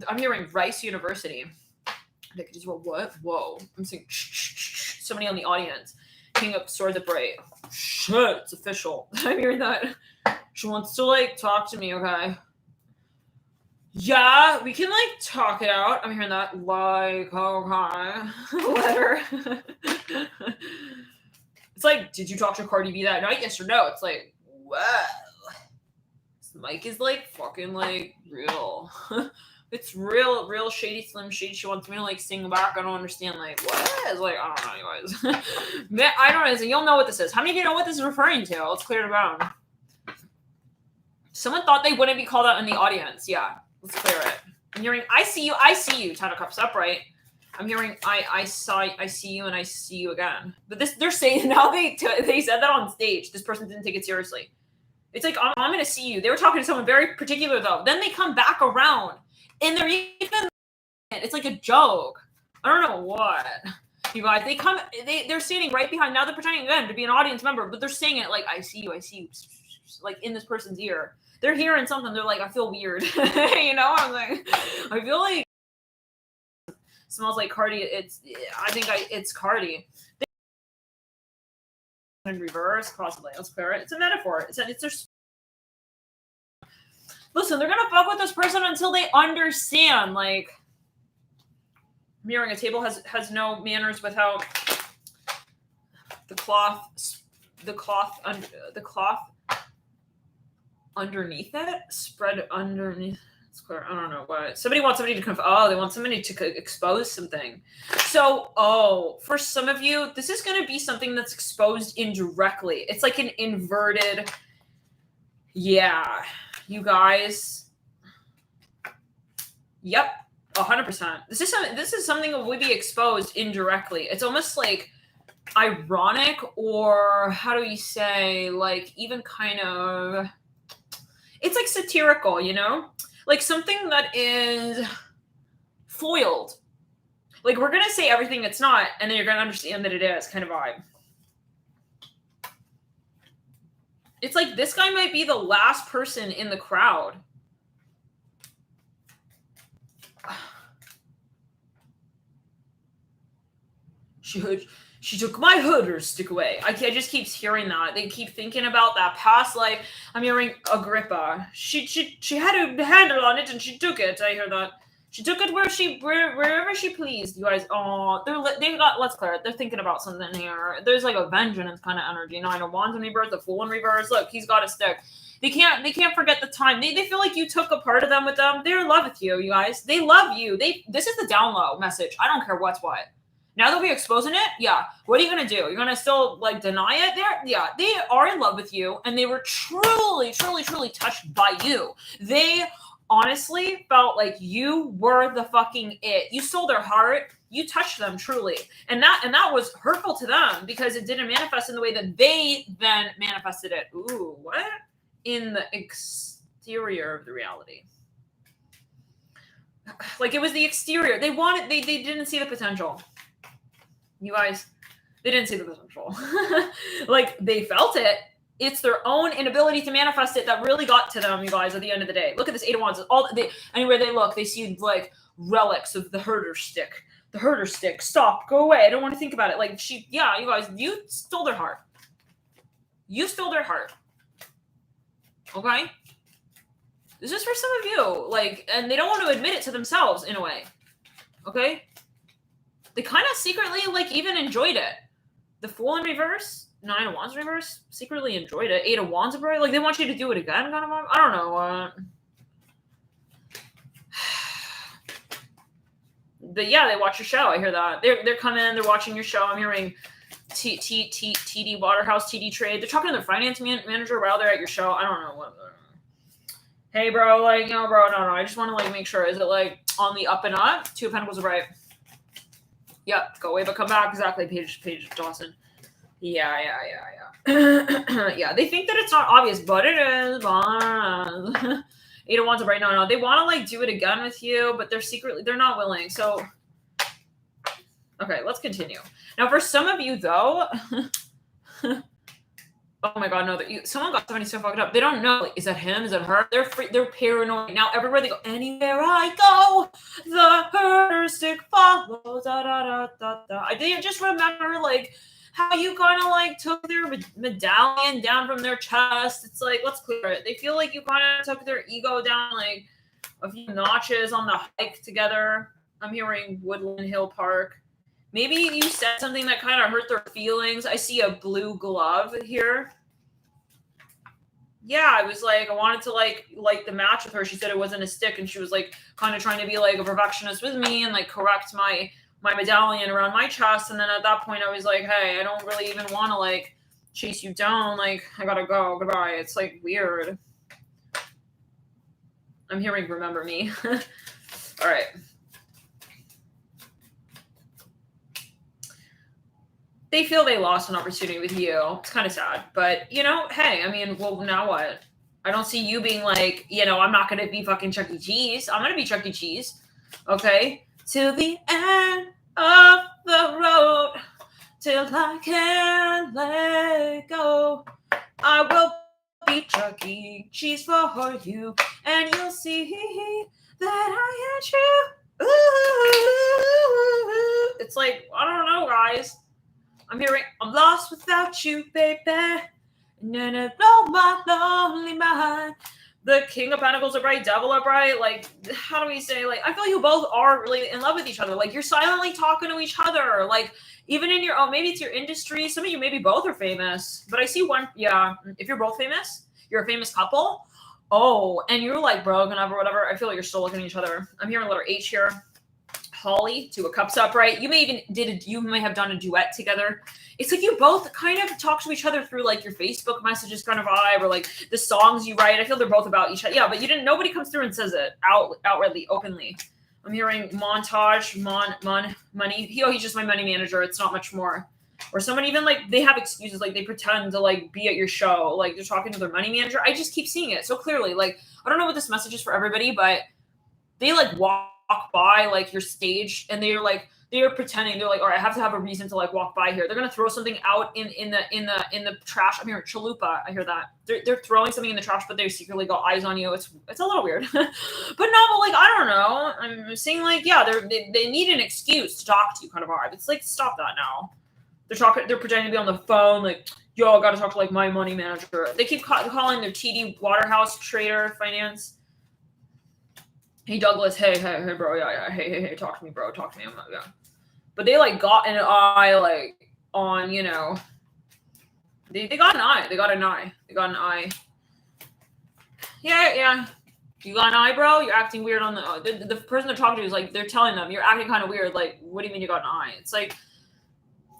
I'm hearing Rice University. What? Whoa. I'm seeing somebody on the audience. King up swords at bright. Shit, it's official. I'm hearing that. She wants to like talk to me, okay? Yeah, we can like talk it out. I'm hearing that. Like, okay. Letter. It's like, did you talk to Cardi B that night? Yes or no? It's like, wow. This mic is like fucking like real. It's real shady, slim shady. She wants me to like sing back. I don't understand. Like, what? It's like, I don't know, you guys. Man, I don't know. So you'll know what this is. How many of you know what this is referring to? Let's clear it around. Someone thought they wouldn't be called out in the audience. Yeah, let's clear it. I'm hearing, I see you. Ten of Cups upright. I'm hearing, I see you, and I see you again. But they're saying now they said that on stage. This person didn't take it seriously. It's like, I'm going to see you. They were talking to someone very particular though. Then they come back around. And they're even, it's like a joke. I don't know what. You guys, they're standing right behind, now they're pretending again to be an audience member, but they're saying it like, I see you, like in this person's ear. They're hearing something, they're like, I feel weird. I'm like, I feel like it smells like Cardi. It's Cardi. In reverse, possibly. Let's clear it. It's a metaphor. It's their. Listen, they're gonna fuck with this person until they understand. Like, mirroring a table has no manners without the cloth underneath it, spread underneath. It's clear. I don't know what. Somebody wants somebody to they want somebody to expose something. So, for some of you, this is gonna be something that's exposed indirectly. It's like an inverted. Yeah. You guys, yep, 100%. This is something that would be exposed indirectly. It's almost like ironic, or how do we say, like even kind of, it's like satirical, like something that is foiled. Like we're gonna say everything it's not, and then you're gonna understand that it is kind of vibe. It's like this guy might be the last person in the crowd. She took my hood or stick away. I just keep hearing that. They keep thinking about that past life. I'm hearing Agrippa. She had a handle on it and she took it. I hear that. She took it wherever she pleased. You guys, let's clear it. They're thinking about something here. There's like a vengeance kind of energy. Nine of Wands in reverse, the Fool in reverse. Look, he's got a stick. They can't forget the time. They feel like you took a part of them with them. They're in love with you, you guys. They love you. This is the down low message. I don't care what's what. Now that we're exposing it, yeah. What are you gonna do? You're gonna still like deny it? They are in love with you, and they were truly, truly, truly touched by you. They honestly felt like you were the fucking it. You stole their heart. You touched them truly, and that was hurtful to them because it didn't manifest in the way that they then manifested it. Ooh, what? In the exterior of the reality. Like it was the exterior. They didn't see the potential. You guys, they didn't see the potential. Like they felt it. It's their own inability to manifest it that really got to them, you guys, at the end of the day. Look at this 8 of Wands. Anywhere they look, they see like relics of the herder stick. The herder stick. Stop. Go away. I don't want to think about it. Like you guys, you stole their heart. You stole their heart. Okay? This is for some of you. Like, and they don't want to admit it to themselves in a way. Okay? They kind of secretly, like, even enjoyed it. The Fool in reverse, 9 of Wands in reverse, secretly enjoyed it. 8 of Wands in reverse. Like, they want you to do it again, kind of. I don't know. But yeah, they watch your show. I hear that. They're coming, they're watching your show. I'm hearing TD Waterhouse, TD Trade. They're talking to their finance manager while they're at your show. I don't know what. Hey, bro, like, no, bro, no. I just want to, like, make sure. Is it, like, on the up and up? 2 of Pentacles are right. Yep, go away, but come back. Exactly, Paige Dawson. Yeah. Yeah, they think that it's not obvious, but it is. 8 of Wands are right. No. They want to, like, do it again with you, but they're not willing. So, okay, let's continue. Now, for some of you, though, oh my God, no, someone got somebody so fucked up. They don't know, like, is that him? Is that her? They're paranoid. Now, everywhere they go, anywhere I go, the herder stick follows, They just remember, like, how you kind of, like, took their medallion down from their chest. It's like, let's clear it. They feel like you kind of took their ego down, like, a few notches on the hike together. I'm hearing Woodland Hill Park. Maybe you said something that kind of hurt their feelings. I see a blue glove here. Yeah, I was like, I wanted to like the match with her. She said it wasn't a stick, and she was like kind of trying to be like a perfectionist with me and like correct my medallion around my chest. And then at that point I was like, hey, I don't really even want to like chase you down. Like, I gotta go. Goodbye. It's like weird. I'm hearing remember me. All right. They feel they lost an opportunity with you. It's kind of sad. But, you know, hey, I mean, well, now what? I don't see you being like, you know, I'm not going to be fucking Chuck E. Cheese. I'm going to be Chuck E. Cheese. Okay? Till the end of the road. Till I can't let go. I will be Chuck E. Cheese for you. And you'll see that I am true. Ooh. It's like, I don't know, guys. I'm hearing, I'm lost without you, baby. And then I blow my lonely mind. The King of Pentacles are bright, Devil are bright. Like, how do we say? Like, I feel you both are really in love with each other. Like, you're silently talking to each other. Like, even in your, maybe it's your industry. Some of you maybe both are famous. But I see one, yeah. If you're both famous, you're a famous couple. Oh, and you're like broken up or whatever. I feel like you're still looking at each other. I'm hearing letter H here. Holly, 2 of Cups upright. You may have done a duet together. It's like you both kind of talk to each other through like your Facebook messages kind of vibe, or like the songs you write. I feel they're both about each other. Yeah, but nobody comes through and says it outwardly, openly. I'm hearing montage, money. He's just my money manager. It's not much more. Or someone even like they have excuses, like they pretend to like be at your show, like they're talking to their money manager. I just keep seeing it so clearly. Like, I don't know what this message is for everybody, but they like walk by like your stage and they're pretending. They're like, all right, I have to have a reason to like walk by here. They're gonna throw something out in the trash. I'm hearing chalupa. I hear that. They're throwing something in the trash, but they secretly got eyes on you. It's a little weird. But like, I don't know. I'm saying like, yeah, they need an excuse to talk to you kind of vibe. It's like, stop that now. They're pretending to be on the phone, like, yo, I gotta talk to like my money manager. They keep calling their TD Waterhouse trader finance. Hey, Douglas, hey, bro, yeah, hey, talk to me, bro, talk to me, yeah. But they, like, got an eye, like, on, you know, they got an eye, they got an eye. Yeah, you got an eye, bro? You're acting weird on the person they're talking to is, like, they're telling them, you're acting kind of weird, like, what do you mean you got an eye? It's like,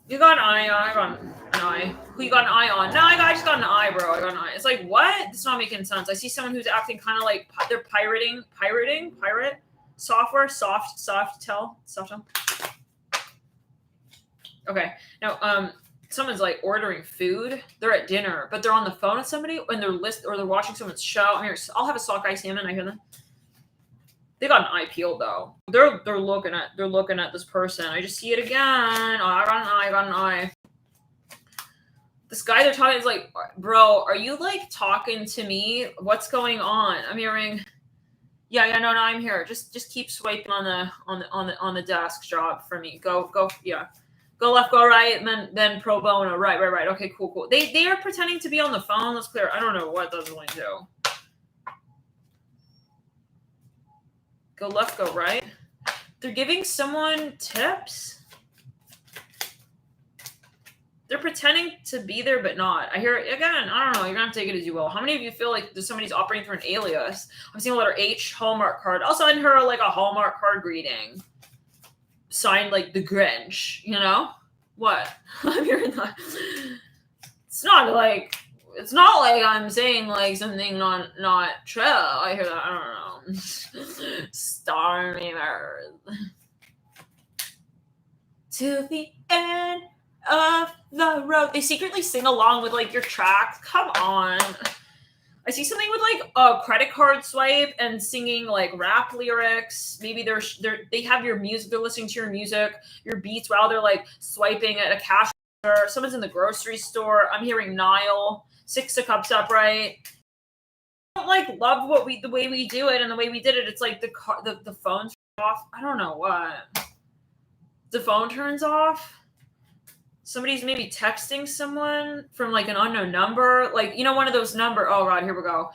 you got an eye, I got an eye. Who you got an eye on? No, I just got an eye, bro. I got an eye. It's like, what? It's not making sense. I see someone who's acting kind of like they're pirate software, soft tell. Okay. Now, someone's like ordering food. They're at dinner, but they're on the phone with somebody and they're watching someone's show. Here, I'll have a sockeye salmon. I hear them. They got an eye peeled though. They're looking at this person. I just see it again. Oh, I got an eye. This guy they're talking is like, bro, are you like talking to me? What's going on? I'm hearing, yeah, no, I'm here. Just keep swiping on the desk job for me. Go, yeah. Go left, go right, and then pro bono. Right. Okay, cool. They are pretending to be on the phone. Let's clear. I don't know what those lines do. Go left, go right. They're giving someone tips. They're pretending to be there, but not. I hear, again, I don't know. You're going to have to take it as you will. How many of you feel like somebody's operating through an alias? I'm seeing a letter H, Hallmark card. I'll send her like a Hallmark card greeting. Signed like the Grinch, you know? What? I'm hearing that. It's not like I'm saying like something not true. I hear that. I don't know. Stormy Mirrors. To the end of the road. They secretly sing along with like your tracks. Come on. I see something with like a credit card swipe and singing like rap lyrics. Maybe they have your music. They're listening to your music, your beats while they're like swiping at a cash register. Someone's in the grocery store. I'm hearing Nile. 6 of Cups upright. I don't like love the way we do it and the way we did it. It's like the phone's off. I don't know what. The phone turns off. Somebody's maybe texting someone from like an unknown number, like, you know, one of those number. Oh God, here we go.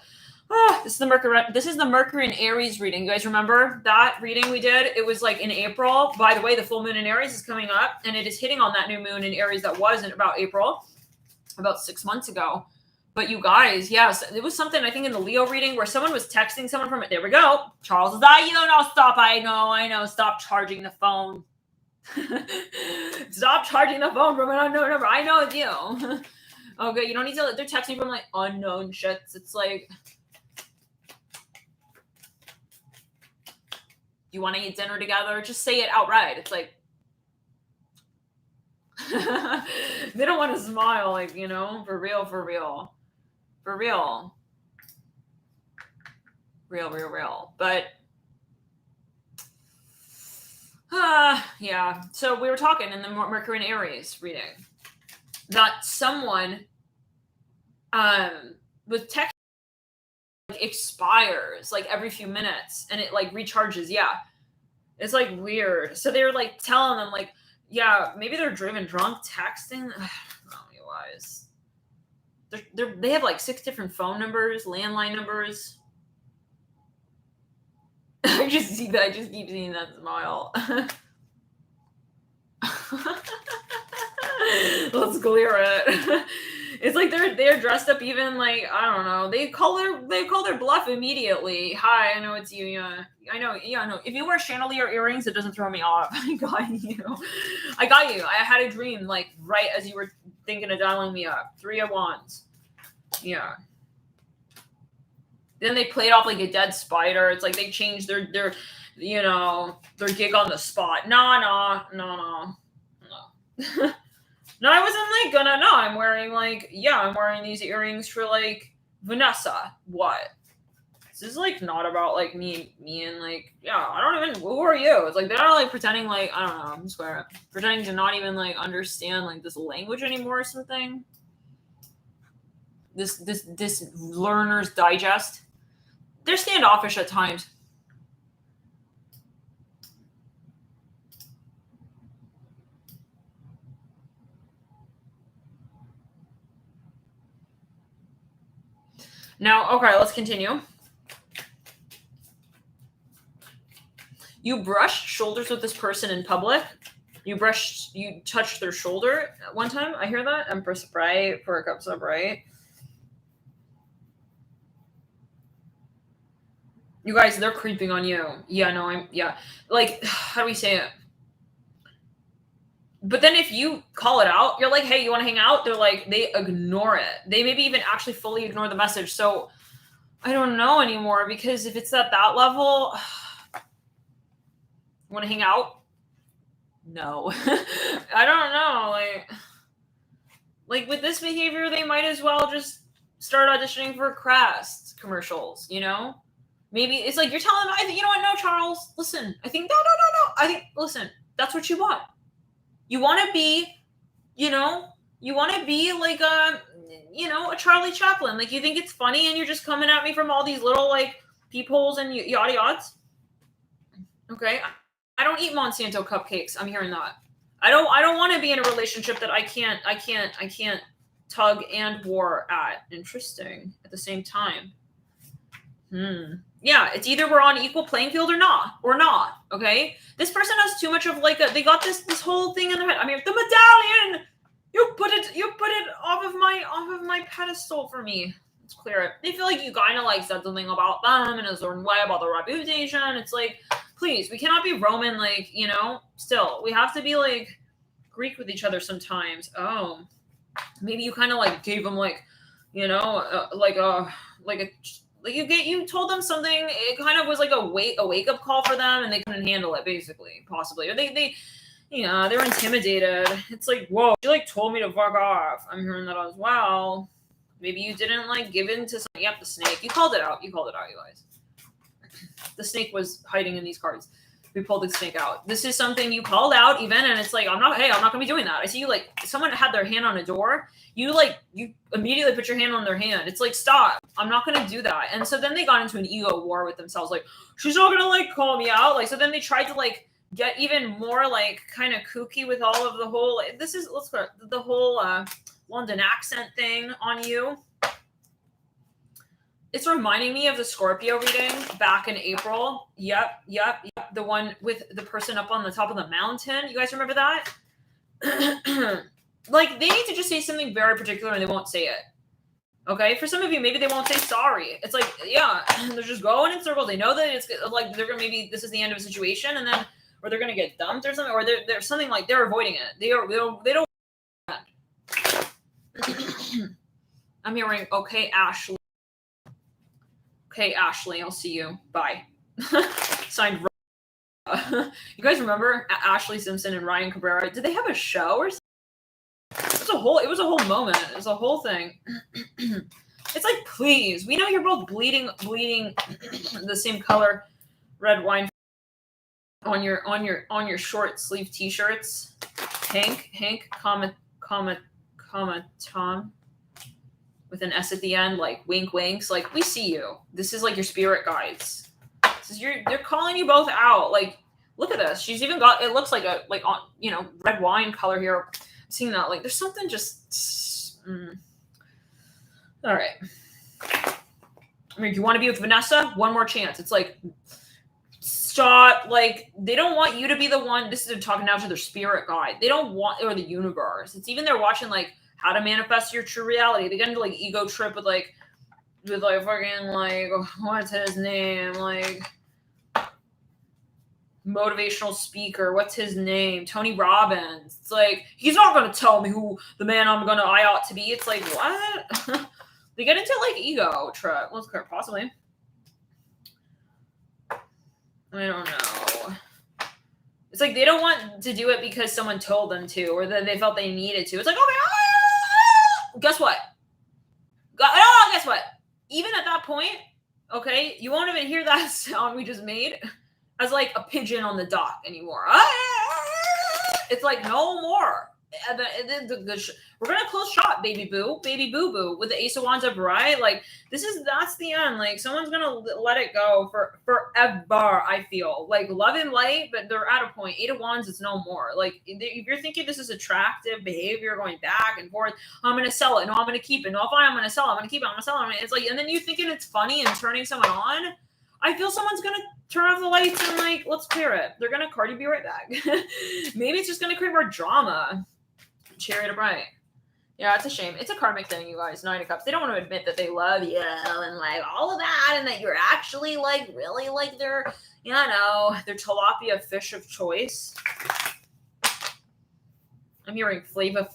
Oh, this is the Mercury and Aries reading. You guys remember that reading we did? It was like in April. By the way, the full moon in Aries is coming up, and it is hitting on that new moon in Aries that was in about April, about 6 months ago. But you guys, yes, it was something I think in the Leo reading where someone was texting someone from it. There we go. Charles is that you? No, stop. I know. Stop charging the phone. Stop charging the phone from an unknown number. I know it's you. Okay, you don't need to. They're texting from like unknown shits. It's like, you want to eat dinner together? Just say it outright. It's like, they don't want to smile, like, you know, for real. But yeah. So we were talking in the Mercury and Aries reading that someone with tech like, expires like every few minutes and it like recharges. Yeah, it's like weird. So they were like telling them like, yeah, maybe they're driven drunk texting. Oh, you guys. They have like 6 different phone numbers, landline numbers. I just keep seeing that smile. Let's clear it. It's like they're dressed up even like, I don't know. They call their bluff immediately. Hi, I know it's you. Yeah, I know. Yeah, no. If you wear chandelier earrings, it doesn't throw me off. I got you. I had a dream like right as you were thinking of dialing me up. 3 of Wands. Yeah. Then they played off like a dead spider. It's like they changed their you know, their gig on the spot. No. No, I wasn't like gonna. No, I'm wearing these earrings for like Vanessa. What? This is like not about like me and like, yeah, I don't even. Who are you? It's like they're not like pretending like, I don't know. I'm swearing, pretending to not even like understand like this language anymore or something. This Learner's Digest. They're standoffish at times. Now, okay, let's continue. You brushed shoulders with this person in public. You touched their shoulder at one time. I hear that. Empress Bright, 4 Cups upright. You guys, they're creeping on you. Yeah, no, like, how do we say it? But then if you call it out, you're like, hey, you want to hang out? They're like, they ignore it. They maybe even actually fully ignore the message. So I don't know anymore, because if it's at that level, want to hang out? No. I don't know. Like, Like, with this behavior, they might as well just start auditioning for Crest commercials, you know? Maybe it's like, you're telling them, you know what, no, Charles, listen, I think, no. I think, listen, that's what you want. You want to be, you want to be like a Charlie Chaplin. Like, you think it's funny and you're just coming at me from all these little, like, peepholes and yada yads. Okay? I don't eat Monsanto cupcakes. I'm hearing that. I don't want to be in a relationship that I can't tug and war at. Interesting. At the same time. Yeah, it's either we're on equal playing field or not. Okay? This person has too much of like they got this whole thing in their head. I mean, the medallion! You put it off of my pedestal for me. Let's clear it. They feel like you kind of like said something about them in a certain way about their reputation. It's like, please, we cannot be Roman, like, still. We have to be like Greek with each other sometimes. Oh. Maybe you kind of like gave them like, you told them something. It kind of was like a wake up call for them, and they couldn't handle it, basically, possibly, or they were intimidated. It's like, whoa, you like told me to fuck off. I'm hearing that as well. Maybe you didn't like give in to something. Yep, the snake. You called it out, you guys. The snake was hiding in these cards. We pulled the snake out. This is something you called out even, and it's like, I'm not gonna be doing that. I see you like someone had their hand on a door. You immediately put your hand on their hand. It's like, stop. I'm not gonna do that. And so then they got into an ego war with themselves. Like, she's not gonna like call me out. Like, so then they tried to like get even more like kind of kooky with all of the whole. The whole London accent thing on you. It's reminding me of the Scorpio reading back in April. Yep. The one with the person up on the top of the mountain. You guys remember that? Like, they need to just say something very particular and they won't say it. Okay? For some of you, maybe they won't say sorry. It's like, yeah, they're just going in circles. They know that it's like they're going to maybe this is the end of a situation, and then, or they're going to get dumped or something, or there's something like they're avoiding it. They don't. I'm hearing, okay, Ashley. Okay, Ashley, I'll see you. Bye. Signed. You guys remember Ashley Simpson and Ryan Cabrera? Did they have a show or something? It was a whole moment. It was a whole thing. It's like, please, we know you're both bleeding the same color red wine on your short sleeve t-shirts. Hank, comma Tom. With an S at the end, like wink winks, like, we see you. This is like your spirit guides. They're calling you both out. Like, look at this. She's even got, it looks like a red wine color here. I'm seeing that, like, there's something just. All right. I mean, do you want to be with Vanessa? One more chance. It's like, stop. Like, they don't want you to be the one. This is talking now to their spirit guide. They don't want, or the universe. It's even they're watching like how to manifest your true reality. They get into like ego trip with fucking like, what's his name? Like, motivational speaker. What's his name? Tony Robbins. It's like, he's not going to tell me who the man I ought to be. It's like, what? They get into like ego trip. Let's clear, possibly. I don't know. It's like they don't want to do it because someone told them to, or that they felt they needed to. It's like, okay, guess what? Guess what? Even at that point, okay, you won't even hear that sound we just made as like a pigeon on the dock anymore. It's like, no more. We're gonna close shop, baby boo boo, with the Ace of Wands upright. Like, that's the end. Like, someone's gonna let it go for forever. I feel like love and light, but they're at a point. 8 of Wands is no more. Like, if you're thinking this is attractive behavior going back and forth, I'm gonna sell it. No, I'm gonna keep it. No, fine, I'm gonna sell it. I'm gonna keep it. I'm gonna sell it. It's like, and then you thinking it's funny and turning someone on. I feel someone's gonna turn off the lights and like, let's clear it. They're gonna Cardi B right back. Maybe it's just gonna create more drama. Chariot upright. Yeah, it's a shame. It's a karmic thing, you guys. 9 of Cups. They don't want to admit that they love you and like all of that, and that you're actually like really like their tilapia fish of choice. I'm hearing flavor.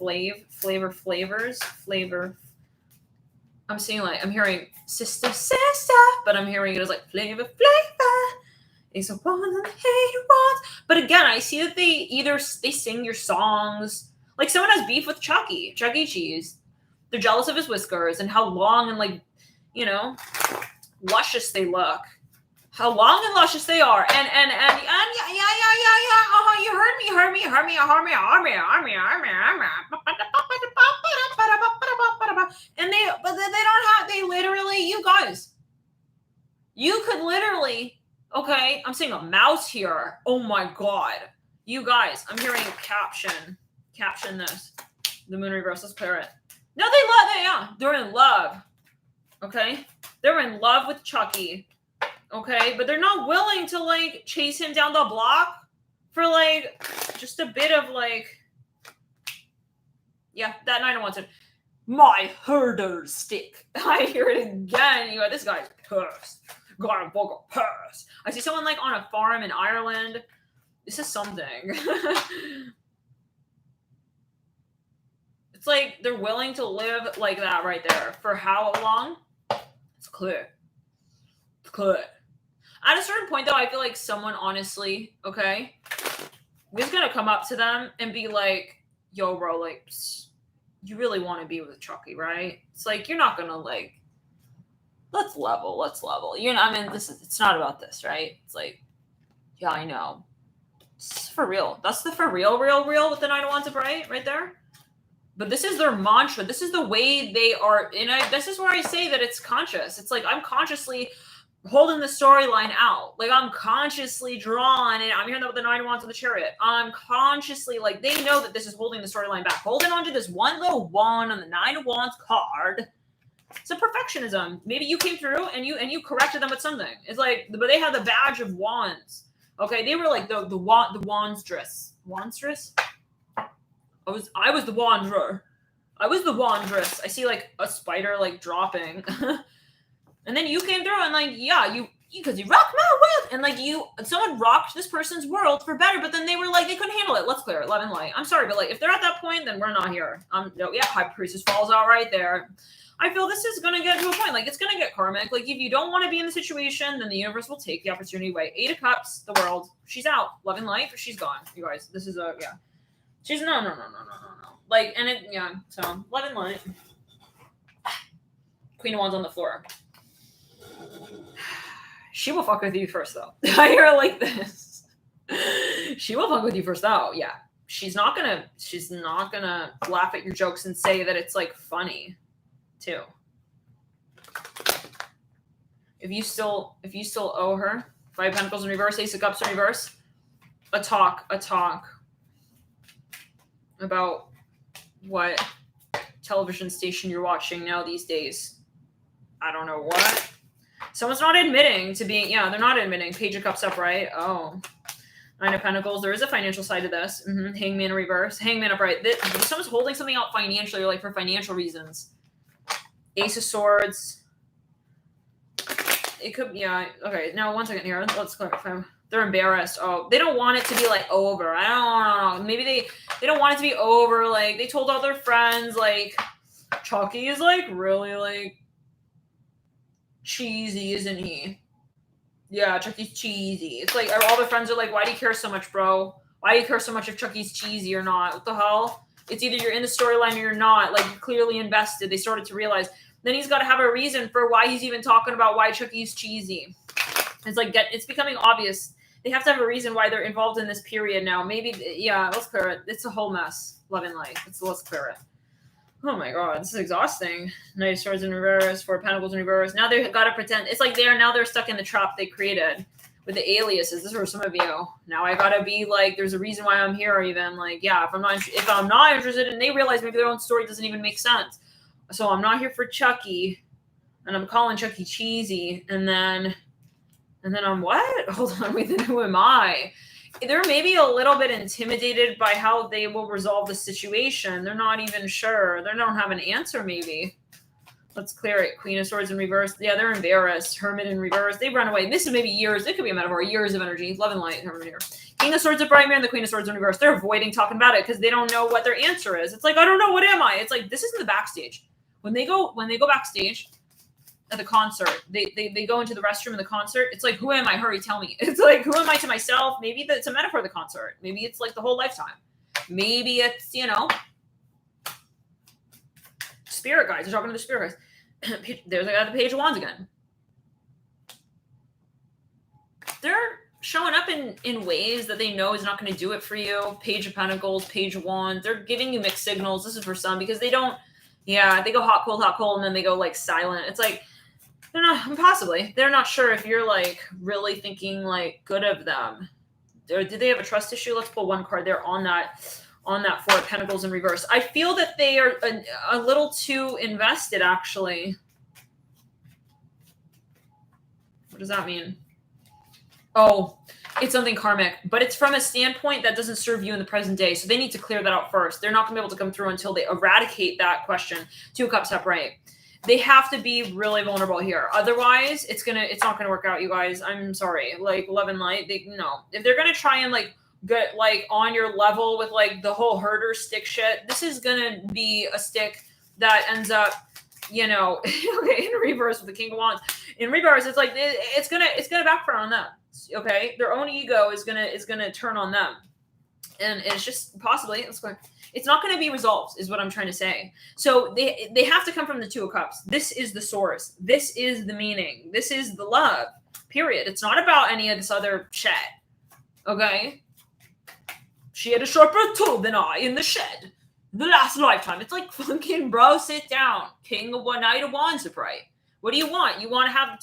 I'm seeing like, I'm hearing sister, but I'm hearing it as like flavor. Ace of Wands and 8 of Wands. But again, I see that they sing your songs. Like someone has beef with Chuck E. Cheese. They're jealous of his whiskers and how long and like, you know, luscious they look. How long and luscious they are. And yeah. You heard me. And they literally, you guys, you could literally, okay, I'm seeing a mouse here. Oh my God. You guys, I'm hearing a caption this. The moon reverse, let's clear it. No, they're in love. Okay? They're in love with Chucky. Okay? But they're not willing to, like, chase him down the block for, like, just a bit of, like, yeah, that night I wanted my herder's stick. I hear it again. You go, this guy's pissed. Got a bugger pissed. I see someone, like, on a farm in Ireland. This is something. It's like they're willing to live like that right there. For how long? It's clear. It's clear. At a certain point, though, I feel like someone honestly, okay, is going to come up to them and be like, yo, bro, like, you really want to be with Chucky, right? It's like, you're not going to, like, let's level. You know, I mean, it's not about this, right? It's like, yeah, I know. It's for real. That's the for real with the Nine of Wands right there. But this is their mantra. This is the way they are. This is where I say that it's conscious. It's like I'm consciously holding the storyline out. Like I'm consciously drawn, and I'm hearing that with the Nine of Wands and the Chariot. I'm consciously, like, they know that this is holding the storyline back. Holding on to this one little wand on the Nine of Wands card. It's a perfectionism. Maybe you came through and you corrected them with something. It's like, but they had the badge of wands. Okay, they were like the wandstress. Wandstress? I was the wanderer. I was the wandress. I see like a spider like dropping. And then you came through and like, yeah, because you rocked my world. And like someone rocked this person's world for better, but then they were like, they couldn't handle it. Let's clear it. Love and light. I'm sorry, but like if they're at that point, then we're not here. No, yeah, High Priestess falls out right there. I feel this is going to get to a point. Like, it's going to get karmic. Like, if you don't want to be in the situation, then the universe will take the opportunity away. 8 of Cups, the world. She's out. Love and light, she's gone. You guys, this is yeah. She's no. Like, and it, yeah. So, love and light. Queen of Wands on the floor. She will fuck with you first, though. I hear it like this. She will fuck with you first, though. Yeah. She's not gonna laugh at your jokes and say that it's, like, funny. Too. If you still owe her 5 of Pentacles in reverse, Ace of Cups in reverse, a talk about what television station you're watching now these days. I don't know what. Someone's not admitting to being, yeah, they're not admitting. Page of Cups upright. Oh. 9 of Pentacles. There is a financial side to this. Hangman in reverse. Hangman upright. Someone's holding something out financially, or like for financial reasons. Ace of Swords. It could, yeah. Okay, now 1 second here. Let's clarify. They're embarrassed. Oh, they don't want it to be like over. I don't know. Maybe they don't want it to be over. Like they told all their friends, like Chucky is like really like cheesy, isn't he? Yeah, Chucky's cheesy. It's like all their friends are like, why do you care so much, bro? Why do you care so much if Chucky's cheesy or not? What the hell? It's either you're in the storyline or you're not. Like you're clearly invested. They started to realize. Then he's got to have a reason for why he's even talking about why Chucky's cheesy. It's like it's becoming obvious. They have to have a reason why they're involved in this period now. Maybe, yeah, let's clear it. It's a whole mess. Love and light. Let's clear it. Oh my God, this is exhausting. Knight of Swords in reverse, 4 of Pentacles in reverse. Now they've got to pretend. It's like they're stuck in the trap they created with the aliases. This is for some of you. Now I got to be like, there's a reason why I'm here even. Like, yeah, if I'm not interested, and they realize maybe their own story doesn't even make sense. So I'm not here for Chucky, and I'm calling Chucky cheesy, and then I'm what? Hold on, wait, then who am I? They're maybe a little bit intimidated by how they will resolve the situation. They're not even sure. They don't have an answer, maybe. Let's clear it. Queen of Swords in reverse. Yeah, they're embarrassed. Hermit in reverse. They run away. This is maybe years. It could be a metaphor. Years of energy. Love and light. Hermit here. King of Swords upright and the Queen of Swords in reverse. They're avoiding talking about it because they don't know what their answer is. It's like, I don't know. What am I? It's like, this isn't the backstage. When they go backstage at the concert, they go into the restroom in the concert. It's like, who am I? Hurry, tell me. It's like, who am I to myself? Maybe it's a metaphor of the concert. Maybe it's like the whole lifetime. Maybe it's, spirit guides. They're talking to the spirit guides. There's the Page of Wands again. They're showing up in ways that they know is not going to do it for you. Page of Pentacles, Page of Wands. They're giving you mixed signals. This is for some because they don't, they go hot, cold, and then they go like silent. It's like, they're not, possibly, they're not sure if you're like really thinking like good of them. Or did they have a trust issue? Let's pull one card there on that Four of Pentacles in reverse. I feel that they are a little too invested, actually. What does that mean? Oh, it's something karmic, but it's from a standpoint that doesn't serve you in the present day. So they need to clear that out first. They're not going to be able to come through until they eradicate that question. Two of Cups upright. They have to be really vulnerable here. Otherwise, it's not gonna work out, you guys. I'm sorry. Like love and light, no. If they're gonna try and like get like on your level with like the whole herder stick shit, this is gonna be a stick that ends up, okay, in reverse with the King of Wands. In reverse, it's like it's gonna backfire on them. Okay, their own ego is gonna turn on them, and it's just possibly it's not going to be resolved, is what I'm trying to say. So they have to come from the Two of Cups. This is the source. This is the meaning. This is the love. Period. It's not about any of this other shit. Okay, she had a sharper tool than I in the shed. The last lifetime. It's like fucking bro, sit down. King of One Knight of Wands upright. What do you want? You want to have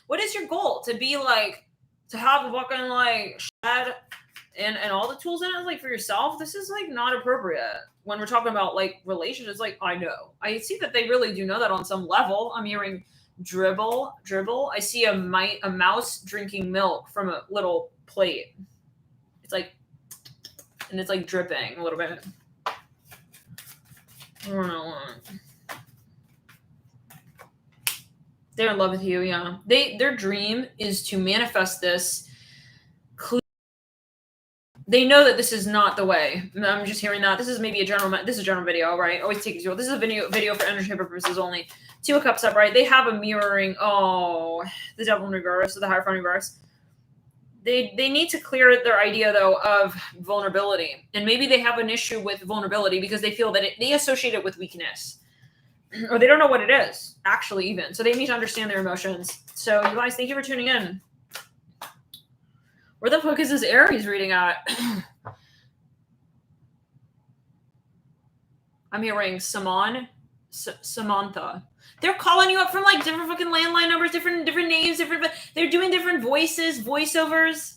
what is your goal? To be like, to have a fucking like shed and all the tools in it, like for yourself? This is like not appropriate when we're talking about like relationships. Like, I know, I see that they really do know that on some level. I'm hearing dribble. I see a mouse drinking milk from a little plate. It's like, and it's like dripping a little bit. I don't know. They're in love with you. Yeah, their dream is to manifest this. They know that this is not the way. I'm just hearing that. This is maybe a general video, right? Always take it to. This is a video for entertainment purposes only. Two of Cups upright. They have a mirroring. Oh, the Devil in reverse, or the Hierophant in reverse. They need to clear their idea, though, of vulnerability. And maybe they have an issue with vulnerability because they feel that they associate it with weakness. Or they don't know what it is, actually, even. So they need to understand their emotions. So, you guys, thank you for tuning in. Where the fuck is this Aries reading at? I'm hearing Samantha. They're calling you up from like different fucking landline numbers, different names, they're doing different voiceovers.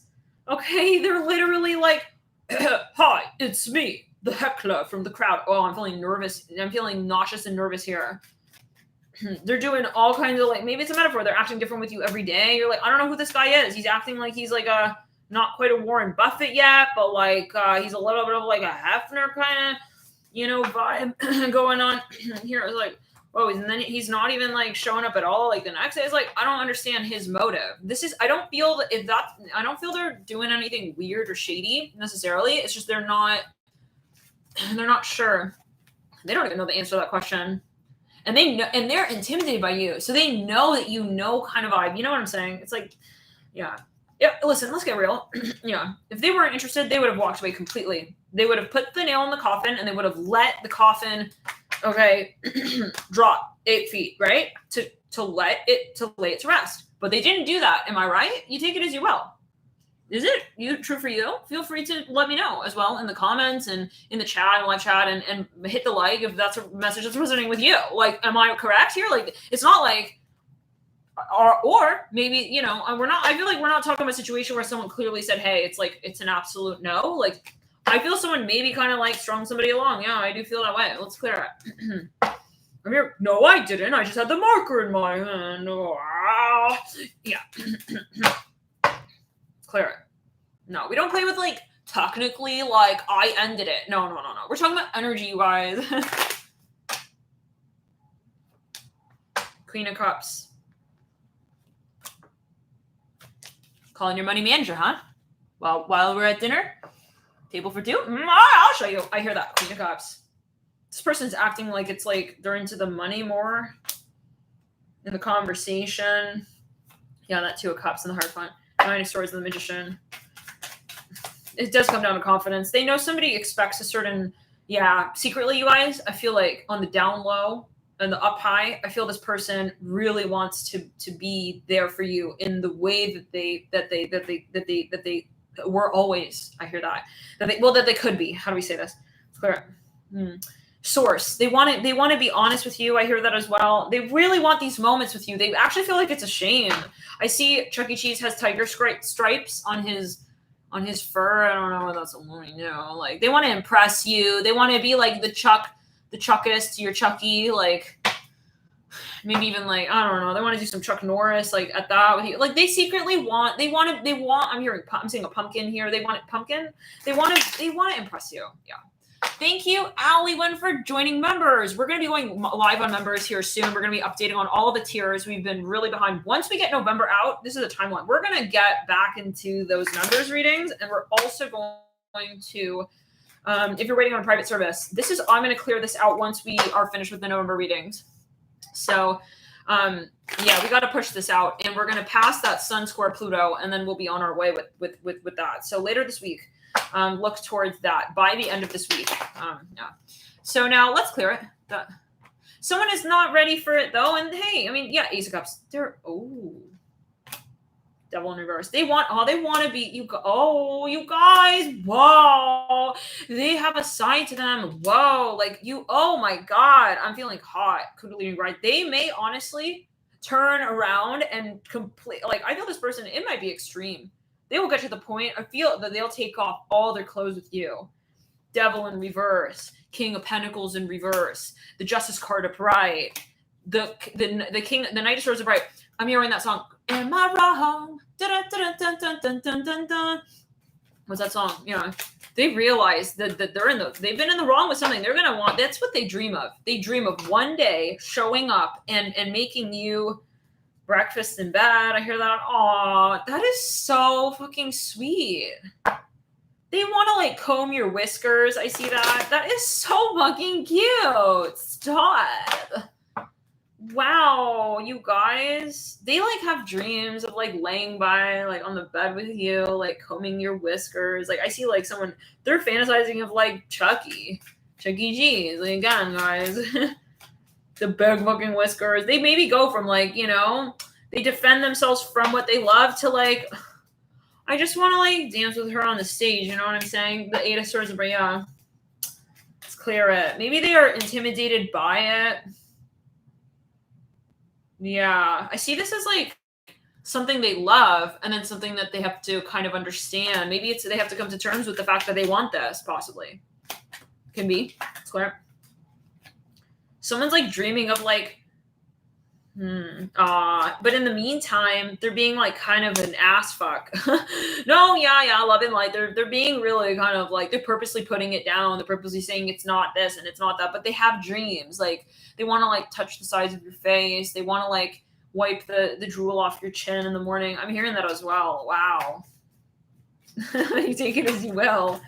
Okay, they're literally like, hi, it's me, the heckler from the crowd. Oh, I'm feeling nervous. I'm feeling nauseous and nervous here. They're doing all kinds of like, maybe it's a metaphor. They're acting different with you every day. You're like, I don't know who this guy is. He's acting like he's like not quite a Warren Buffett yet, but like he's a little bit of like a Hefner kind of, vibe going on here. It's like, whoa, and then he's not even like showing up at all. Like the next day, it's like, I don't understand his motive. I don't feel they're doing anything weird or shady necessarily. It's just they're not sure. They don't even know the answer to that question. And they know, and they're intimidated by you. So they know that kind of vibe. You know what I'm saying? It's like, yeah, listen, let's get real. Yeah. If they weren't interested, they would have walked away completely. They would have put the nail in the coffin and they would have let the coffin, drop 8 feet, right? To lay it to rest. But they didn't do that. Am I right? You take it as you will. Is it true for you? Feel free to let me know as well in the comments and in the chat and live chat and hit the like if that's a message that's resonating with you. Like, am I correct here? Like, it's not like, or maybe, I feel like we're not talking about a situation where someone clearly said, hey, it's an absolute no. Like, I feel someone maybe kind of like strung somebody along. Yeah, I do feel that way. Let's clear it. I'm here. No, I didn't. I just had the marker in my hand. Oh, yeah. Clear it. No, we don't play with like technically like I ended it. No. We're talking about energy, you guys. Queen of Cups. Calling your money manager, huh? Well, while we're at dinner, table for two. I'll show you. I hear that. Queen of Cups. This person's acting like it's like they're into the money more in the conversation. Yeah, that Two of Cups and the Hierophant. Nine of Swords and the Magician. It does come down to confidence. They know somebody expects a certain, secretly, you guys, I feel like on the down low, and the up high, I feel this person really wants to be there for you in the way that they were always. I hear that that they could be. How do we say this? Clear. Source. They want to be honest with you. I hear that as well. They really want these moments with you. They actually feel like it's a shame. I see Chuck E. Cheese has tiger stripes on his fur. I don't know what that's alluding to. Like, they want to impress you. They want to be like the Chuckist to your Chucky. Like, maybe even like, I don't know. They want to do some Chuck Norris like at that with you. Like, they secretly want. I'm seeing a pumpkin here. They want it pumpkin. They want to impress you. Yeah. Thank you, Allie, for joining members. We're going to be going live on members here soon. We're going to be updating on all the tiers. We've been really behind. Once we get November out, this is a timeline. We're going to get back into those members readings, and we're also going to, if you're waiting on a private service, I'm going to clear this out once we are finished with the November readings. So, yeah, we got to push this out, and we're going to pass that Sun square Pluto, and then we'll be on our way with that. So later this week. Look towards that by the end of this week. Yeah. So now let's clear it. Someone is not ready for it though. And hey, I mean, yeah, Ace of Cups. Devil in reverse. They want to be you. You guys. Whoa. They have a side to them. Whoa. Like you. Oh my God. I'm feeling hot. Kundalini, right? They may honestly turn around and complete. Like I feel this person. It might be extreme. They will get to the point, I feel that they'll take off all their clothes with you. Devil in reverse, King of Pentacles in reverse, the Justice card upright, the King, the Knight of Swords upright. I'm hearing that song. Am I wrong? Dun, dun, dun, dun, dun, dun, dun, dun. What's that song? You know, they realize that they've been in the wrong with something. They're gonna want. That's what they dream of. They dream of one day showing up and making you breakfast in bed. I hear that. Aw, that is so fucking sweet. They want to like comb your whiskers. I see that. That is so fucking cute. Stop. Wow, you guys. They like have dreams of like laying by like on the bed with you, like combing your whiskers. Like I see like someone, they're fantasizing of like Chuck E. Cheese. Like again, guys. The big fucking whiskers. They maybe go from like, you know, they defend themselves from what they love to like, I just want to like dance with her on the stage. You know what I'm saying? The Eight of Swords, but yeah, let's clear it. Maybe they are intimidated by it. Yeah, I see this as like something they love and then something that they have to kind of understand. Maybe they have to come to terms with the fact that they want this, possibly. Can be. It's clear. Someone's like dreaming of like, but in the meantime, they're being like kind of an ass fuck. No, yeah, love and light. They're being really kind of like, they're purposely putting it down. They're purposely saying it's not this and it's not that, but they have dreams. Like they want to like touch the sides of your face. They want to like wipe the drool off your chin in the morning. I'm hearing that as well. Wow. You take it as you will.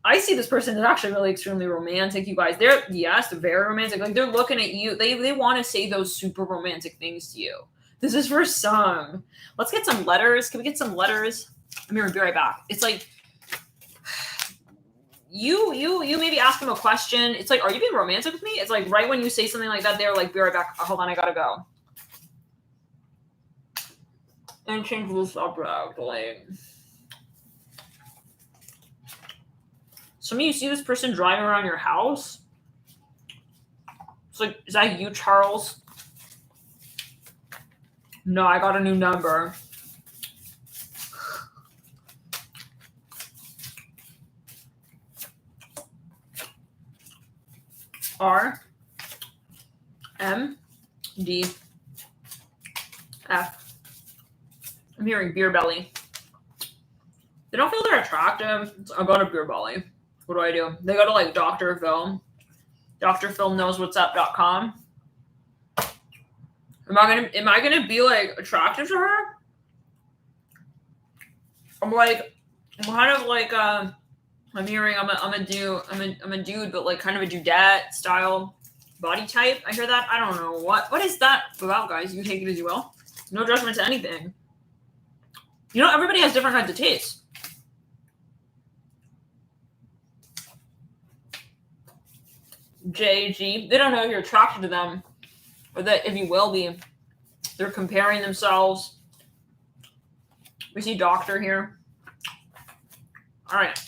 I see this person is actually really extremely romantic, you guys. They're very romantic. Like they're looking at you. They want to say those super romantic things to you. This is for some. Let's get some letters. Can we get some letters? I'm here. Be right back. It's like you maybe ask them a question. It's like, are you being romantic with me? It's like right when you say something like that, they're like, be right back. Oh, hold on, I gotta go. And change the subject. Like. Some of you see this person driving around your house. It's like, is that you, Charles? No, I got a new number. R M D F. I'm hearing beer belly. They don't feel they're attractive. I got a beer belly. What do? They go to like Dr. Phil. DrPhilKnowsWhat'sUp.com. Am I gonna be like attractive to her? I'm kind of like I'm hearing I'm a dude, but like kind of a dudette style body type. I hear that. I don't know what is that about, guys. You take it as you will. No judgment to anything. You know, everybody has different kinds of tastes. JG. They don't know if you're attracted to them. or that if you will be, they're comparing themselves. We see doctor here. All right.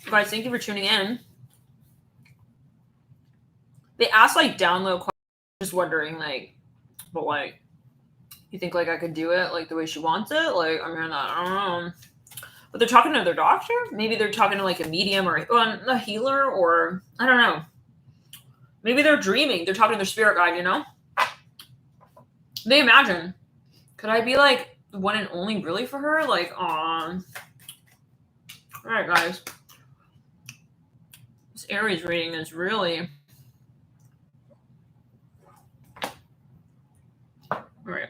Guys, thank you for tuning in. They asked like download questions, just wondering like, but like, you think like I could do it like the way she wants it? Like, I mean, I don't know. But they're talking to their doctor? Maybe they're talking to like a medium or a healer, or I don't know. Maybe they're dreaming. They're talking to their spirit guide, you know? They imagine. Could I be like the one and only really for her? Like, all right, guys. This Aries reading is really... All right.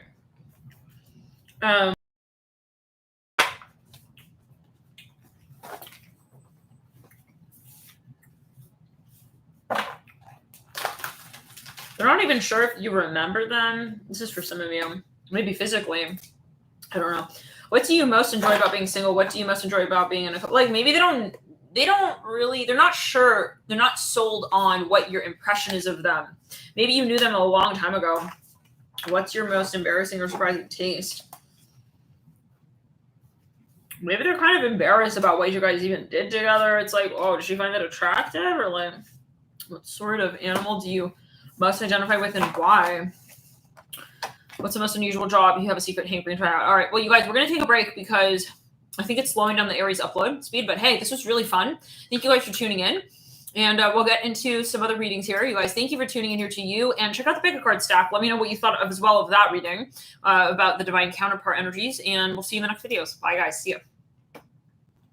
They're not even sure if you remember them. This is for some of you. Maybe physically. I don't know. What do you most enjoy about being single? What do you most enjoy about being in a couple? Like, maybe they don't really, they're not sure. They're not sold on what your impression is of them. Maybe you knew them a long time ago. What's your most embarrassing or surprising taste? Maybe they're kind of embarrassed about what you guys even did together. It's like, oh, did she find that attractive? Or like, what sort of animal do you most identify with and why? What's the most unusual job you have a secret hankering to try out? All right, well, you guys, we're going to take a break because I think it's slowing down the Aries upload speed. But hey, this was really fun. Thank you guys for tuning in. And we'll get into some other readings here. You guys, thank you for tuning in here to you. And check out the pick a card stack. Let me know what you thought of as well of that reading about the divine counterpart energies. And we'll see you in the next videos. Bye, guys. See you.